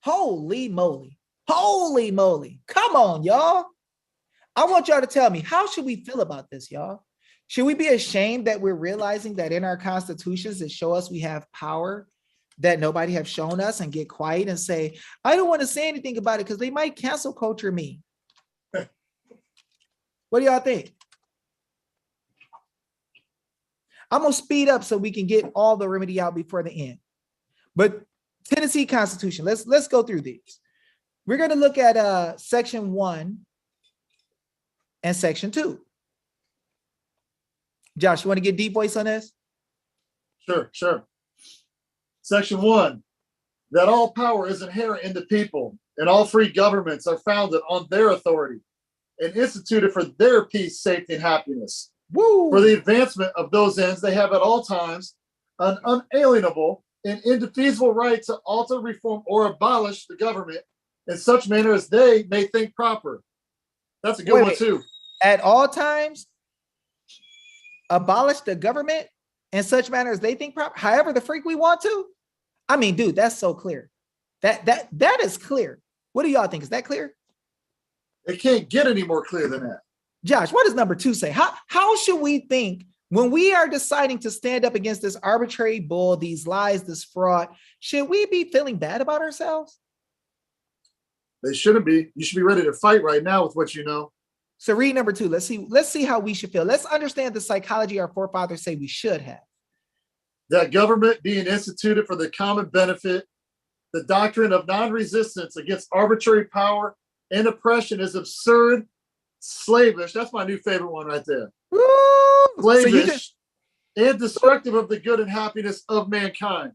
Holy moly. Holy moly. Come on, y'all. I want y'all to tell me, how should we feel about this, y'all? Should we be ashamed that we're realizing that in our constitutions that show us we have power that nobody have shown us, and get quiet and say, I don't want to say anything about it because they might cancel culture me? What do y'all think? I'm going to speed up so we can get all the remedy out before the end. But Tennessee Constitution, let's go through these. We're going to look at section 1 and section 2. Josh, you want to get deep voice on this? Sure. Section 1, that all power is inherent in the people, and all free governments are founded on their authority and instituted for their peace, safety, and happiness. Woo! For the advancement of those ends, they have at all times an unalienable and indefeasible right to alter, reform, or abolish the government in such manner as they may think proper. That's a good one, too. At all times, abolish the government in such manner as they think proper, however the freak we want to. I mean, dude, that's so clear. That is clear. What do y'all think? Is that clear? It can't get any more clear than that. Josh, what does number 2 say? How should we think when we are deciding to stand up against this arbitrary bull, these lies, this fraud? Should we be feeling bad about ourselves? They shouldn't be. You should be ready to fight right now with what you know. So read number 2. Let's see how we should feel. Let's understand the psychology our forefathers say we should have. That government being instituted for the common benefit, the doctrine of non-resistance against arbitrary power and oppression is absurd, slavish. That's my new favorite one right there. Woo! Slavish and destructive of the good and happiness of mankind.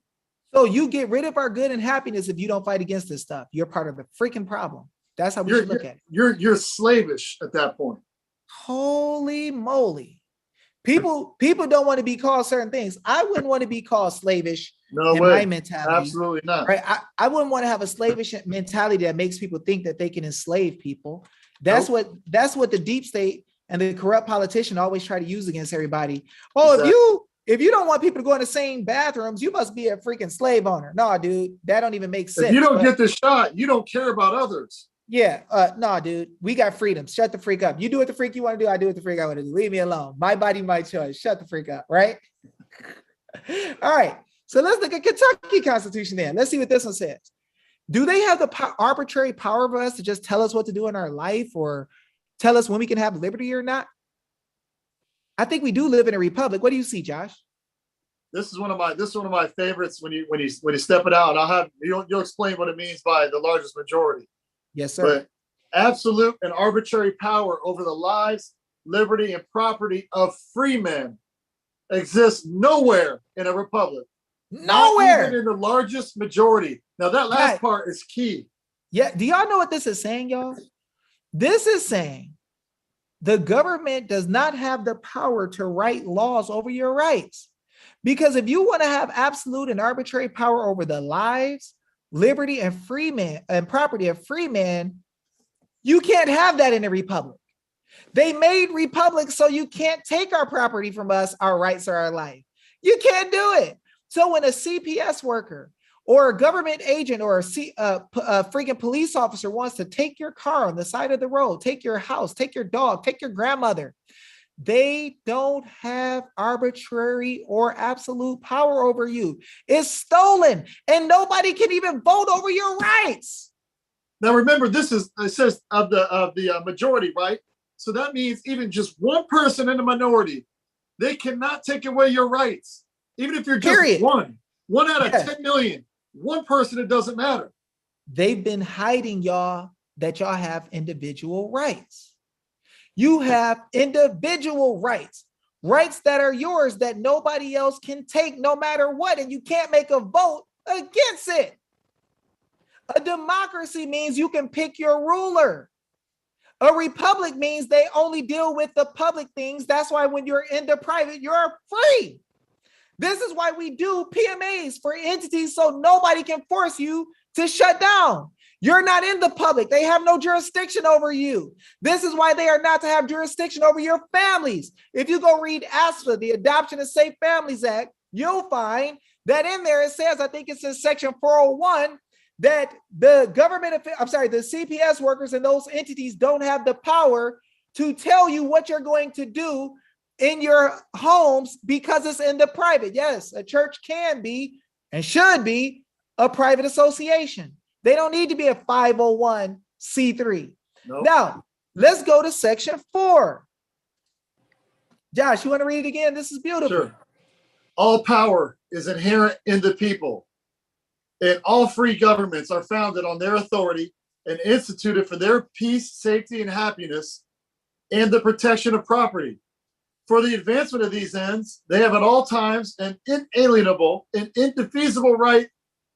So you get rid of our good and happiness if you don't fight against this stuff. You're part of the freaking problem. That's how we should look at it. You're slavish at that point. Holy moly. People don't want to be called certain things. I wouldn't want to be called slavish. No in way. My mentality. Absolutely not. Right? I wouldn't want to have a slavish mentality that makes people think that they can enslave people. That's what the deep state and the corrupt politician always try to use against everybody. Oh, exactly. If you don't want people to go in the same bathrooms, you must be a freaking slave owner. No, dude, that don't even make sense. If you don't get the shot, you don't care about others. Yeah, no, dude, we got freedom. Shut the freak up. You do what the freak you want to do. I do what the freak I want to do. Leave me alone. My body, my choice. Shut the freak up, right? All right, so let's look at Kentucky Constitution then. Let's see what this one says. Do they have the arbitrary power of us to just tell us what to do in our life or tell us when we can have liberty or not? I think we do live in a republic. What do you see, Josh? This is one of my favorites when you step it out. You'll explain what it means by the largest majority. Yes, sir. But absolute and arbitrary power over the lives, liberty, and property of free men exists nowhere in a republic. Nowhere. Not even in the largest majority. Now that last part is key. Yeah. Do y'all know what this is saying, y'all? This is saying the government does not have the power to write laws over your rights. Because if you want to have absolute and arbitrary power over the lives, liberty, and free man and property of free man, you can't have that in a republic. They made republics so you can't take our property from us, our rights, or our life. You can't do it. So when a CPS worker or a government agent or a freaking police officer wants to take your car on the side of the road, take your house, take your dog, take your grandmother, they don't have arbitrary or absolute power over you. It's stolen and nobody can even vote over your rights. Now remember, it says of the majority, right? So that means even just one person in the minority, they cannot take away your rights. Even if you're just one out of 10 million, one person, it doesn't matter. They've been hiding y'all that y'all have individual rights. You have individual rights that are yours that nobody else can take no matter what, and you can't make a vote against it. A democracy means you can pick your ruler. A republic means they only deal with the public things. That's why when you're in the private, you're free. This is why we do PMAs for entities so nobody can force you to shut down. You're not in the public. They have no jurisdiction over you. This is why they are not to have jurisdiction over your families. If you go read ASFA, the Adoption and Safe Families Act, you'll find that in there it says, I think it's in section 401, that the the CPS workers and those entities don't have the power to tell you what you're going to do in your homes because it's in the private. Yes, a church can be and should be a private association. They don't need to be a 501c3. Nope. Now, let's go to section 4. Josh, you want to read it again? This is beautiful. Sure. All power is inherent in the people, and all free governments are founded on their authority and instituted for their peace, safety, and happiness, and the protection of property. For the advancement of these ends, they have at all times an inalienable and indefeasible right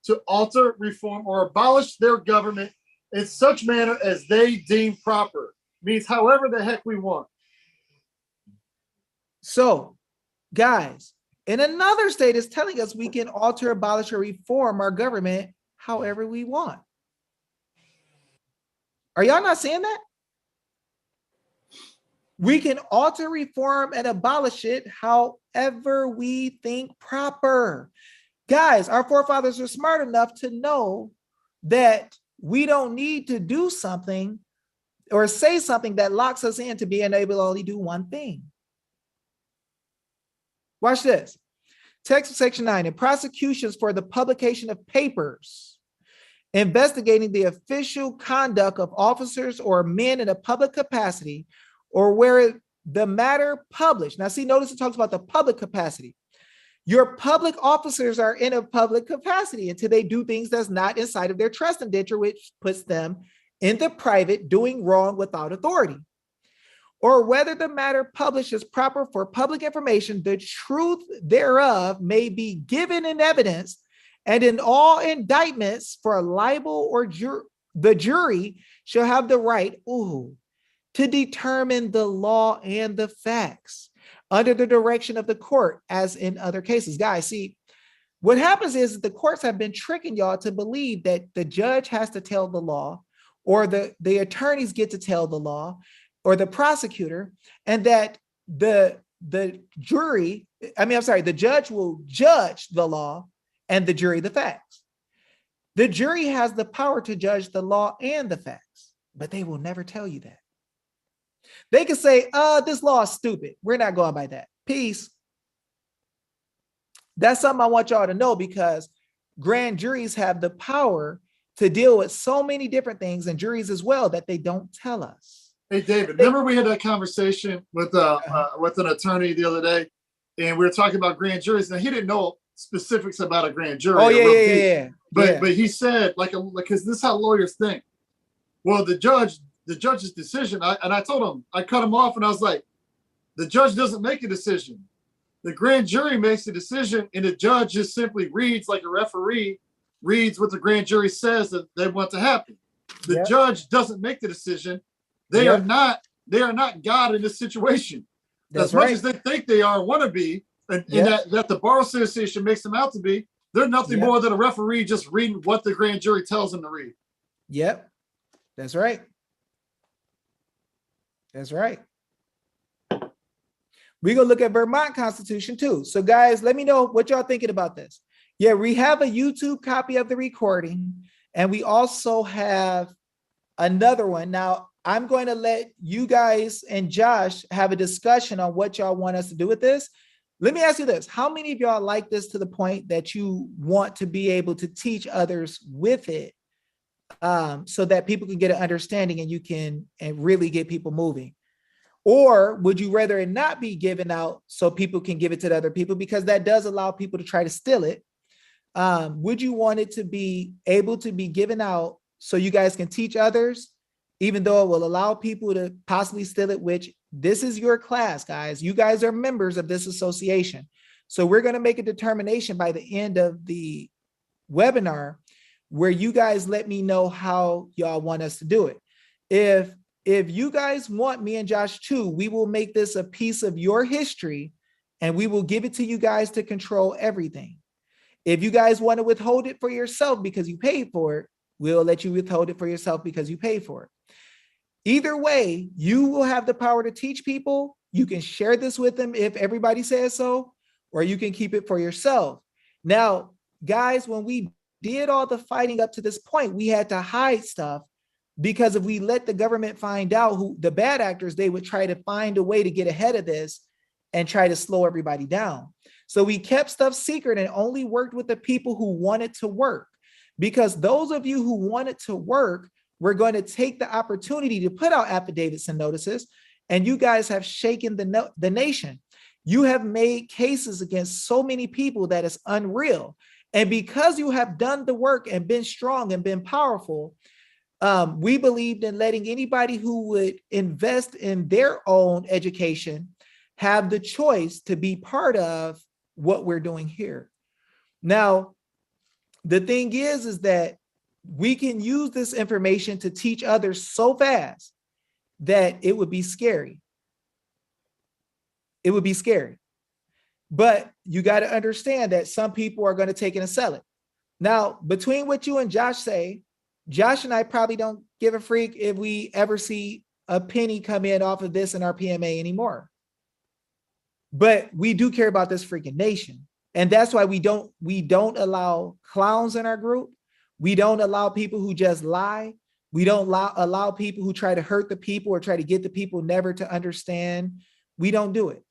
to alter, reform, or abolish their government in such manner as they deem proper. Means however the heck we want. So, guys, in another state is telling us we can alter, abolish, or reform our government however we want. Are y'all not seeing that? We can alter, reform, and abolish it however we think proper. Guys, our forefathers are smart enough to know that we don't need to do something or say something that locks us into being able to only do one thing. Watch this. Text section 9, in prosecutions for the publication of papers investigating the official conduct of officers or men in a public capacity, or where the matter published. Now, see, notice it talks about the public capacity. Your public officers are in a public capacity until they do things that's not inside of their trust indenture, which puts them in the private doing wrong without authority. Or whether the matter published is proper for public information, the truth thereof may be given in evidence, and in all indictments for libel or the jury shall have the right to determine the law and the facts under the direction of the court, as in other cases. Guys, see, what happens is the courts have been tricking y'all to believe that the judge has to tell the law, or the attorneys get to tell the law, or the prosecutor, and that the judge will judge the law and the jury the facts. The jury has the power to judge the law and the facts, but they will never tell you that. They can say, this law is stupid. We're not going by that. Peace. That's something I want y'all to know, because grand juries have the power to deal with so many different things, and juries as well, that they don't tell us. Hey, David, remember we had that conversation with an attorney the other day, and we were talking about grand juries, and he didn't know specifics about a grand jury. Oh, yeah. But he said, because this is how lawyers think. Well, the judge's decision, I told him, I cut him off, and I was like, the judge doesn't make a decision. The grand jury makes a decision, and the judge just simply reads, like a referee reads what the grand jury says that they want to happen. The judge doesn't make the decision. They are not God in this situation. That's as much right. as they think they are, want to be, and that the Bar Association makes them out to be, they're nothing more than a referee just reading what the grand jury tells them to read. Yep. That's right. That's right. We're going to look at Vermont Constitution too. So guys, let me know what y'all thinking about this. Yeah, we have a YouTube copy of the recording, and we also have another one. Now, I'm going to let you guys and Josh have a discussion on what y'all want us to do with this. Let me ask you this. How many of y'all like this to the point that you want to be able to teach others with it, so that people can get an understanding and you can really get people moving? Or would you rather it not be given out so people can give it to the other people, because that does allow people to try to steal it? Would you want it to be able to be given out so you guys can teach others, even though it will allow people to possibly steal it, which this is your class, guys. You guys are members of this association. So we're going to make a determination by the end of the webinar where you guys let me know how y'all want us to do it. If you guys want me and Josh too, we will make this a piece of your history, and we will give it to you guys to control everything. If you guys want to withhold it for yourself because you paid for it, we'll let you withhold it for yourself because you paid for it. Either way, you will have the power to teach people. You can share this with them if everybody says so, or you can keep it for yourself. Now, guys, when we did all the fighting up to this point, we had to hide stuff, because if we let the government find out who the bad actors, they would try to find a way to get ahead of this and try to slow everybody down. So we kept stuff secret and only worked with the people who wanted to work, because those of you who wanted to work, we're going to take the opportunity to put out affidavits and notices, and you guys have shaken the nation. You have made cases against so many people that is unreal. And because you have done the work and been strong and been powerful, we believed in letting anybody who would invest in their own education have the choice to be part of what we're doing here. Now, the thing is that we can use this information to teach others so fast that it would be scary. it would be scary. But you got to understand that some people are going to take it and sell it. Now, between what you and Josh say, Josh and I probably don't give a freak if we ever see a penny come in off of this in our PMA anymore. But we do care about this freaking nation. And that's why we don't allow clowns in our group. We don't allow people who just lie. We don't allow people who try to hurt the people or try to get the people never to understand. We don't do it.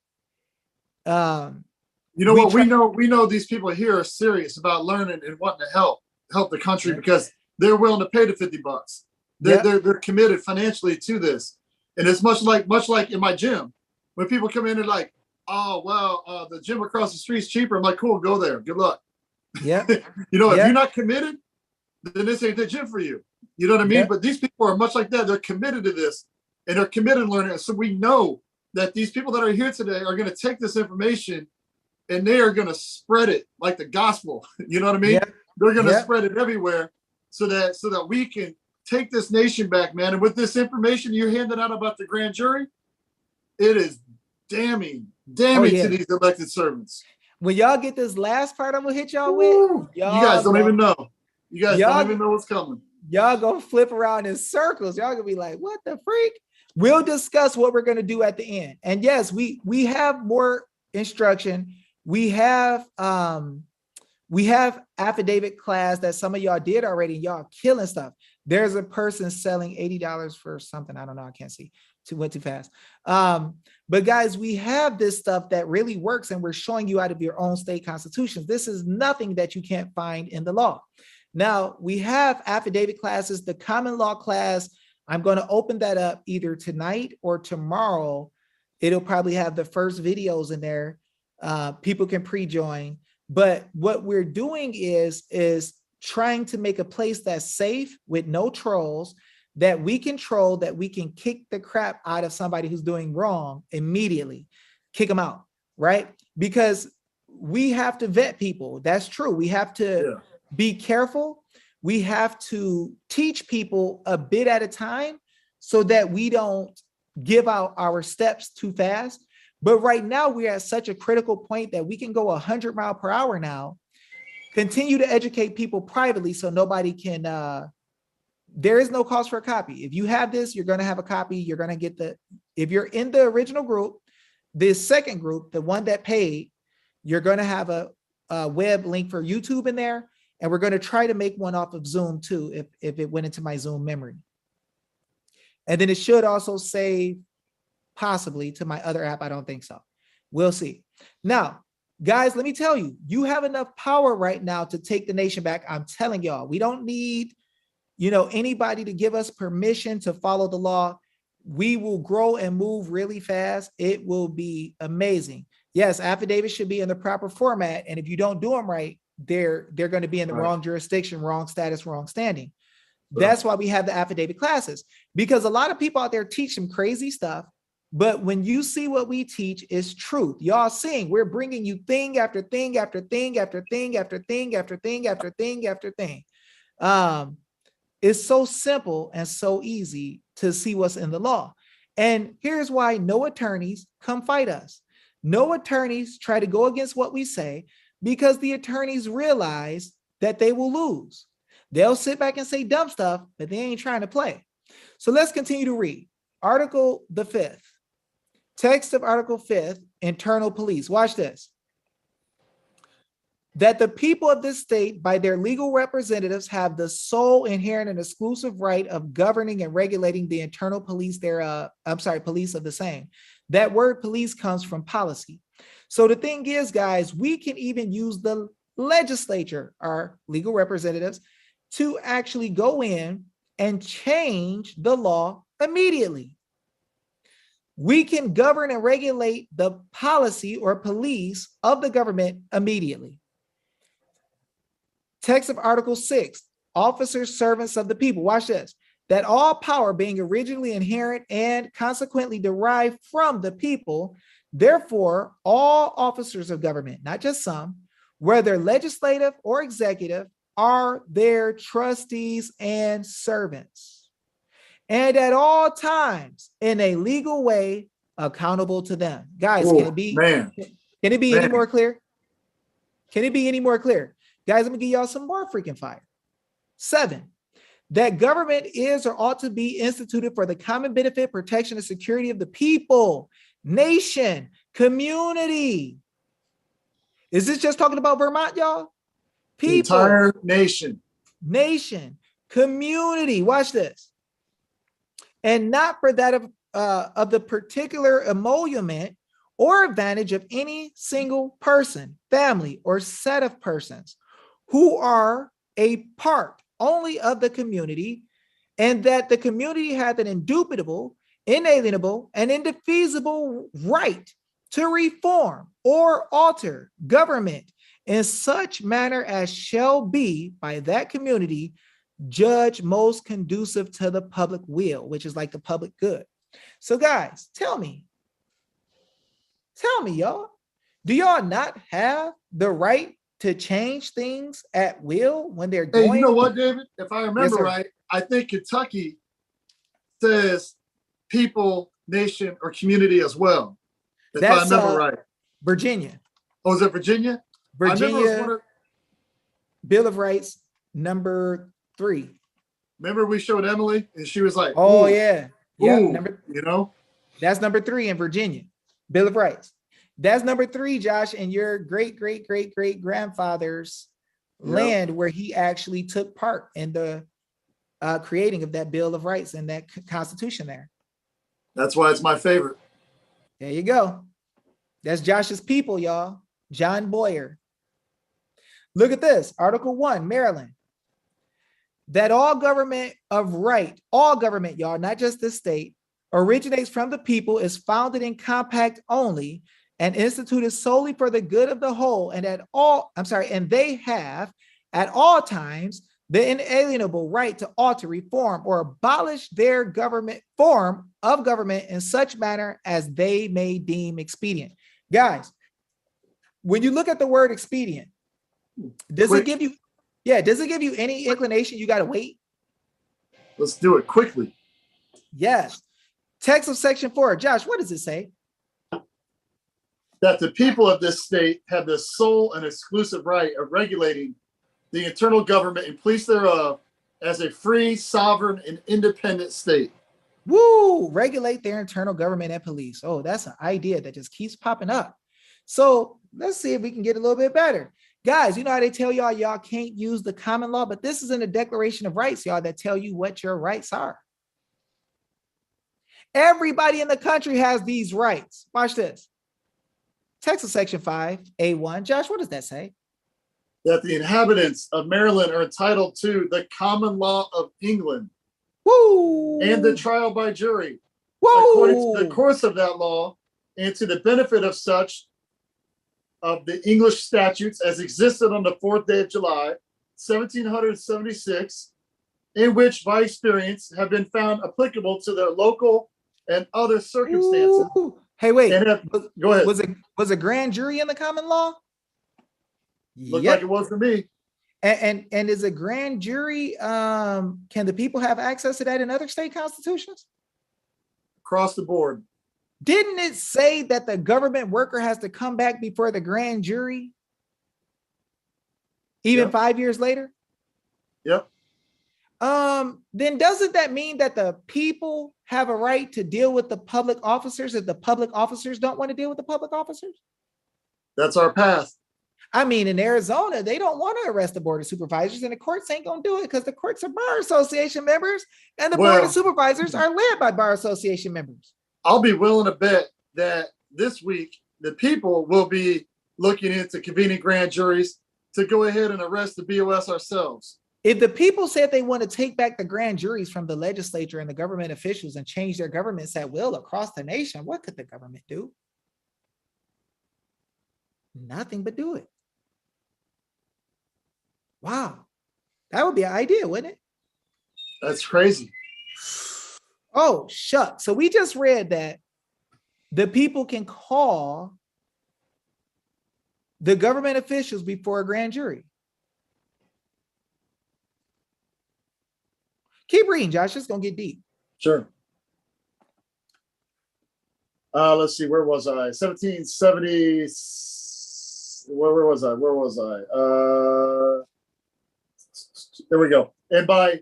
You know what? We know these people here are serious about learning and wanting to help the country, because they're willing to pay the $50. They're committed financially to this. And it's much like in my gym, when people come in and like, oh, well, the gym across the street's cheaper. I'm like, cool, go there. Good luck. Yeah. If you're not committed, then this ain't the gym for you. You know what I mean? But these people are much like that. They're committed to this, and they're committed to learning. So we know that these people that are here today are going to take this information and they are going to spread it like the gospel. You know what I mean? They're going to spread it everywhere so that we can take this nation back, man. And with this information you're handing out about the grand jury, it is damning to these elected servants. When y'all get this last part, I'm gonna hit y'all with. You guys don't even know. You guys don't even know what's coming. Y'all gonna flip around in circles. Y'all gonna be like, what the freak? We'll discuss what we're gonna do at the end. And yes, we have more instruction. We have affidavit class that some of y'all did already. Y'all killing stuff. There's a person selling $80 for something. I don't know. I can't see. Went too fast. But guys, we have this stuff that really works, and we're showing you out of your own state constitutions. This is nothing that you can't find in the law. Now, we have affidavit classes, the common law class. I'm going to open that up either tonight or tomorrow. It'll probably have the first videos in there. People can pre-join. But what we're doing is trying to make a place that's safe with no trolls, that we control, that we can kick the crap out of somebody who's doing wrong immediately, kick them out, right? Because we have to vet people. That's true. We have to be careful. We have to teach people a bit at a time so that we don't give out our steps too fast. But right now we're at such a critical point that we can go 100 miles per hour now, continue to educate people privately so nobody can, there is no cost for a copy. If you have this, you're going to have a copy. You're going to get if you're in the original group, this second group, the one that paid, you're going to have a web link for YouTube in there. And we're going to try to make one off of Zoom too, if it went into my Zoom memory. And then it should also save possibly to my other app. I don't think so. We'll see. Now, guys, let me tell you, you have enough power right now to take the nation back. I'm telling y'all, we don't need anybody to give us permission to follow the law. We will grow and move really fast. It will be amazing. Yes, affidavits should be in the proper format. And if you don't do them right, they're going to be in the wrong jurisdiction, wrong status, wrong standing. That's why we have the affidavit classes, because a lot of people out there teach some crazy stuff. But when you see what we teach is truth, y'all seeing, we're bringing you thing after thing after thing after thing after thing after thing after thing after thing. It's so simple and so easy to see what's in the law. And here's why no attorneys come fight us. No attorneys try to go against what we say, because the attorneys realize that they will lose. They'll sit back and say dumb stuff, but they ain't trying to play. So let's continue to read. Article the 5th. Text of Article 5th, internal police. Watch this. That the people of this state, by their legal representatives, have the sole, inherent, and exclusive right of governing and regulating the internal police police of the same. That word police comes from policy. So the thing is, guys, we can even use the legislature, our legal representatives, to actually go in and change the law immediately. We can govern and regulate the policy or police of the government immediately. Text of Article 6, officers, servants of the people. Watch this. That all power being originally inherent and consequently derived from the people, therefore, all officers of government, not just some, whether legislative or executive, are their trustees and servants. And at all times, in a legal way, accountable to them. Guys, Oh, can it be man, can it be any man. more clear? Can it be any more clear? Guys, I'm gonna give y'all some more freaking fire. 7, that government is or ought to be instituted for the common benefit, protection, and security of the people, nation, community. Is this just talking about Vermont, y'all? The People, entire nation. nation, community. Watch this. And not for that of the particular emolument or advantage of any single person, family, or set of persons who are a part only of the community, and that the community hath an indubitable, inalienable, and indefeasible right to reform or alter government in such manner as shall be by that community judged most conducive to the public will, which is like the public good. So guys, tell me, y'all, do y'all not have the right to change things at will when they're Hey, going? you know what, David? If I remember sir. right, I think Kentucky says people, nation, or community as well. If I remember right. Virginia. Oh, is it Virginia? I remember it was Virginia one of, Bill of Rights number 3. remember we showed Emily and she was like, Oh ooh, yeah. Yeah. ooh, you know? That's number 3 in Virginia, Bill of Rights. That's number 3, Josh, in your great grandfather's land, where he actually took part in the creating of that Bill of Rights and that Constitution there. That's why it's my favorite. There you go. That's Josh's people, y'all. John Boyer. Look at this, Article 1, Maryland. That all government of right, all government, y'all, not just this state, originates from the people, is founded in compact only, and instituted solely for the good of the whole, and and they have at all times the inalienable right to alter, reform, or abolish their government form of government in such manner as they may deem expedient. Guys, when you look at the word expedient, does it give you any inclination you got to wait? Let's do it quickly. Yes. Text of section 4. Josh, what does it say? That the people of this state have the sole and exclusive right of regulating the internal government and police thereof as a free, sovereign, and independent state. Woo! Regulate their internal government and police. Oh, that's an idea that just keeps popping up. So let's see if we can get a little bit better. Guys, you know how they tell y'all can't use the common law, but this is in the Declaration of Rights, y'all, that tell you what your rights are. Everybody in the country has these rights. Watch this. Text of section 5, A1. Josh, what does that say? That the inhabitants of Maryland are entitled to the common law of England. Woo! And the trial by jury. Woo! According to the course of that law, and to the benefit of such of the English statutes as existed on the 4th day of July, 1776, in which by experience have been found applicable to their local and other circumstances. Ooh. Hey, wait. Go ahead. Was a grand jury in the common law? Looked like it was for me. And is a grand jury, can the people have access to that in other state constitutions? Across the board. Didn't it say that the government worker has to come back before the grand jury? Even 5 years later? Yep. Then doesn't that mean that the people have a right to deal with the public officers if the public officers don't want to deal with the public officers? That's our path. I mean, in Arizona, they don't want to arrest the board of supervisors, and the courts ain't going to do it because the courts are bar association members, and the board of supervisors are led by bar association members. I'll be willing to bet that this week the people will be looking into convening grand juries to go ahead and arrest the BOS ourselves. If the people said they want to take back the grand juries from the legislature and the government officials and change their governments at will across the nation, what could the government do? Nothing but do it. Wow. That would be an idea, wouldn't it? That's crazy. Oh, shucks. So we just read that the people can call the government officials before a grand jury. Keep reading, Josh. It's going to get deep. Sure. Let's see, where was I? 1770. Where was I? Where was I? There we go. And by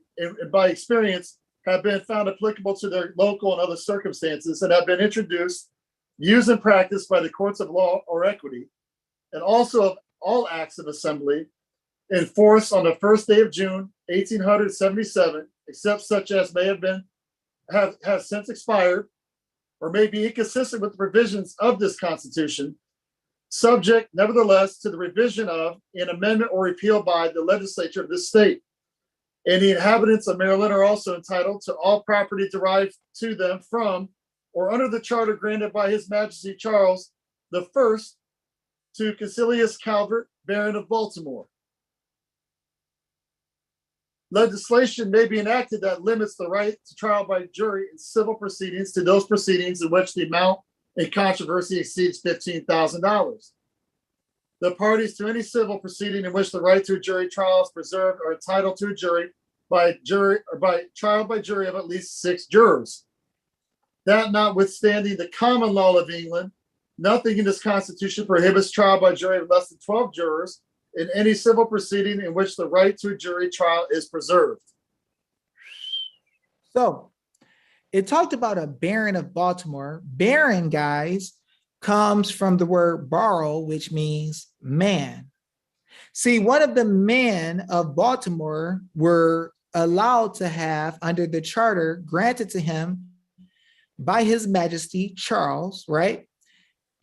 experience, have been found applicable to their local and other circumstances, and have been introduced, used and practiced by the courts of law or equity, and also of all acts of assembly in force on the first day of June, 1877, except such as may have since expired, or may be inconsistent with the provisions of this Constitution, subject, nevertheless, to the revision of, an amendment or repeal by the legislature of this state. And the inhabitants of Maryland are also entitled to all property derived to them from or under the charter granted by His Majesty Charles I to Caecilius Calvert, Baron of Baltimore. Legislation may be enacted that limits the right to trial by jury in civil proceedings to those proceedings in which the amount in controversy exceeds $15,000. The parties to any civil proceeding in which the right to a jury trial is preserved are entitled to a jury by trial by jury of at least 6 jurors. That notwithstanding the common law of England, nothing in this Constitution prohibits trial by jury of less than 12 jurors in any civil proceeding in which the right to a jury trial is preserved. So it talked about a Baron of Baltimore. Baron, guys, comes from the word baro, which means man. See, one of the men of Baltimore were allowed to have, under the charter granted to him by His Majesty Charles, right,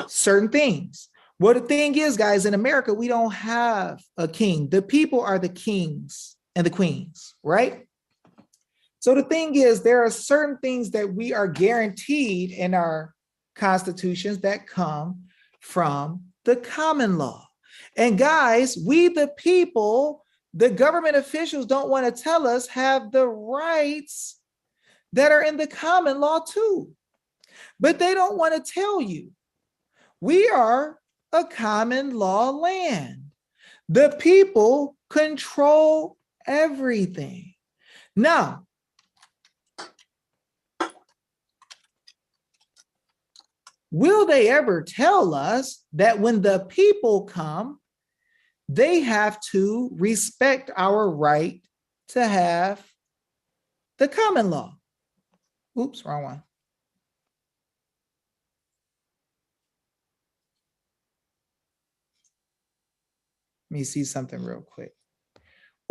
certain things. Well, the thing is, guys, in America, we don't have a king. The people are the kings and the queens, right? So the thing is, there are certain things that we are guaranteed in our constitutions that come from the common law. And guys, we the people, the government officials don't want to tell us, have the rights that are in the common law too. But they don't want to tell you. We are a common law land. The people control everything. Now, will they ever tell us that when the people come, they have to respect our right to have the common law? Oops, wrong one. Let me see something real quick.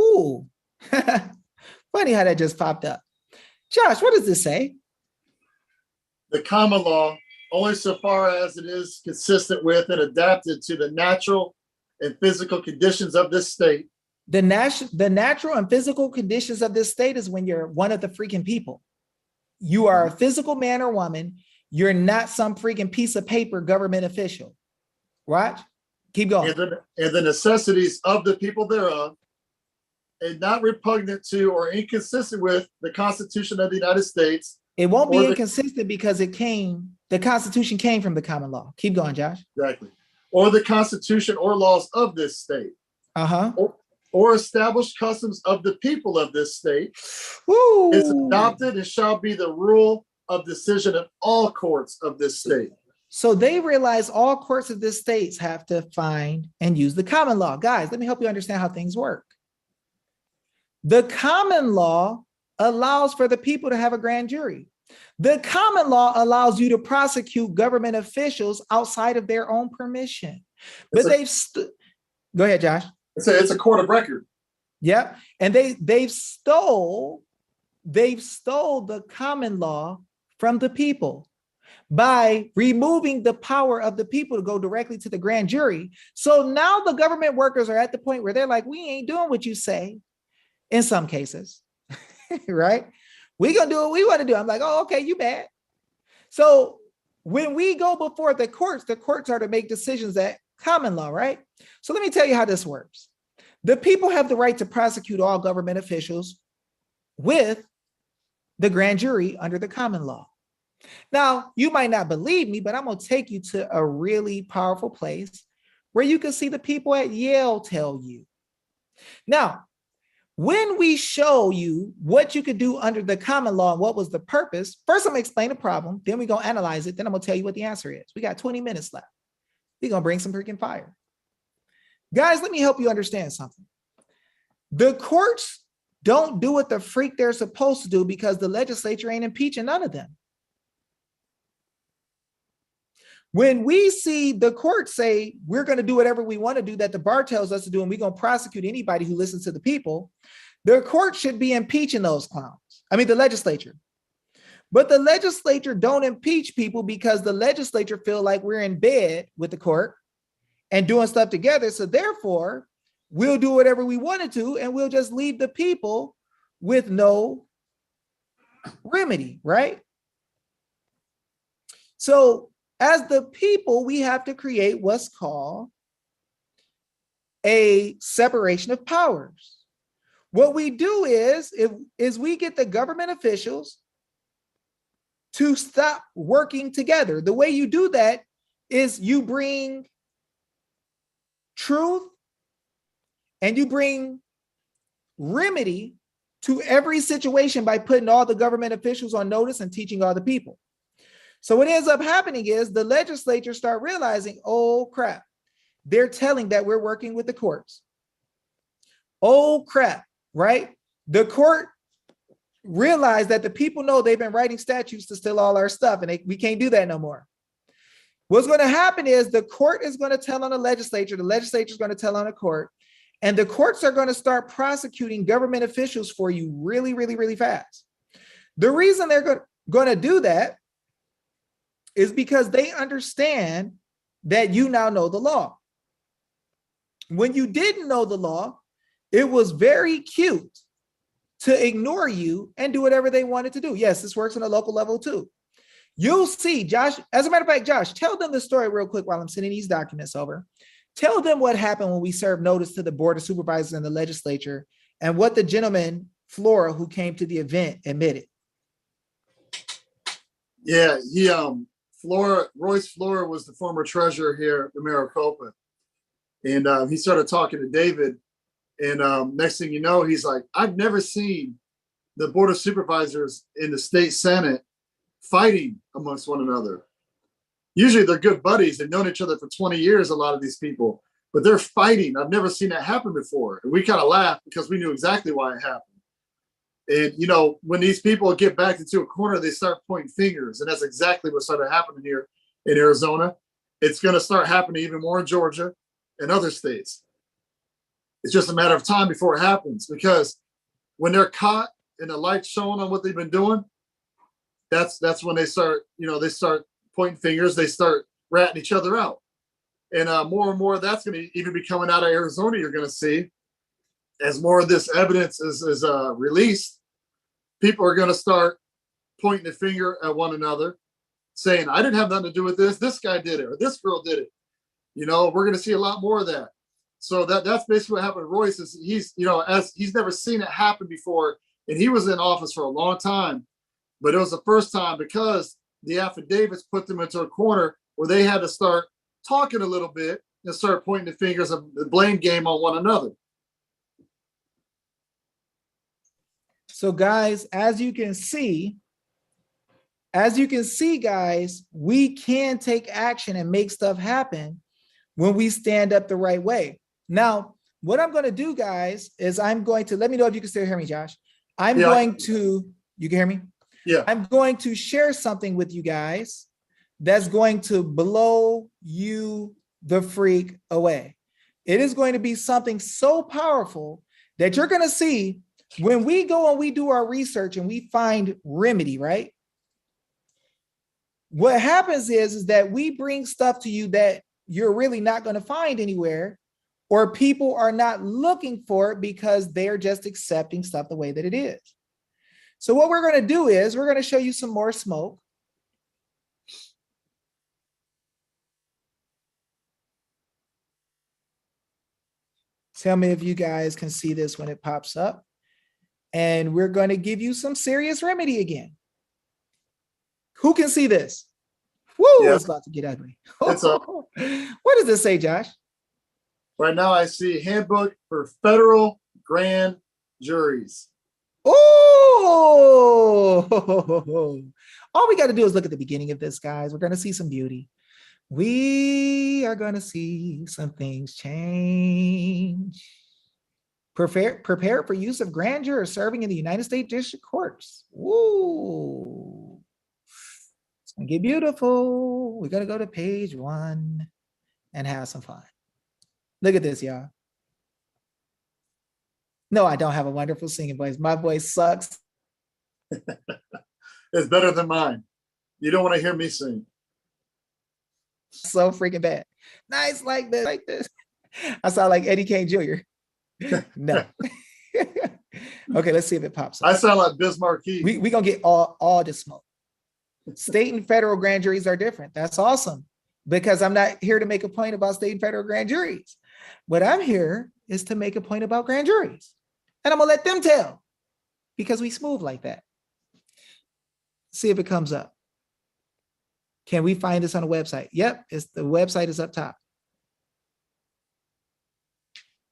Ooh, funny how that just popped up. Josh, what does this say? The common law, only so far as it is consistent with and adapted to the natural and physical conditions of this state. The natural and physical conditions of this state is when you're one of the freaking people. You are a physical man or woman. You're not some freaking piece of paper government official. Watch. Keep going. And the necessities of the people thereof, and not repugnant to or inconsistent with the Constitution of the United States. It won't be inconsistent because the Constitution came from the common law. Keep going, Josh. Exactly. Or the Constitution or laws of this state. Uh-huh. Or established customs of the people of this state. Woo. Is adopted and shall be the rule of decision in all courts of this state. So they realize all courts of this state have to find and use the common law. Guys, let me help you understand how things work. The common law allows for the people to have a grand jury. The common law allows you to prosecute government officials outside of their own permission. But go ahead, Josh. It's a court of record. Yep. And they've stole the common law from the people by removing the power of the people to go directly to the grand jury. So now the government workers are at the point where they're like, we ain't doing what you say in some cases, right? We're going to do what we want to do. I'm like, oh, okay, you bad. So when we go before the courts are to make decisions that common law, right? So let me tell you how this works. The people have the right to prosecute all government officials with the grand jury under the common law. Now, you might not believe me, but I'm going to take you to a really powerful place where you can see the people at Yale tell you. Now, When we show you what you could do under the common law and what was the purpose, first I'm gonna explain the problem, then we're gonna analyze it, then I'm gonna tell you what the answer is. We got 20 minutes left. We're gonna bring some freaking fire. Guys, let me help you understand something. The courts don't do what the freak they're supposed to do because the legislature ain't impeaching none of them. When we see the court say we're going to do whatever we want to do that the bar tells us to do, and we're going to prosecute anybody who listens to the people, the court should be impeaching those clowns. I mean, the legislature. But the legislature don't impeach people because the legislature feel like we're in bed with the court and doing stuff together. So therefore, we'll do whatever we wanted to, and we'll just leave the people with no remedy, right? So as the people, we have to create what's called a separation of powers. What we do is we get the government officials to stop working together. The way you do that is you bring truth and you bring remedy to every situation by putting all the government officials on notice and teaching all the people. So what ends up happening is the legislature start realizing, oh crap, they're telling that we're working with the courts. Oh crap, right? The court realized that the people know they've been writing statutes to steal all our stuff, and we can't do that no more. What's going to happen is the court is going to tell on the legislature is going to tell on the court, and the courts are going to start prosecuting government officials for you really, really, really fast. The reason they're going to do that is because they understand that you now know the law. When you didn't know the law, it was very cute to ignore you and do whatever they wanted to do. Yes, this works on a local level too. You'll see, Josh, as a matter of fact, Josh, tell them the story real quick while I'm sending these documents over. Tell them what happened when we served notice to the Board of Supervisors and the legislature and what the gentleman, Flora, who came to the event admitted. Yeah, Royce Flora was the former treasurer here in Maricopa. And he started talking to David. And next thing you know, he's like, I've never seen the Board of Supervisors in the state Senate fighting amongst one another. Usually they're good buddies. They've known each other for 20 years, a lot of these people, but they're fighting. I've never seen that happen before. And we kind of laughed because we knew exactly why it happened. And, you know, when these people get backed into a corner, they start pointing fingers. And that's exactly what started happening here in Arizona. It's going to start happening even more in Georgia and other states. It's just a matter of time before it happens, because when they're caught and the light's showing on what they've been doing, that's when they start, they start pointing fingers, they start ratting each other out. And more and more that's going to even be coming out of Arizona. You're going to see, as more of this evidence is released, people are going to start pointing the finger at one another, saying, I didn't have nothing to do with this. This guy did it, or this girl did it. We're going to see a lot more of that. So that's basically what happened to Royce. Is as he's never seen it happen before, and he was in office for a long time, but it was the first time because the affidavits put them into a corner where they had to start talking a little bit and start pointing the fingers of the blame game on one another. So guys, as you can see, guys, we can take action and make stuff happen when we stand up the right way. Now, what I'm going to do, guys, is I'm going to, let me know if you can still hear me, Josh. You can hear me? Yeah. I'm going to share something with you guys that's going to blow you the freak away. It is going to be something so powerful that you're going to see when we go and we do our research and we find remedy, right? What happens is that we bring stuff to you that you're really not going to find anywhere, or people are not looking for it because they're just accepting stuff the way that it is. So what we're going to do is we're going to show you some more smoke. Tell me if you guys can see this when it pops up. And we're going to give you some serious remedy again. Who can see this? Woo, yeah. It's about to get ugly. What does this say, Josh? Right now I see handbook for federal grand juries. Oh, all we got to do is look at the beginning of this, guys. We're going to see some beauty. We are going to see some things change. Prepare for use of grandeur or serving in the United States District Courts. Woo. It's going to get beautiful. We got to go to page 1 and have some fun. Look at this, y'all. No, I don't have a wonderful singing voice. My voice sucks. It's better than mine. You don't want to hear me sing. So freaking bad. Nice like this, like this. I sound like Eddie King Jr. No. Okay, let's see if it pops up. I sound like Biz Marquis. We gonna get all the smoke. State and federal grand juries are different. That's awesome, because I'm not here to make a point about state and federal grand juries. What I'm here is to make a point about grand juries, and I'm gonna let them tell, because we smooth like that. See if it comes up. Can we find this on a website? Yep, the website is up top.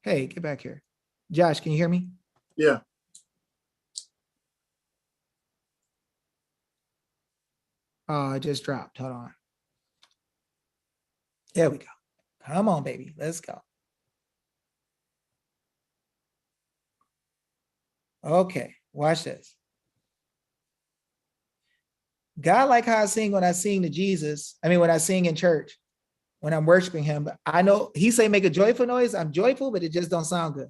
Hey, get back here. Josh, can you hear me? Yeah. Oh, it just dropped. Hold on. There we go. Come on, baby. Let's go. Okay, watch this. God, like how I sing when I sing to Jesus. I mean, when I sing in church, when I'm worshiping him, I know he say make a joyful noise. I'm joyful, but it just don't sound good.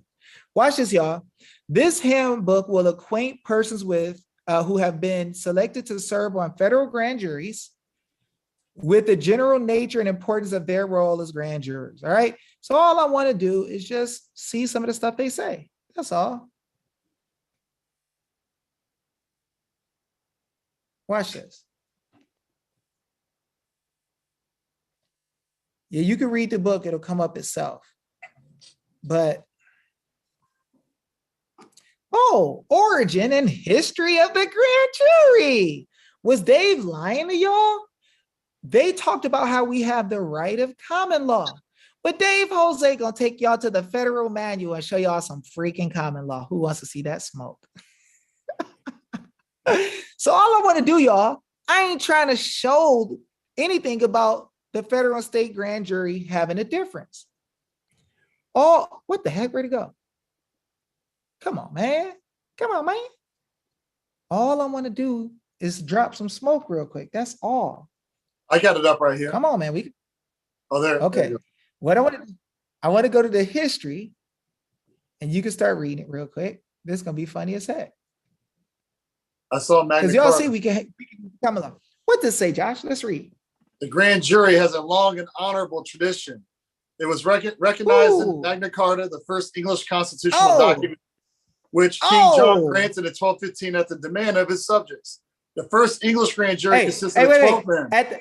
Watch this, y'all. This hymn book will acquaint persons with who have been selected to serve on federal grand juries with the general nature and importance of their role as grand jurors. All right. So all I want to do is just see some of the stuff they say. That's all. Watch this. Yeah, you can read the book. It'll come up itself. But, oh, origin and history of the grand jury. Was Dave lying to y'all? They talked about how we have the right of common law. But Dave Jose gonna take y'all to the federal manual and show y'all some freaking common law. Who wants to see that smoke? So all I want to do, y'all, I ain't trying to show anything about the federal and state grand jury having a difference. Oh, what the heck? Where'd it go? Come on, man. Come on, man. All I want to do is drop some smoke real quick. That's all. I got it up right here. Come on, man. Oh, there. Okay. There What I want to go to the history, and you can start reading it real quick. This is gonna be funny as heck. I saw Magna Because y'all Carta. see, we can come along. What does it say, Josh? Let's read. The grand jury has a long and honorable tradition. It was recognized in Ooh. Magna Carta, the first English constitutional Oh. document, which King John Oh. granted in 1215 at the demand of his subjects. The first English grand jury Hey, consisted hey, of wait, 12 wait. men.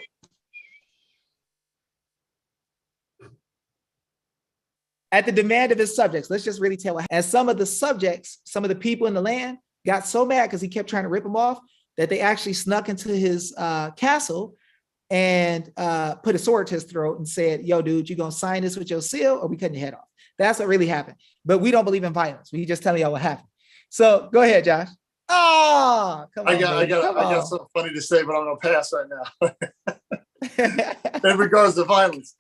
At the demand of his subjects, let's just really tell. And some of the subjects, some of the people in the land got so mad because he kept trying to rip them off that they actually snuck into his castle and put a sword to his throat and said, yo, dude, you gonna sign this with your seal or we cutting your head off. That's what really happened. But we don't believe in violence. We just telling y'all what happened. So go ahead, Josh. Oh, come on. I got something funny to say, but I'm gonna pass right now. In regards to violence.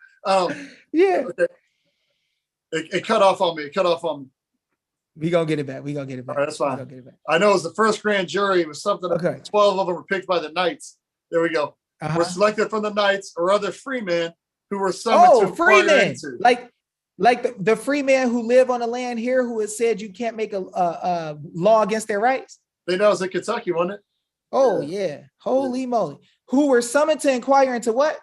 Yeah. Okay. It cut off on me. It cut off on me. We gonna get it back. We gonna get it back. All right, that's fine. Get it back. I know it was the first grand jury. It was something. Okay. 12 of them were picked by the knights. There we go. Uh-huh. Were selected from the knights or other freemen who were summoned to inquire freemen. into. Like the free men who live on the land here who has said you can't make a law against their rights. They know it was in Kentucky, wasn't it? Oh, yeah. Holy moly. Who were summoned to inquire into what?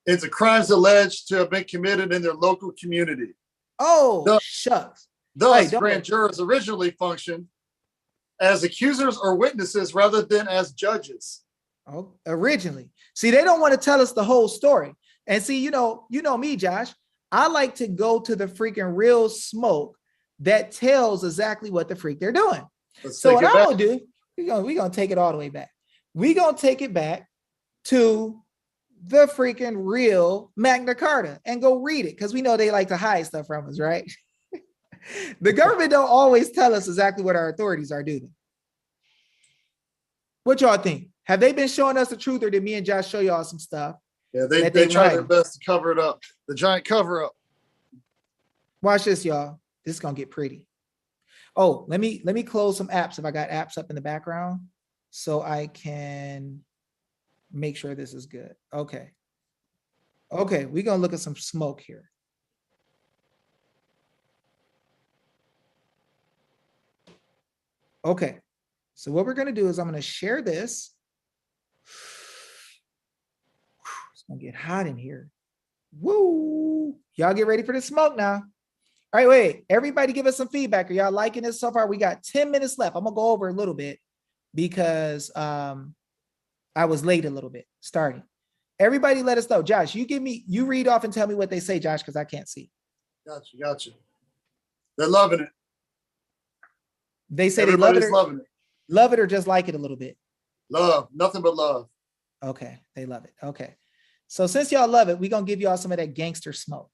Into crimes alleged to have been committed in their local community. Oh, shucks. Thus, Hey, grand jurors originally functioned as accusers or witnesses rather than as judges. Oh, originally. See, they don't want to tell us the whole story. And see, you know me, Josh. I like to go to the freaking real smoke that tells exactly what the freak they're doing. So what I'm gonna do, we're gonna take it all the way back. We're gonna take it back to the freaking real Magna Carta and go read it because we know they like to hide stuff from us, right? The government don't always tell us exactly what our authorities are, do they? What y'all think? Have they been showing us the truth, or did me and Josh show y'all some stuff? Yeah, that they try hiding? their best to cover it up. The giant cover up. Watch this, y'all. This is gonna get pretty. Oh, let me close some apps if I got apps up in the background so I can make sure this is good. Okay. Okay, we're gonna look at some smoke here. Okay, so what we're gonna do is I'm gonna share this. It's gonna get hot in here. Woo! Y'all get ready for the smoke now. All right, wait, everybody give us some feedback. Are y'all liking this so far? We got 10 minutes left. I'm gonna go over a little bit because I was late a little bit starting. Everybody let us know. Josh, you read off and tell me what they say, Josh, because I can't see. Gotcha. They're loving it. They say Everybody's they loving it. Love it or just like it a little bit. Love, nothing but love. Okay, they love it. Okay. So since y'all love it, we're gonna give y'all some of that gangster smoke.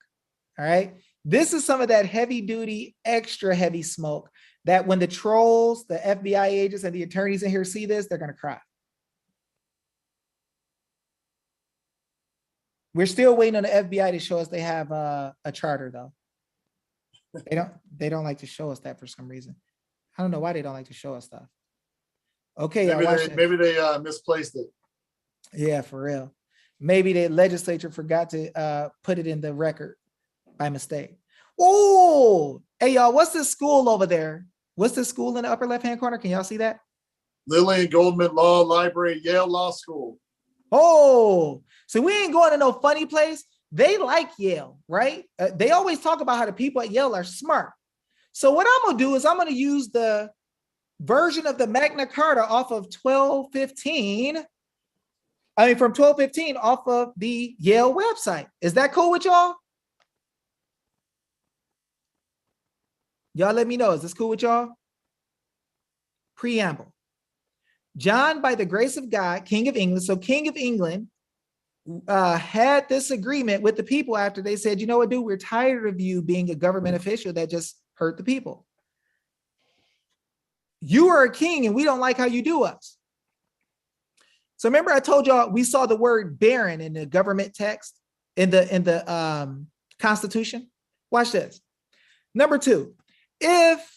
All right. This is some of that heavy duty, extra heavy smoke that when the trolls, the FBI agents, and the attorneys in here see this, they're gonna cry. We're still waiting on the FBI to show us they have a charter, though. They don't like to show us that for some reason. I don't know why they don't like to show us stuff. Okay, maybe they misplaced it. Yeah, for real. Maybe the legislature forgot to put it in the record by mistake. Oh, hey y'all, what's this school over there? What's the school in the upper left-hand corner? Can y'all see that? Lillian Goldman Law Library, Yale Law School. Oh, so we ain't going to no funny place. They like Yale, right? They always talk about how the people at Yale are smart. So what I'm gonna do is I'm gonna use the version of the Magna Carta off of 1215. I mean, from 1215 off of the Yale website. Is that cool with y'all? Y'all let me know. Is this cool with y'all? Preamble. John, by the grace of God, King of England. So King of England had this agreement with the people after they said, you know what, dude, we're tired of you being a government official that just hurt the people. You are a king and we don't like how you do us. So remember I told y'all we saw the word baron in the government text in the Constitution. Watch this. Number 2, if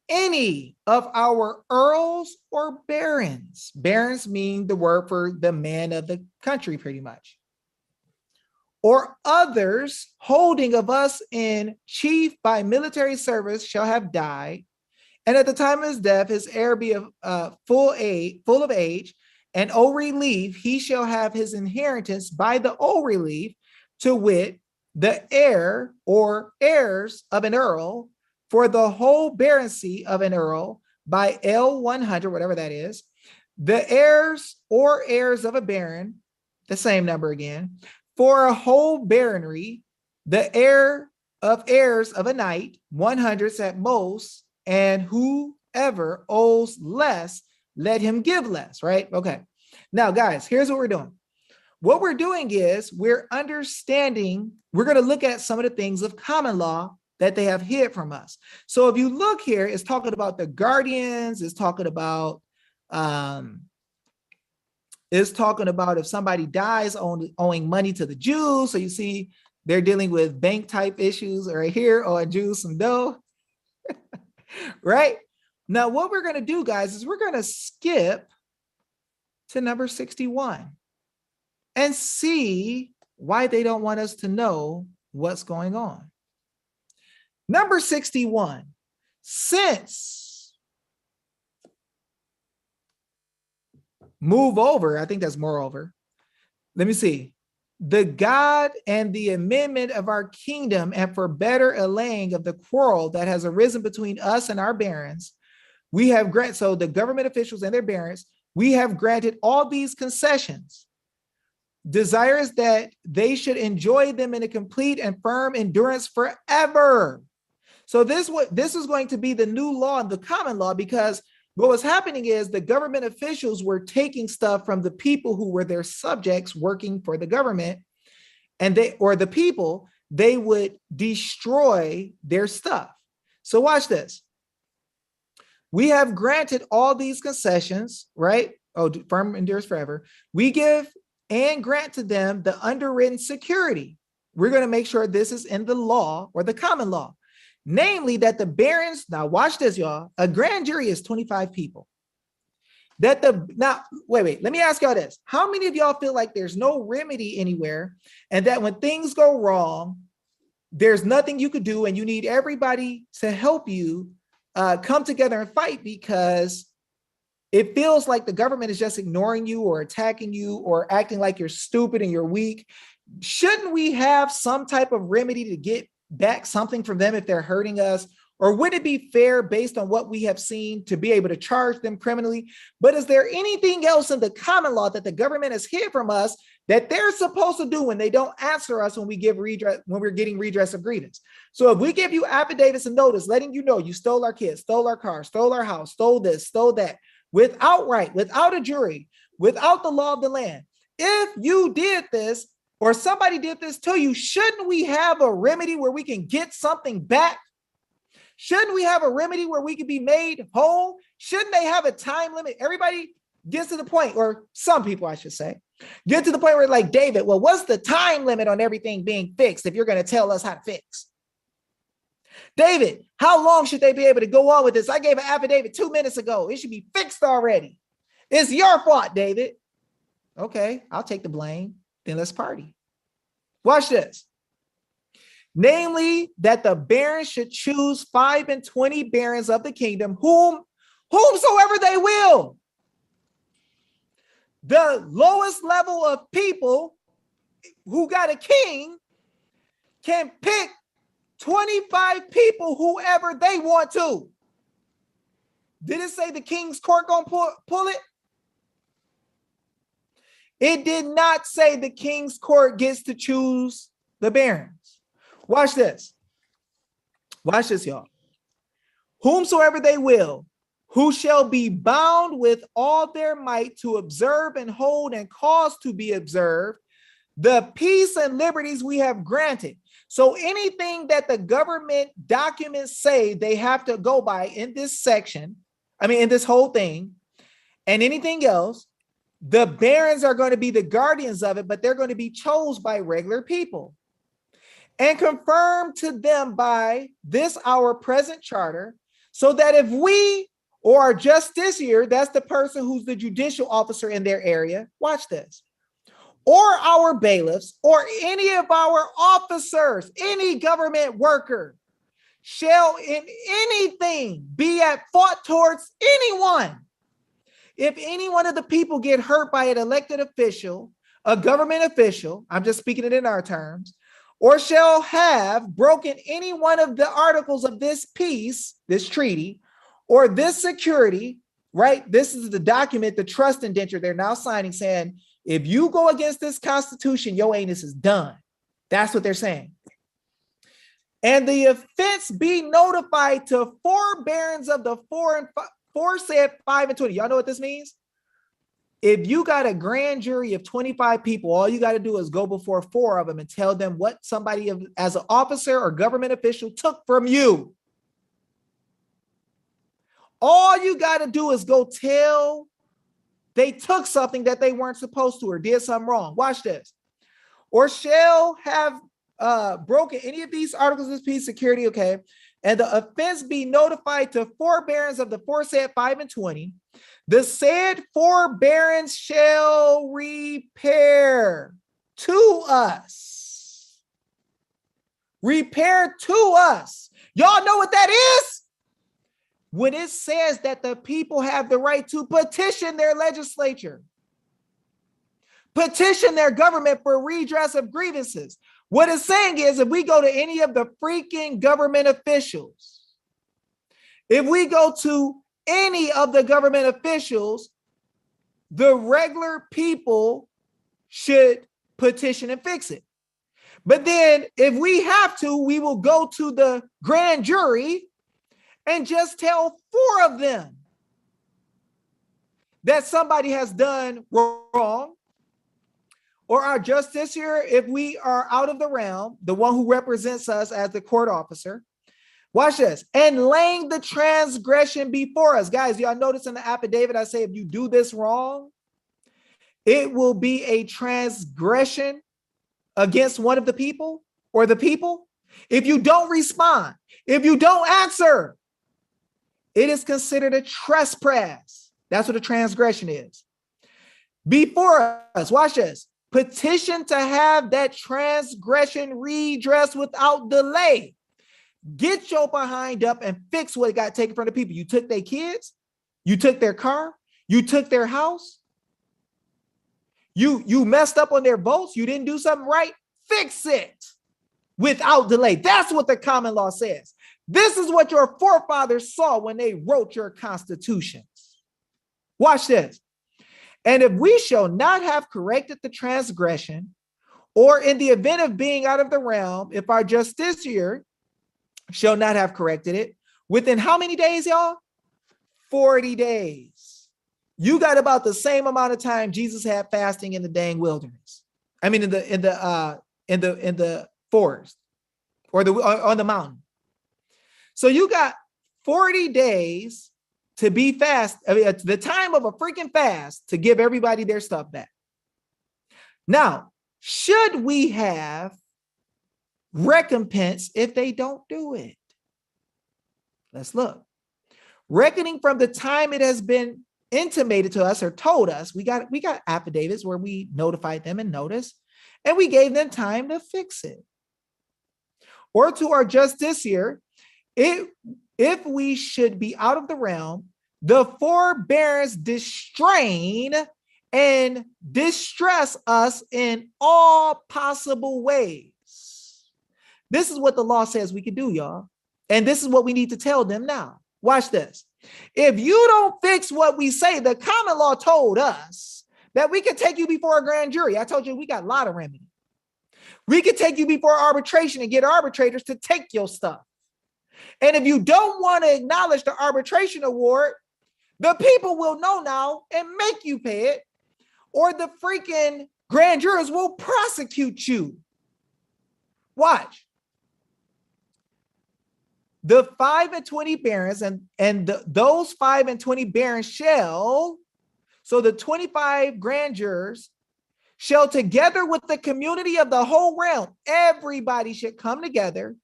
any of our earls or barons, barons mean the word for the man of the country pretty much, or others holding of us in chief by military service shall have died, and at the time of his death his heir be of full of age, and o relief he shall have his inheritance by the o relief, to wit, the heir or heirs of an earl, for the whole baroncy of an earl by L100, whatever that is, the heirs or heirs of a baron, the same number again, for a whole baronry, the heir of heirs of a knight, 100 at most, and whoever owes less, let him give less, right? Okay. Now, guys, here's what we're doing. What we're doing is we're understanding, we're going to look at some of the things of common law that they have hid from us. So if you look here, it's talking about the guardians, it's talking about if somebody dies owing money to the Jews. So you see they're dealing with bank type issues right here, or Jews some dough. Right? Now what we're going to do, guys, is we're going to skip to number 61 and see why they don't want us to know what's going on. Number 61, since, move over, I think that's moreover. Let me see. The God and the amendment of our kingdom, and for better allaying of the quarrel that has arisen between us and our barons, we have granted, so the government officials and their barons, we have granted all these concessions, desires that they should enjoy them in a complete and firm endurance forever. So this is going to be the new law and the common law, because what was happening is the government officials were taking stuff from the people who were their subjects working for the government, and they would destroy their stuff. So watch this. We have granted all these concessions, right? Oh, firm endures forever. We give and grant to them the underwritten security. We're going to make sure this is in the law or the common law. Namely, that the barons, now watch this, y'all. A grand jury is 25 people. Wait, let me ask y'all this. How many of y'all feel like there's no remedy anywhere and that when things go wrong, there's nothing you could do and you need everybody to help you come together and fight because it feels like the government is just ignoring you or attacking you or acting like you're stupid and you're weak? Shouldn't we have some type of remedy to get back something from them if they're hurting us? Or would it be fair based on what we have seen to be able to charge them criminally? But is there anything else in the common law that the government has hid from us that they're supposed to do when they don't answer us when we give redress, when we're getting redress of grievance? So if we give you affidavits and notice letting you know you stole our kids, stole our car, stole our house, stole this, stole that, without a jury, without the law of the land, if you did this or somebody did this to you, shouldn't we have a remedy where we can get something back? Shouldn't we have a remedy where we can be made whole? Shouldn't they have a time limit? Everybody gets to the point, or some people, I should say, get to the point where like, David, well, what's the time limit on everything being fixed if you're going to tell us how to fix? David, how long should they be able to go on with this? I gave an affidavit 2 minutes ago. It should be fixed already. It's your fault, David. Okay, I'll take the blame. Then let's party. Watch this. Namely, that the barons should choose 5 and 20 barons of the kingdom, whomsoever they will. The lowest level of people who got a king can pick 25 people, whoever they want to. Did it say the king's court gonna pull it? It did not say the king's court gets to choose the barons. Watch this. Watch this, y'all. Whomsoever they will, who shall be bound with all their might to observe and hold and cause to be observed the peace and liberties we have granted. So anything that the government documents say they have to go by in this section, in this whole thing, and anything else, the barons are going to be the guardians of it, but they're going to be chosen by regular people and confirmed to them by this our present charter, so that if we or our justiciar, that's the person who's the judicial officer in their area, watch this, or our bailiffs, or any of our officers, any government worker, shall in anything be at fault towards anyone. If any one of the people get hurt by an elected official, a government official, I'm just speaking it in our terms, or shall have broken any one of the articles of this peace, this treaty, or this security, right? This is the document, the trust indenture they're now signing, saying, if you go against this constitution, your anus is done. That's what they're saying. And the offense be notified to 4 barons of the 4 said 5 and 20. Y'all know what this means? If you got a grand jury of 25 people, all you got to do is go before 4 of them and tell them what somebody as an officer or government official took from you. All you got to do is go tell they took something that they weren't supposed to or did something wrong. Watch this. Or shall have broken any of these articles of peace, security, okay, and the offense be notified to 4 barons of the 4 said 5 and 20, the said 4 barons shall repair to us. Repair to us. Y'all know what that is? When it says that the people have the right to petition their legislature, petition their government for redress of grievances. What it's saying is, if we go to any of the freaking government officials, if we go to any of the government officials, the regular people should petition and fix it. But then if we have to, we will go to the grand jury and just tell 4 of them that somebody has done wrong. Or our justiciar, if we are out of the realm, the one who represents us as the court officer, Watch this. And laying the transgression before us. Guys, y'all notice in the affidavit, I say, if you do this wrong, it will be a transgression against one of the people or the people. If you don't respond, if you don't answer, it is considered a trespass. That's what a transgression is. Before us, watch this. Petition to have that transgression redressed without delay. Get your behind up and fix what got taken from the people. You took their kids, you took their car, you took their house, you messed up on their votes, you didn't do something right. Fix it without delay. That's what the common law says. This is what your forefathers saw when they wrote your constitutions. Watch this. And if we shall not have corrected the transgression, or in the event of being out of the realm, if our justiciar shall not have corrected it, within how many days, y'all? 40 days. You got about the same amount of time Jesus had fasting in the dang wilderness. I mean, in the forest or on the mountain. So you got 40 days to be fast. I mean, the time of a freaking fast to give everybody their stuff back. Now, should we have recompense if they don't do it? Let's look. Reckoning from the time it has been intimated to us or told us, we got affidavits where we notified them and notice, and we gave them time to fix it. Or to our justiciar, if we should be out of the realm, the forbearance distrain and distress us in all possible ways. This is what the law says we can do, y'all. And this is what we need to tell them now. Watch this. If you don't fix what we say, the common law told us that we could take you before a grand jury. I told you we got a lot of remedy. We could take you before arbitration and get arbitrators to take your stuff. And if you don't want to acknowledge the arbitration award, the people will know now and make you pay it, or the freaking grand jurors will prosecute you. Watch. The 5 and 20 barons those 5 and 20 barons shall, so the 25 grand jurors shall together with the community of the whole realm, everybody should come together,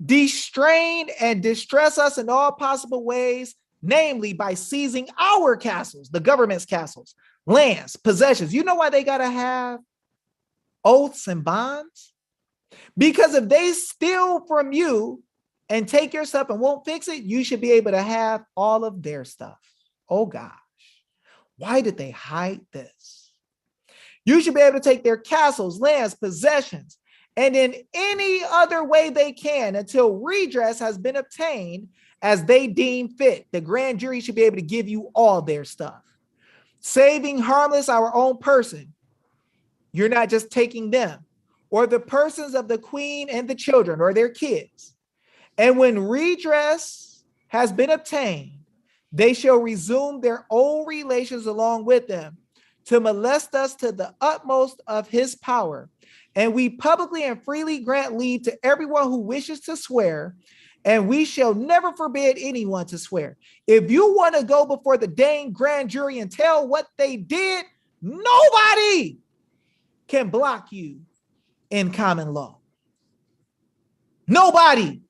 distrain and distress us in all possible ways, namely by seizing our castles, the government's castles, lands, possessions. You know why they got to have oaths and bonds? Because if they steal from you and take your stuff and won't fix it, you should be able to have all of their stuff. Oh gosh, why did they hide this? You should be able to take their castles, lands, possessions, and in any other way they can until redress has been obtained as they deem fit. The grand jury should be able to give you all their stuff, saving harmless our own person. You're not just taking them, or the persons of the queen and the children or their kids. And when redress has been obtained, they shall resume their old relations along with them to molest us to the utmost of his power. And we publicly and freely grant leave to everyone who wishes to swear, and we shall never forbid anyone to swear. If you want to go before the dang grand jury and tell what they did, nobody can block you in common law. Nobody.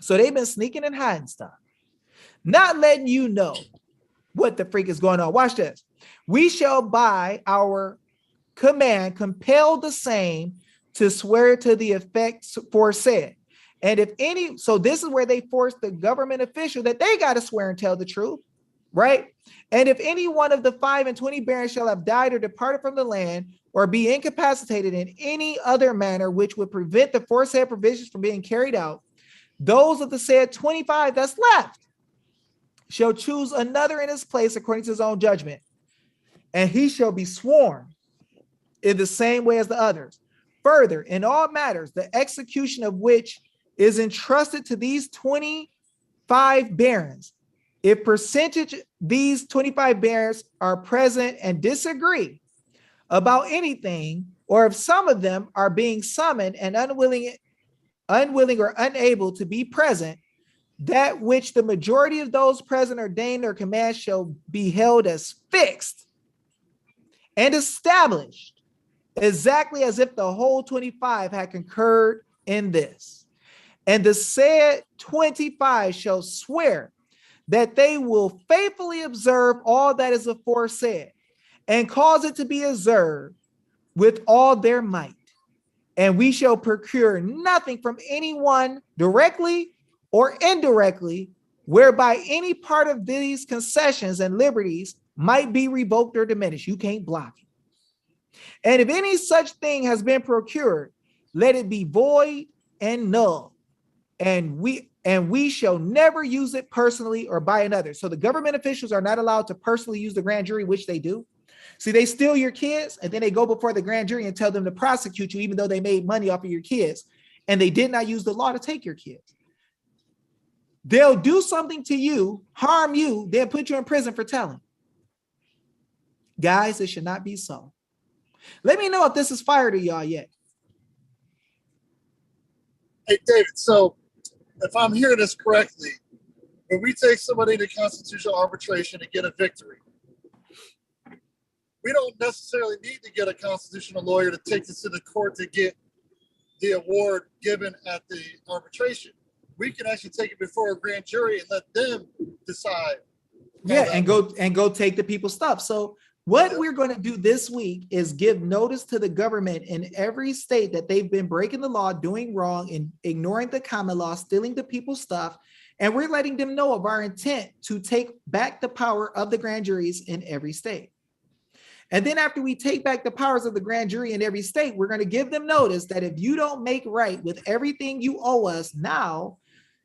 So they've been sneaking and hiding stuff, not letting you know what the freak is going on. Watch this. We shall by our command compel the same to swear to the effect foresaid. And if any, so this is where they force the government official that they got to swear and tell the truth, right? And if any one of the 5 and 20 barons shall have died or departed from the land, or be incapacitated in any other manner which would prevent the foresaid provisions from being carried out, those of the said 25 that's left shall choose another in his place according to his own judgment, and he shall be sworn in the same way as the others. Further, in all matters, the execution of which is entrusted to these 25 barons, if percentage these 25 barons are present and disagree about anything, or if some of them are being summoned and unwilling unwilling or unable to be present, that which the majority of those present ordained or command shall be held as fixed and established, exactly as if the whole 25 had concurred in this. And the said 25 shall swear that they will faithfully observe all that is aforesaid, and cause it to be observed with all their might. And we shall procure nothing from anyone directly or indirectly, whereby any part of these concessions and liberties might be revoked or diminished. You can't block it. And if any such thing has been procured, let it be void and null. And we shall never use it personally or by another. So the government officials are not allowed to personally use the grand jury, which they do. See, they steal your kids and then they go before the grand jury and tell them to prosecute you, even though they made money off of your kids and they did not use the law to take your kids. They'll do something to you, harm you, then put you in prison for telling. Guys, it should not be so. Let me know if this is fire to y'all yet. Hey, David, so if I'm hearing this correctly, when we take somebody to constitutional arbitration and get a victory, we don't necessarily need to get a constitutional lawyer to take this to the court to get the award given at the arbitration. We can actually take it before a grand jury and let them decide. Yeah, and go take the people's stuff. So what we're going to do this week is give notice to the government in every state that they've been breaking the law, doing wrong, and ignoring the common law, stealing the people's stuff. And we're letting them know of our intent to take back the power of the grand juries in every state. And then after we take back the powers of the grand jury in every state, we're going to give them notice that if you don't make right with everything you owe us now,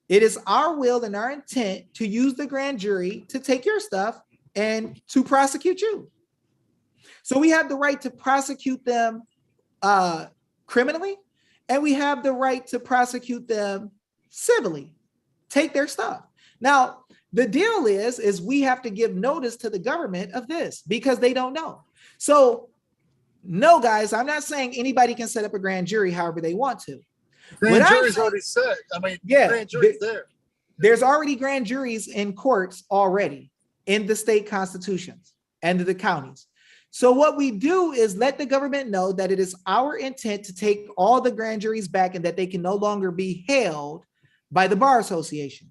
it is our will and our intent to use the grand jury to take your stuff and to prosecute you. So we have the right to prosecute them criminally, and we have the right to prosecute them civilly, take their stuff. Now, the deal is we have to give notice to the government of this because they don't know. So no, guys, I'm not saying anybody can set up a grand jury however they want to. Grand jury's already set. I mean, yeah, grand jury's there. There's already grand juries in courts already in the state constitutions and the counties. So what we do is let the government know that it is our intent to take all the grand juries back and that they can no longer be held by the Bar Association,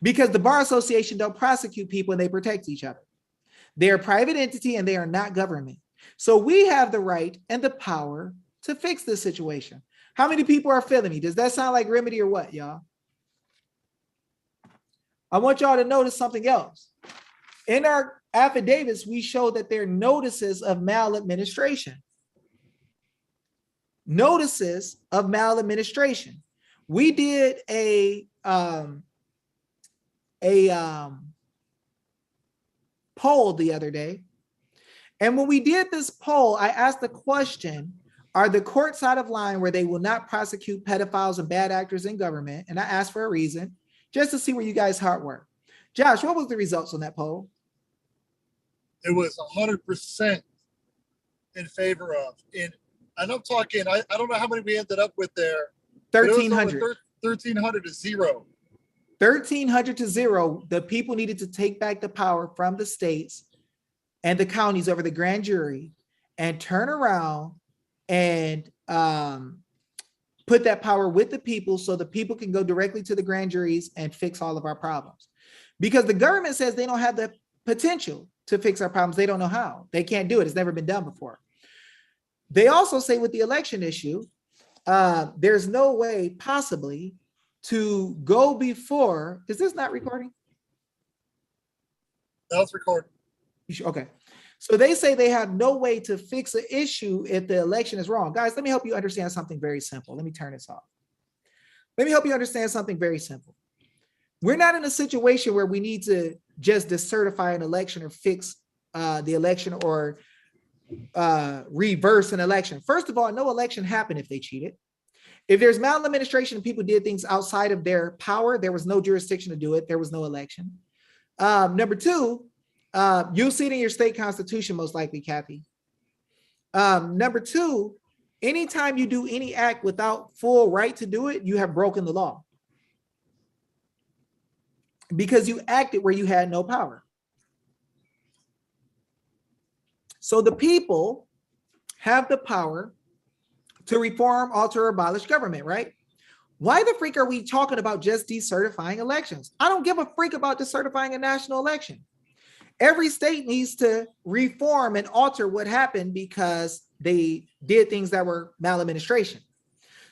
because the Bar Association don't prosecute people and they protect each other. They're a private entity and they are not government. So we have the right and the power to fix this situation. How many people are feeling me? Does that sound like remedy or what, y'all? I want y'all to notice something else. In our affidavits, we show that they're notices of maladministration. Notices of maladministration. We did a poll the other day. And when we did this poll, I asked the question, are the courts out of line where they will not prosecute pedophiles and bad actors in government? And I asked for a reason, just to see where you guys' heart were. Josh, what was the results on that poll? It was 100% in favor of. And I'm talking, I don't know how many we ended up with there. 1,300. 1,300 to 0. 1,300 to 0. The people needed to take back the power from the states and the counties over the grand jury and turn around and put that power with the people so the people can go directly to the grand juries and fix all of our problems. Because the government says they don't have the potential to fix our problems. They don't know how. They can't do it. It's never been done before. They also say with the election issue, there's no way possibly to go before. Is this not recording? That's recording. Okay. So they say they have no way to fix an issue if the election is wrong. Guys, let me help you understand something very simple. Let me turn this off. Let me help you understand something very simple. We're not in a situation where we need to just decertify an election or fix the election or reverse an election. First of all, no election happened if they cheated. If there's maladministration and people did things outside of their power, there was no jurisdiction to do it. There was no election. Number two, you'll see it in your state constitution, most likely, Kathy. Number two, Anytime you do any act without full right to do it, you have broken the law. Because you acted where you had no power. So the people have the power to reform, alter, or abolish government, right? Why the freak are we talking about just decertifying elections? I don't give a freak about decertifying a national election. Every state needs to reform and alter what happened because they did things that were maladministration.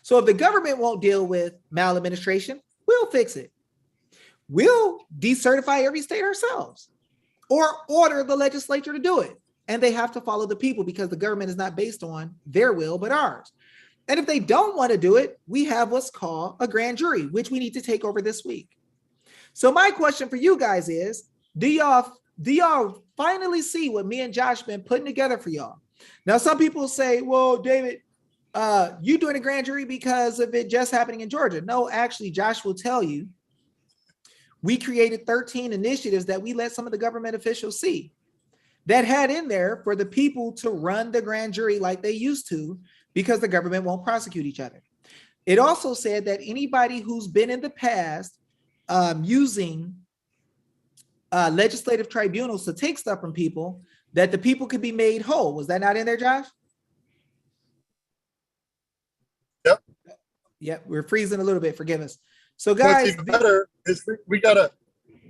So if the government won't deal with maladministration, we'll fix it. We'll decertify every state ourselves or order the legislature to do it. And they have to follow the people because the government is not based on their will, but ours. And if they don't want to do it, we have what's called a grand jury, which we need to take over this week. So my question for you guys is, do y'all finally see what me and Josh been putting together for y'all? Now, some people say, well, David, you doing a grand jury because of it just happening in Georgia. No, actually, Josh will tell you, we created 13 initiatives that we let some of the government officials see that had in there for the people to run the grand jury like they used to because the government won't prosecute each other. It also said that anybody who's been in the past using legislative tribunals to take stuff from people, that the people could be made whole. Was that not in there, Josh? Yep. Yep, we're freezing a little bit. Forgive us. So, guys, what's even better is we gotta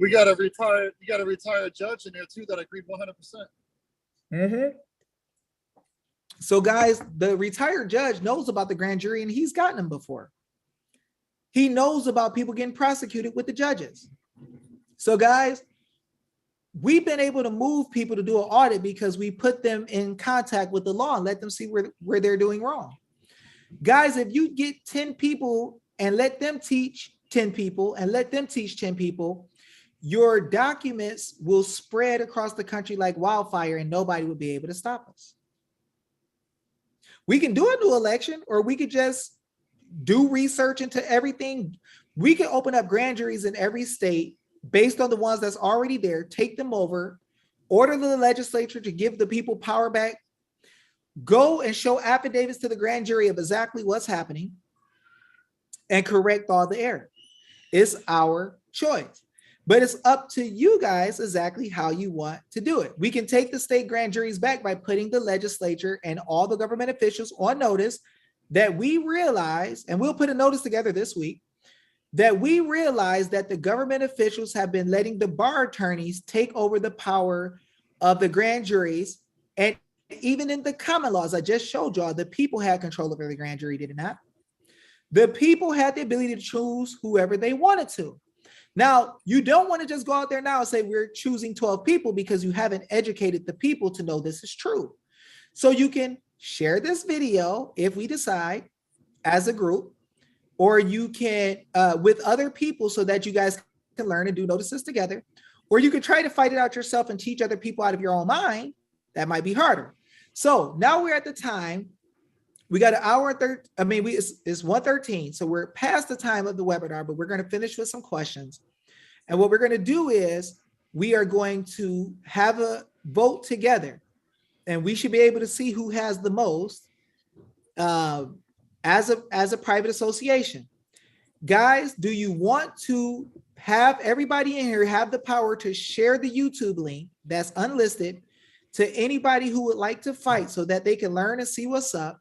retire. You gotta retire a judge in there too that agreed 100%. So, guys, the retired judge knows about the grand jury and he's gotten them before. He knows about people getting prosecuted with the judges. So, guys, we've been able to move people to do an audit because we put them in contact with the law and let them see where they're doing wrong. Guys, if you get 10 people and let them teach 10 people and let them teach 10 people, your documents will spread across the country like wildfire and nobody will be able to stop us. We can do a new election, or we could just do research into everything. We can open up grand juries in every state based on the ones that's already there, take them over, order the legislature to give the people power back, go and show affidavits to the grand jury of exactly what's happening, and correct all the error. It's our choice. But it's up to you guys exactly how you want to do it. We can take the state grand juries back by putting the legislature and all the government officials on notice that we realize, and we'll put a notice together this week, that we realize that the government officials have been letting the bar attorneys take over the power of the grand juries. And even in the common laws, I just showed y'all, the people had control over the grand jury, did it not? The people had the ability to choose whoever they wanted to. Now, you don't want to just go out there now and say we're choosing 12 people because you haven't educated the people to know this is true. So you can share this video if we decide as a group, or you can with other people so that you guys can learn and do notices together, or you can try to fight it out yourself and teach other people out of your own mind. That might be harder. So now we're at the time. We got an hour and 30. I mean, it's 1:13. So we're past the time of the webinar, but we're going to finish with some questions. And what we're going to do is we are going to have a vote together, and we should be able to see who has the most as a private association. Guys, do you want to have everybody in here have the power to share the YouTube link that's unlisted to anybody who would like to fight so that they can learn and see what's up?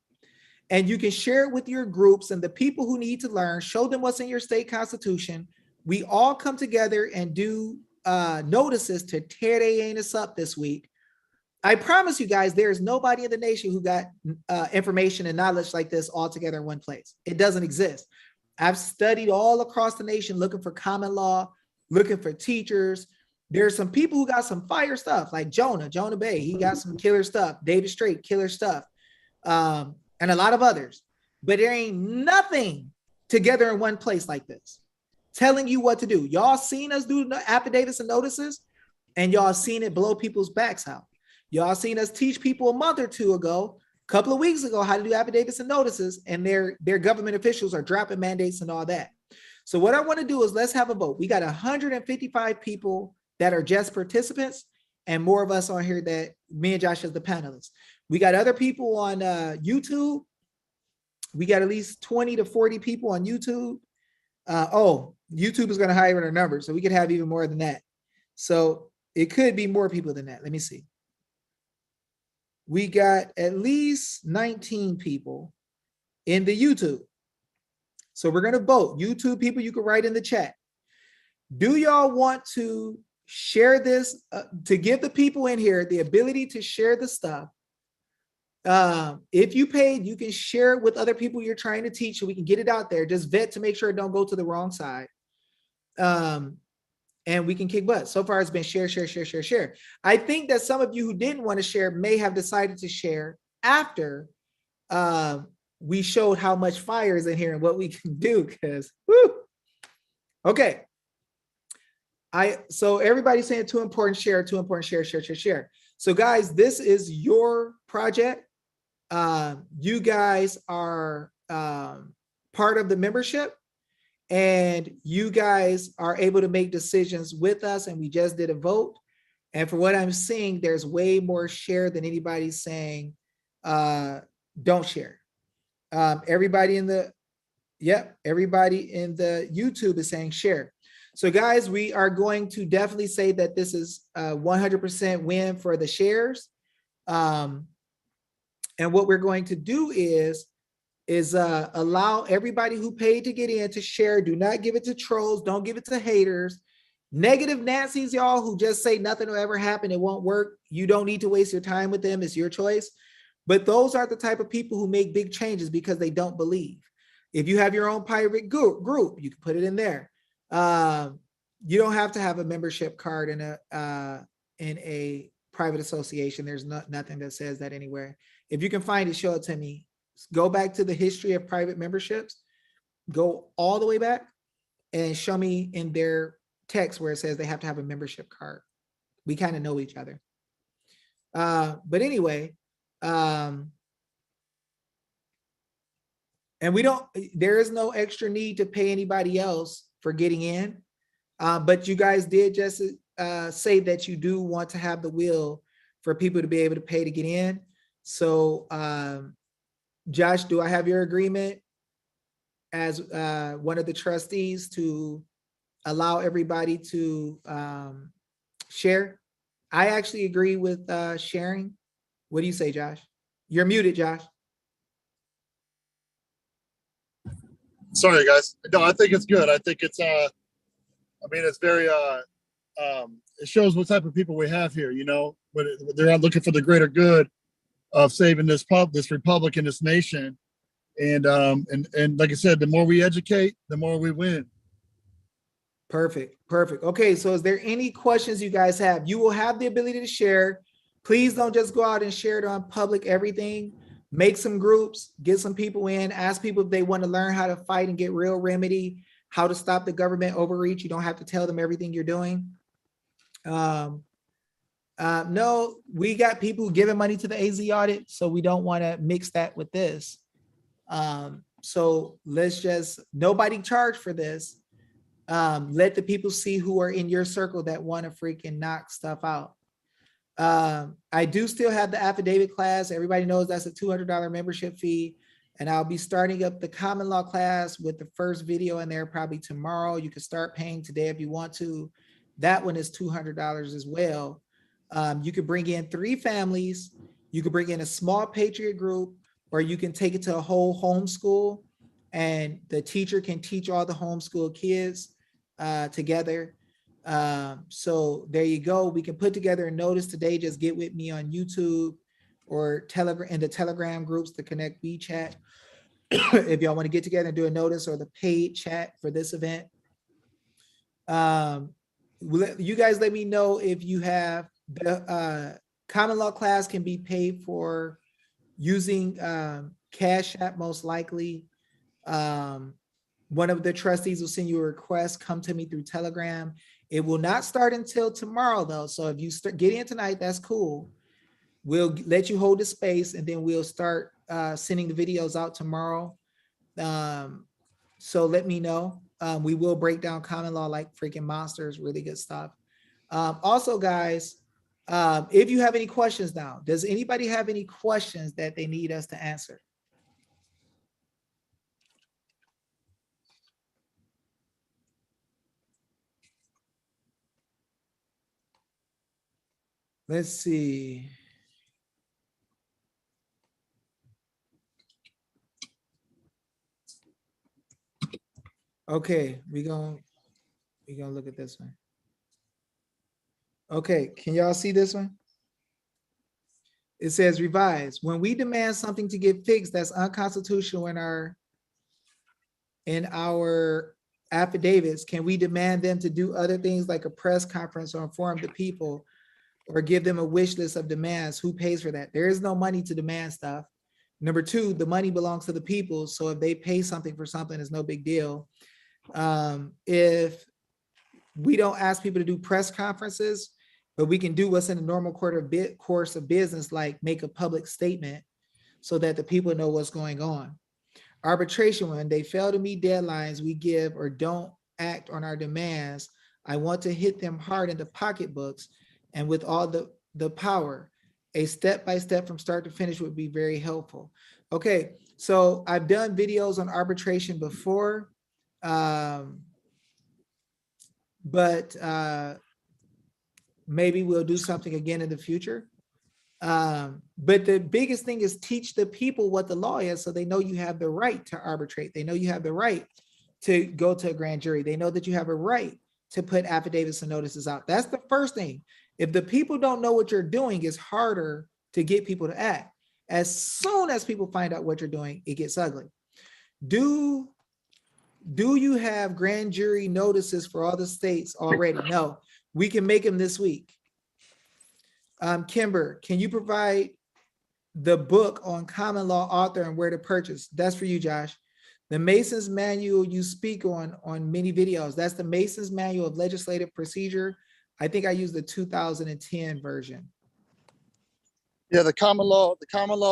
And you can share it with your groups and the people who need to learn, show them what's in your state constitution. We all come together and do notices to tear their anus up this week. I promise you guys, there is nobody in the nation who got information and knowledge like this all together in one place. It doesn't exist. I've studied all across the nation looking for common law, looking for teachers. There's some people who got some fire stuff like Jonah Bey. He got some killer stuff. David Straight, killer stuff. And a lot of others, but there ain't nothing together in one place like this, telling you what to do. Y'all seen us do affidavits and notices, and y'all seen it blow people's backs out. Y'all seen us teach people a month or two ago, a couple of weeks ago, how to do affidavits and notices, and their government officials are dropping mandates and all that. So what I want to do is let's have a vote. We got 155 people that are just participants, and more of us on here that me and Josh as the panelists. We got other people on YouTube. We got at least 20 to 40 people on YouTube. Oh, YouTube is going to hide our numbers, so we could have even more than that. So it could be more people than that. Let me see. We got at least 19 people in the YouTube. So we're going to vote. YouTube people, you can write in the chat. Do y'all want to share this to give the people in here the ability to share the stuff? If you paid, you can share it with other people you're trying to teach so we can get it out there. Just vet to make sure it don't go to the wrong side. And we can kick butt. So far, it's been share, share, share, share, share. I think that some of you who didn't want to share may have decided to share after we showed how much fire is in here and what we can do, because, whoo. Okay. So everybody's saying too important, share, too important, share, share, share, share. So guys, this is your project. You guys are part of the membership, and you guys are able to make decisions with us, and we just did a vote. And for what I'm seeing, there's way more share than anybody's saying don't share. Everybody in the YouTube is saying share. So guys, we are going to definitely say that this is a 100% win for the shares. And what we're going to do is allow everybody who paid to get in to share. Do not give it to trolls. Don't give it to haters. Negative Nancy's, y'all, who just say nothing will ever happen. It won't work. You don't need to waste your time with them. It's your choice. But those are the type of people who make big changes because they don't believe. If you have your own pirate group, you can put it in there. You don't have to have a membership card in a private association. There's nothing that says that anywhere. If you can find it, show it to me. Go back to the history of private memberships, go all the way back and show me in their text where it says they have to have a membership card. We kind of know each other. But anyway, and there is no extra need to pay anybody else for getting in. But you guys did just say that you do want to have the will for people to be able to pay to get in. So, Josh, do I have your agreement as one of the trustees to allow everybody to share? I actually agree with sharing. What do you say, Josh? You're muted, Josh. Sorry, guys. No, I think it's good. I think it's it's very it shows what type of people we have here, but they're out looking for the greater good of saving this republic and this nation. And like I said, the more we educate, the more we win. Perfect. Okay, so is there any questions you guys have? You will have the ability to share. Please don't just go out and share it on public everything. Make some groups, get some people in, ask people if they want to learn how to fight and get real remedy, how to stop the government overreach. You don't have to tell them everything you're doing. No, we got people giving money to the AZ audit, so we don't want to mix that with this. So let's just, nobody charge for this. Let the people see who are in your circle that want to freaking knock stuff out. I do still have the affidavit class. Everybody knows that's a $200 membership fee. And I'll be starting up the common law class with the first video in there probably tomorrow. You can start paying today if you want to. That one is $200 as well. You could bring in 3 families. You could bring in a small Patriot group, or you can take it to a whole homeschool, and the teacher can teach all the homeschool kids together. So there you go. We can put together a notice today. Just get with me on YouTube or Telegram, in the Telegram groups to connect WeChat. If y'all want to get together and do a notice, or the paid chat for this event. You guys let me know if you have the common law class can be paid for using Cash App, most likely. One of the trustees will send you a request. Come to me through Telegram. It will not start until tomorrow, though. So if you get in tonight, that's cool. We'll let you hold the space, and then we'll start sending the videos out tomorrow. So let me know. We will break down common law like freaking monsters. Really good stuff. Also, guys, if you have any questions now, does anybody have any questions that they need us to answer? Let's see. Okay, we gonna look at this one. Okay, can y'all see this one? It says revise. When we demand something to get fixed that's unconstitutional in our affidavits, can we demand them to do other things like a press conference or inform the people or give them a wish list of demands? Who pays for that? There is no money to demand stuff. Number two, the money belongs to the people. So if they pay something for something, it's no big deal. If we don't ask people to do press conferences, but we can do what's in the normal course of business, like make a public statement so that the people know what's going on. Arbitration, when they fail to meet deadlines we give or don't act on our demands, I want to hit them hard in the pocketbooks and with all the power. A step-by-step from start to finish would be very helpful. Okay, so I've done videos on arbitration before, but maybe we'll do something again in the future. But the biggest thing is teach the people what the law is so they know you have the right to arbitrate. They know you have the right to go to a grand jury. They know that you have a right to put affidavits and notices out. That's the first thing. If the people don't know what you're doing, it's harder to get people to act. As soon as people find out what you're doing, it gets ugly. Do you have grand jury notices for all the states already? No, we can make them this week. Kimber, can you provide the book on common law author and where to purchase? That's for you, Josh. The Mason's Manual you speak on many videos. That's the Mason's Manual of Legislative Procedure. I think I used the 2010 version. Yeah, the common law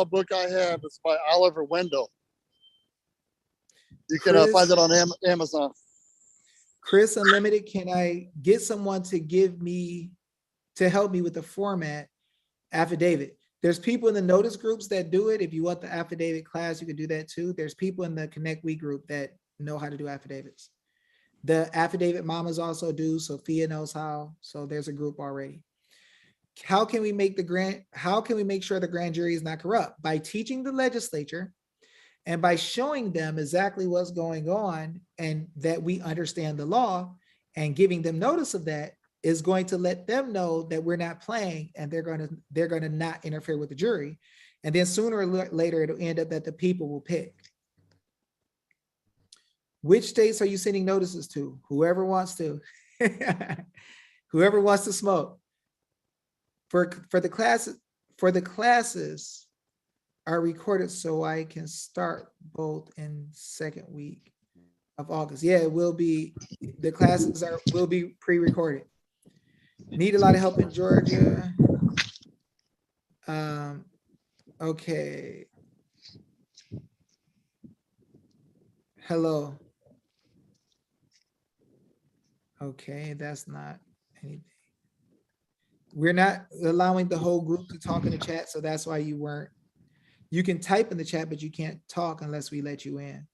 book I have is by Oliver Wendell. You can find it on Amazon. Chris Unlimited, can I get someone to help me with the format affidavit? There's people in the notice groups that do it. If you want the affidavit class, you can do that too. There's people in the Connect We group that know how to do affidavits. The affidavit mamas also do. Sophia knows how. So there's a group already. How can we make sure the grand jury is not corrupt? By teaching the legislature and by showing them exactly what's going on and that we understand the law, and giving them notice of that is going to let them know that we're not playing, and they're going to not interfere with the jury. And then sooner or later, it'll end up that the people will pick. Which states are you sending notices to? Whoever wants to. Whoever wants to smoke. For the classes are recorded so I can start both in second week of August. Yeah, it will be. The classes will be pre-recorded. Need a lot of help in Georgia. Okay. Hello. Okay, that's not anything. We're not allowing the whole group to talk in the chat, so that's why you weren't. You can type in the chat, but you can't talk unless we let you in.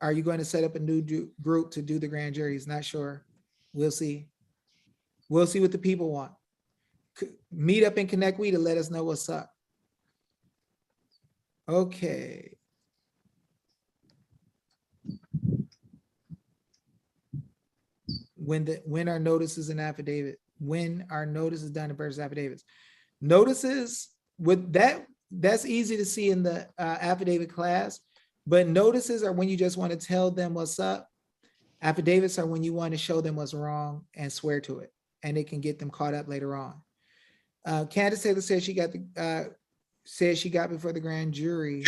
Are you going to set up a new group to do the grand juries? Not sure. We'll see. We'll see what the people want. Meet up in Connect We to let us know what's up. Okay. When our notices and affidavit, when our notice is done versus affidavits. Notices with that's easy to see in the affidavit class, but notices are when you just want to tell them what's up. Affidavits are when you want to show them what's wrong and swear to it, and it can get them caught up later on. Candace Taylor said she got before the grand jury.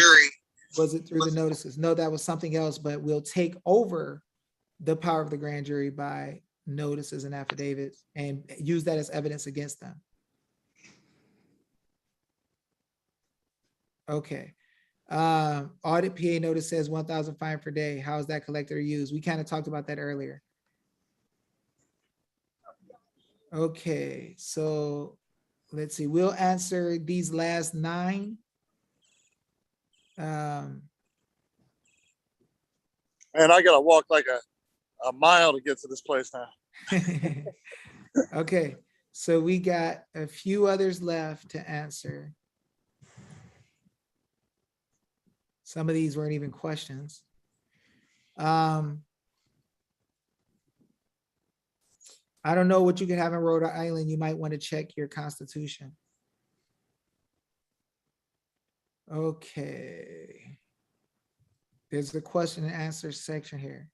Was it through the notices? No, that was something else, but we'll take over the power of the grand jury by notices and affidavits and use that as evidence against them. Okay. Audit PA notice says 1,000 fine per day. How is that collected or used? We kind of talked about that earlier. Okay, so let's see. We'll answer these last 9. And I gotta walk like a mile to get to this place now. Okay, So we got a few others left to answer. Some of these weren't even questions. I don't know what you can have in Rhode Island. You might want to check your constitution. Okay. There's the question and answer section here.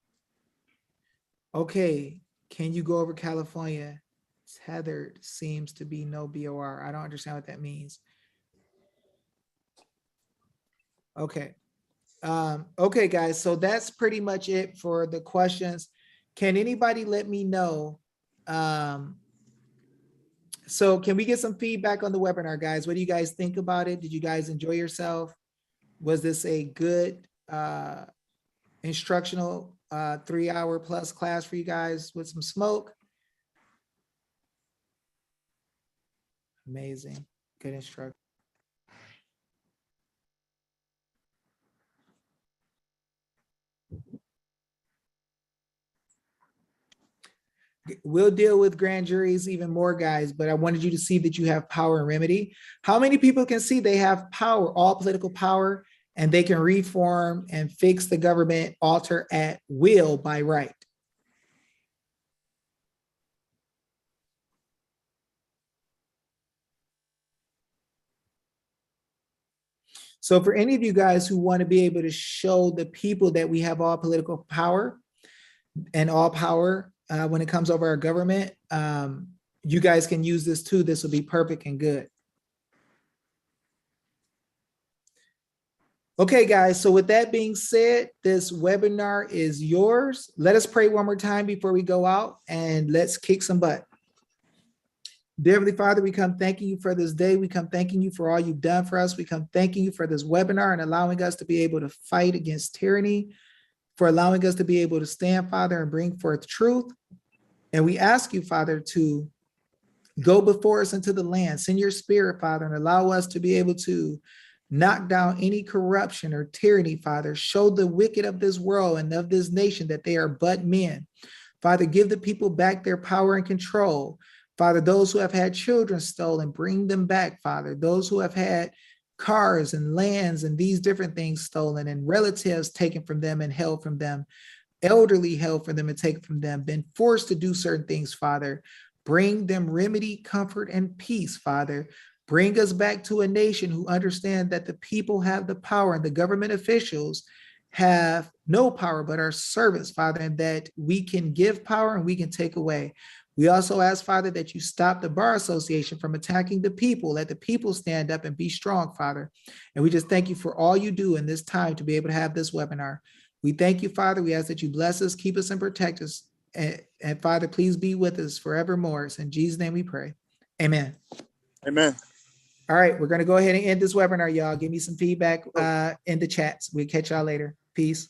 Okay, can you go over California? Tethered seems to be no BOR. I don't understand what that means. Okay. Okay, guys, so that's pretty much it for the questions. Can anybody let me know? So can we get some feedback on the webinar, guys? What do you guys think about it? Did you guys enjoy yourself? Was this a good instructional 3-hour plus class for you guys with some smoke? Amazing. Good instruction. We'll deal with grand juries even more, guys, but I wanted you to see that you have power and remedy. How many people can see they have power, all political power, and they can reform and fix the government, alter at will by right? So for any of you guys who want to be able to show the people that we have all political power and all power when it comes over our government, you guys can use this too. This will be perfect and good. Okay, guys, so with that being said, this webinar is yours. Let us pray one more time before we go out, and let's kick some butt. Dear Heavenly Father, we come thanking you for this day. We come thanking you for all you've done for us. We come thanking you for this webinar and allowing us to be able to fight against tyranny, for allowing us to be able to stand, Father, and bring forth truth. And we ask you, Father, to go before us into the land. Send your spirit, Father, and allow us to be able to knock down any corruption or tyranny, Father. Show the wicked of this world and of this nation that they are but men. Father, give the people back their power and control. Father, those who have had children stolen, bring them back, Father. Those who have had cars and lands and these different things stolen and relatives taken from them and held from them, elderly held from them and taken from them, been forced to do certain things, Father. Bring them remedy, comfort, and peace, Father. Bring us back to a nation who understand that the people have the power and the government officials have no power but our servants, Father, and that we can give power and we can take away. We also ask, Father, that you stop the Bar Association from attacking the people. Let the people stand up and be strong, Father. And we just thank you for all you do in this time to be able to have this webinar. We thank you, Father. We ask that you bless us, keep us, and protect us. And Father, please be with us forevermore. It's in Jesus' name we pray. Amen. Amen. All right, we're going to go ahead and end this webinar, y'all. Give me some feedback in the chats. We'll catch y'all later. Peace.